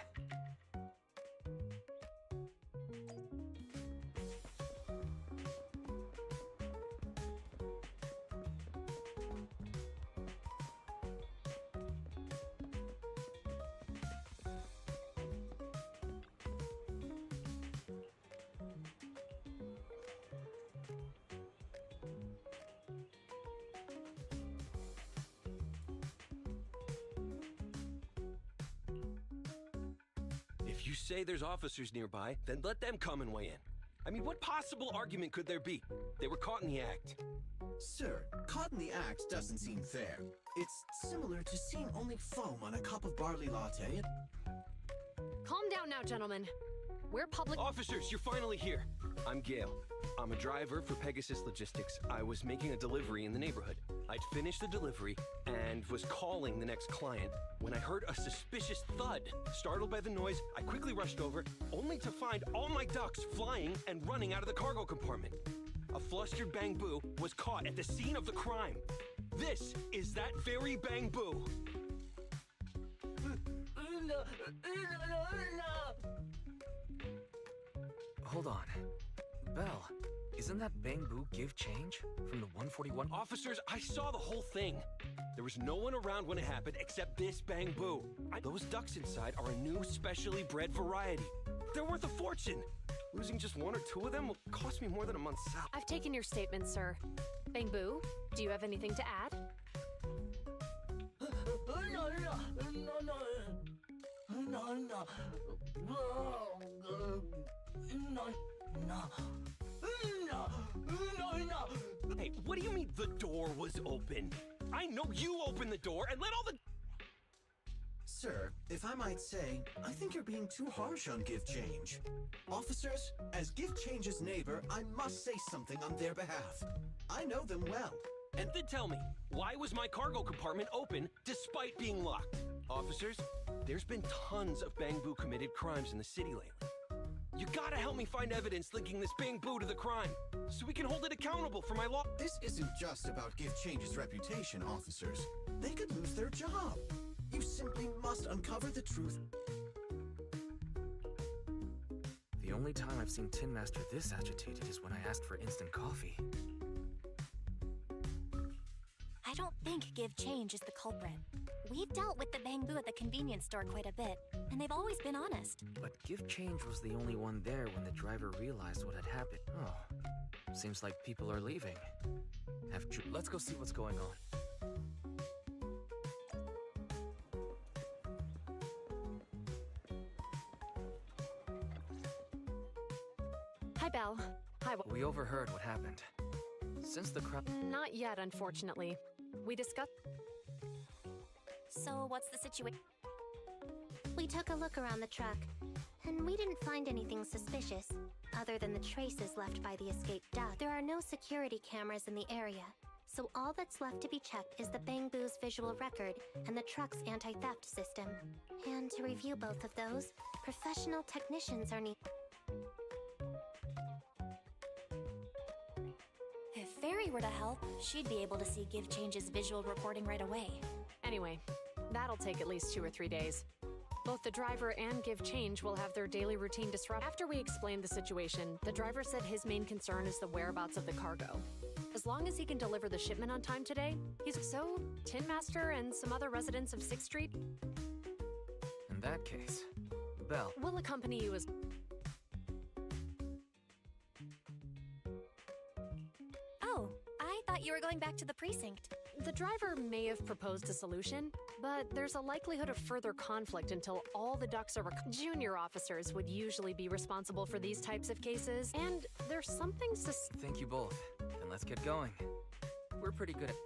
Speaker 2: If you say there's officers nearby, then let them come and weigh in. I mean, what possible argument could there be? They were caught in the act.
Speaker 20: Sir, caught in the act doesn't seem fair. It's similar to seeing only foam on a cup of barley latte.
Speaker 19: Calm down now, gentlemen. We're public—
Speaker 2: Officers, you're finally here. I'm Gale. I'm a driver for Pegasus Logistics. I was making a delivery in the neighborhood. I'd finished the delivery and was calling the next client when I heard a suspicious thud. Startled by the noise, I quickly rushed over, only to find all my ducks flying and running out of the cargo compartment. A flustered Bang Boo was caught at the scene of the crime. This is that very Bang Boo.
Speaker 9: Hold on. Belle, isn't that Bang Boo give change from the 141?
Speaker 2: Officers, I saw the whole thing. There was no one around when it happened except this Bang Boo. Those ducks inside are a new specially bred variety. They're worth a fortune. Losing just one or two of them will cost me more than a month's salary.
Speaker 19: I've taken your statement, sir. Bang Boo, do you have anything to add?
Speaker 2: Hey, what do you mean the door was open? I know you opened the door and let all the—
Speaker 20: Sir, if I might say, I think you're being too harsh on Give Change. Officers, as Give Change's neighbor, I must say something on their behalf. I know them well.
Speaker 2: And then tell me, why was my cargo compartment open despite being locked? Officers, there's been tons of Bang Boo committed crimes in the city lately. You gotta help me find evidence linking this Bang Boo to the crime, so we can hold it accountable for my law—
Speaker 20: This isn't just about Give Change's reputation, officers. They could lose their job. You simply must uncover the truth.
Speaker 9: The only time I've seen Tin Master this agitated is when I asked for instant coffee.
Speaker 4: I don't think Give Change is the culprit. We've dealt with the Bang Boo at the convenience store quite a bit, and they've always been honest.
Speaker 9: But Give Change was the only one there when the driver realized what had happened. Oh, seems like people are leaving. Let's go see what's going on.
Speaker 19: Hi, Belle. Hi.
Speaker 9: We overheard what happened. Since the crap—
Speaker 19: Not yet, unfortunately. We discussed—
Speaker 4: So, what's the situation?
Speaker 5: We took a look around the truck, and we didn't find anything suspicious, other than the traces left by the escaped duck. There are no security cameras in the area, so all that's left to be checked is the Bang Boo's visual record and the truck's anti-theft system. And to review both of those, professional technicians are needed.
Speaker 4: If Fairy were to help, she'd be able to see Give Change's visual reporting right away.
Speaker 19: Anyway, that'll take at least 2 or 3 days. Both the driver and Give Change will have their daily routine disrupted. After we explained the situation, the driver said his main concern is the whereabouts of the cargo. As long as he can deliver the shipment on time today, he's— So, Tin Master and some other residents of 6th Street?
Speaker 9: In that case,
Speaker 8: bell.
Speaker 19: We'll accompany you as...
Speaker 4: Oh, I thought you were going back to the precinct.
Speaker 19: The driver may have proposed a solution, but there's a likelihood of further conflict until all the ducks are junior officers would usually be responsible for these types of cases, and there's something
Speaker 8: Thank you both. Then let's get going. We're pretty good at...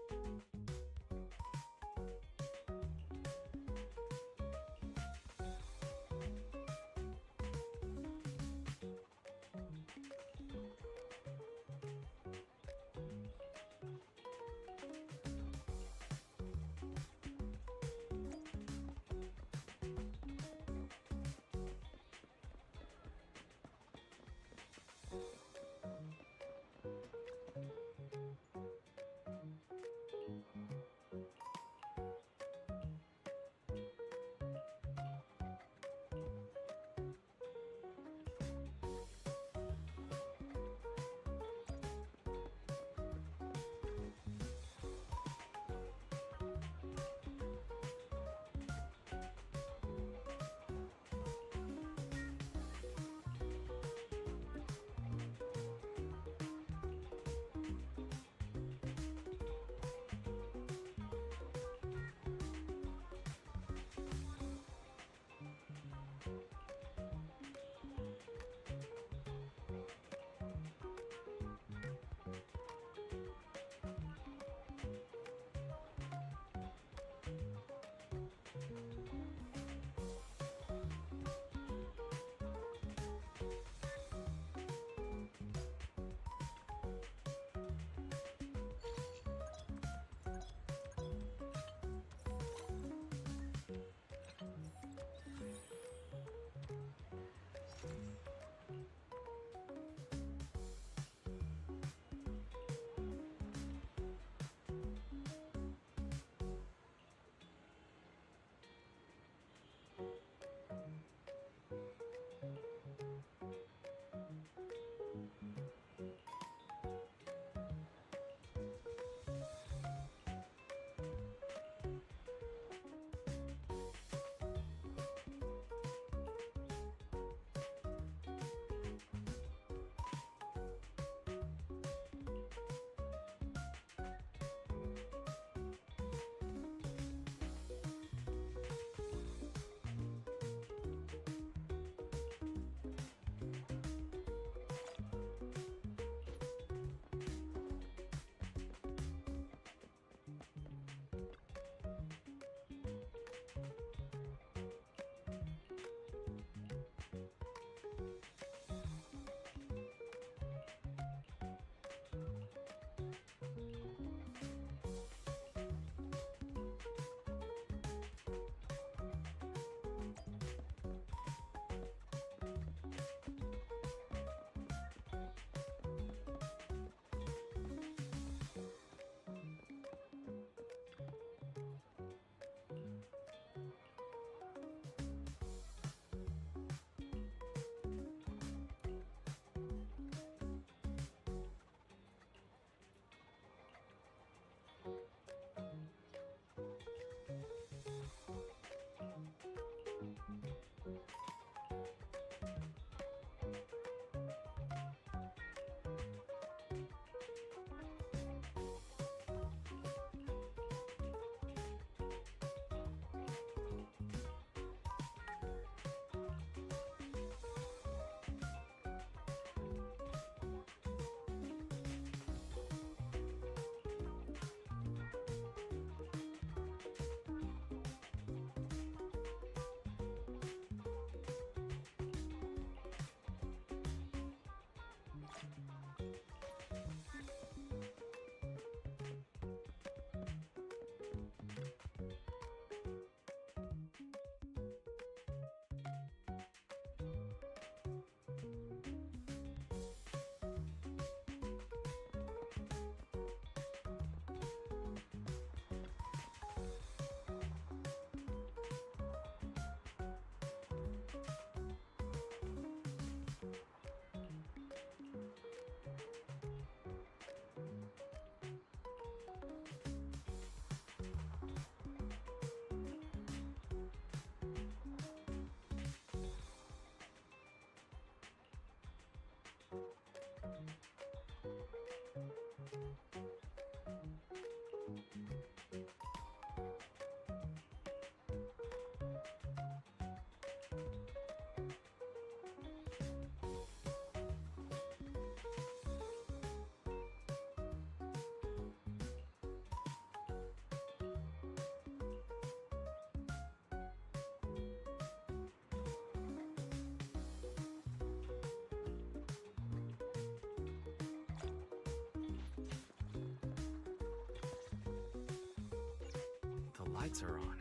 Speaker 8: lights are on.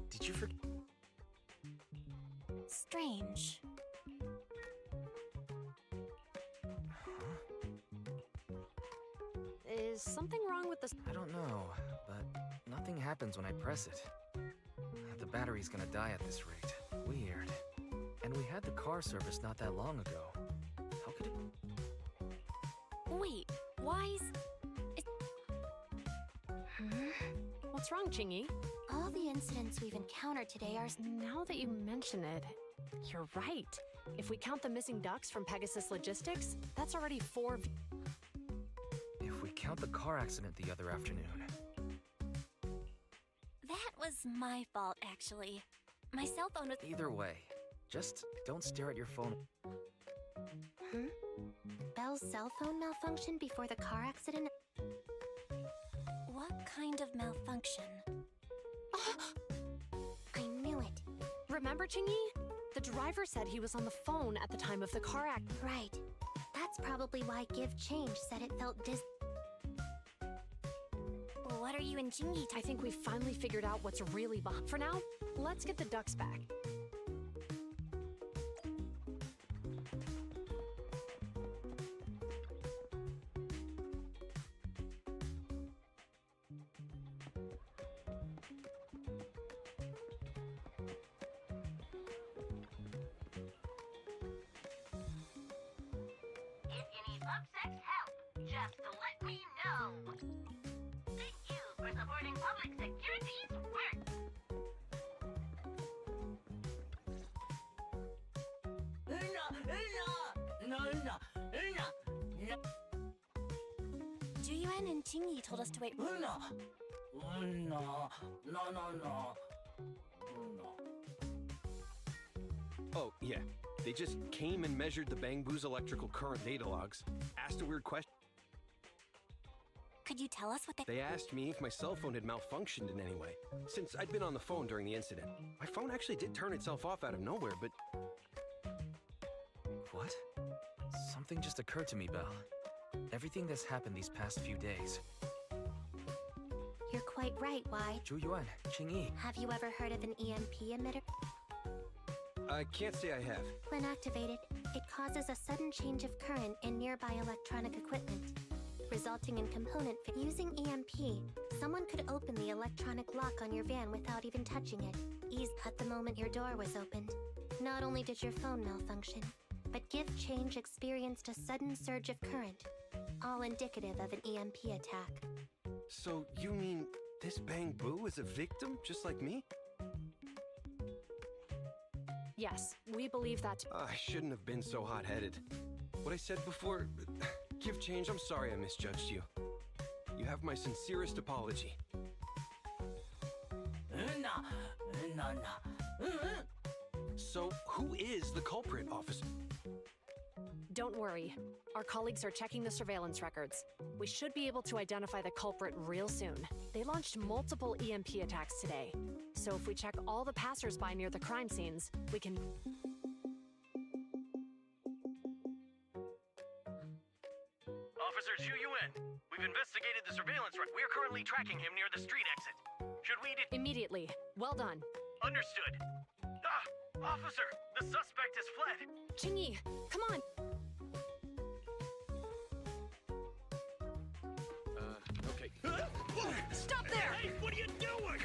Speaker 8: Did you forget?
Speaker 4: Strange.
Speaker 19: Is something wrong with the...
Speaker 8: I don't know, but nothing happens when I press it. The battery's gonna die at this rate. Weird. And we had the car service not that long ago. How could it...
Speaker 4: Wait, Wise?
Speaker 19: What's wrong, Chingy?
Speaker 4: All the incidents we've encountered today are...
Speaker 19: Now that you mention it, you're right. If we count the missing ducks from Pegasus Logistics, that's already 4...
Speaker 8: If we count the car accident the other afternoon...
Speaker 4: That was my fault, actually. My cell phone was...
Speaker 8: Either way, just don't stare at your phone.
Speaker 4: Belle's cell phone malfunctioned before the car accident? What kind of malfunction? I knew it.
Speaker 19: Remember, Chingy? The driver said he was on the phone at the time of the car accident.
Speaker 4: Right. That's probably why Give Change said it felt What are you and Chingy?
Speaker 19: I think we finally figured out what's really behind. For now, let's get the ducks back.
Speaker 16: If you need PubSec's help, just let me know. Thank you for supporting public security's work.
Speaker 4: Juyuan and Chingy told us to wait.
Speaker 2: Oh, yeah. They just came and measured the Bang Boo's electrical current data logs, asked a weird question.
Speaker 4: Could you tell us what
Speaker 2: They asked me if my cell phone had malfunctioned in any way, since I'd been on the phone during the incident. My phone actually did turn itself off out of nowhere, but...
Speaker 8: What? Something just occurred to me, Belle. Everything that's happened these past few days.
Speaker 4: You're quite right, Why?
Speaker 8: Juyuan, Qingyi.
Speaker 4: Have you ever heard of an EMP emitter?
Speaker 2: I can't say I have.
Speaker 4: When activated, it causes a sudden change of current in nearby electronic equipment, resulting in component failure. Using EMP, someone could open the electronic lock on your van without even touching it. Ease at the moment your door was opened. Not only did your phone malfunction, but Give Change experienced a sudden surge of current, all indicative of an EMP attack.
Speaker 2: So you mean this Bang Boo is a victim, just like me?
Speaker 19: Yes, we believe that.
Speaker 2: I shouldn't have been so hot-headed. What I said before... Give Change, I'm sorry I misjudged you. You have my sincerest apology. So, who is the culprit, officer?
Speaker 19: Don't worry. Our colleagues are checking the surveillance records. We should be able to identify the culprit real soon. They launched multiple EMP attacks today. So if we check all the passers-by near the crime scenes, we can...
Speaker 6: Officer Juyuan, we've investigated the surveillance record. We are currently tracking him near the street exit. Should we...
Speaker 19: Immediately. Well done.
Speaker 6: Understood. Officer, the suspect has fled.
Speaker 19: Qingyi, come on.
Speaker 2: Okay.
Speaker 19: Stop there!
Speaker 6: Hey, what are you doing?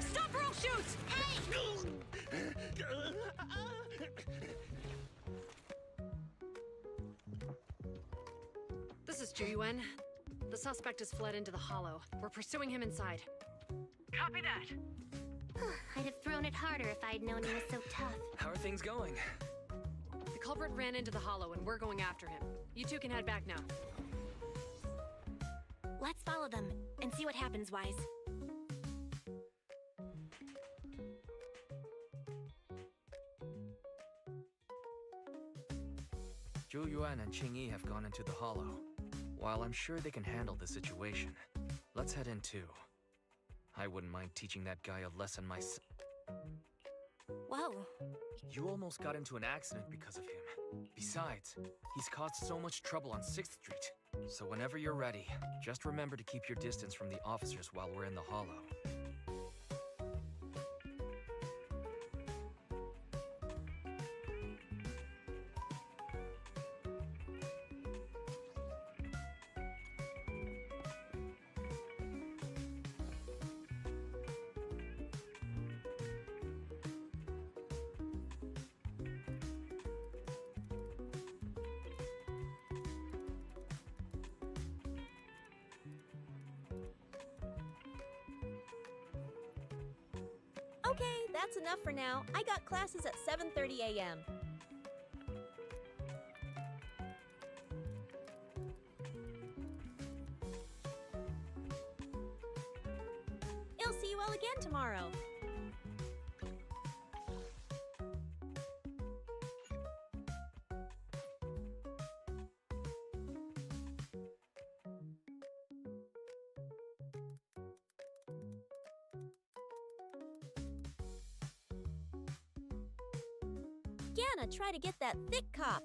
Speaker 19: Stop or I'll shoot! This is Juyuan. The suspect has fled into the hollow. We're pursuing him inside.
Speaker 6: Copy that.
Speaker 4: I'd have thrown it harder if I'd known he was so tough.
Speaker 8: How are things going?
Speaker 19: The culprit ran into the hollow and we're going after him. You two can head back now.
Speaker 4: Let's follow them and see what happens, Wise.
Speaker 8: Juyuan and Qingyi have gone into the hollow. While I'm sure they can handle the situation, let's head in too. I wouldn't mind teaching that guy a lesson myself.
Speaker 15: Whoa.
Speaker 8: You almost got into an accident because of him. Besides, he's caused so much trouble on 6th Street. So whenever you're ready, just remember to keep your distance from the officers while we're in the Hollow.
Speaker 15: Okay, that's enough for now. I got classes at 7:30 a.m. I'll see you all again tomorrow. Ganna, try to get that Thicc cop.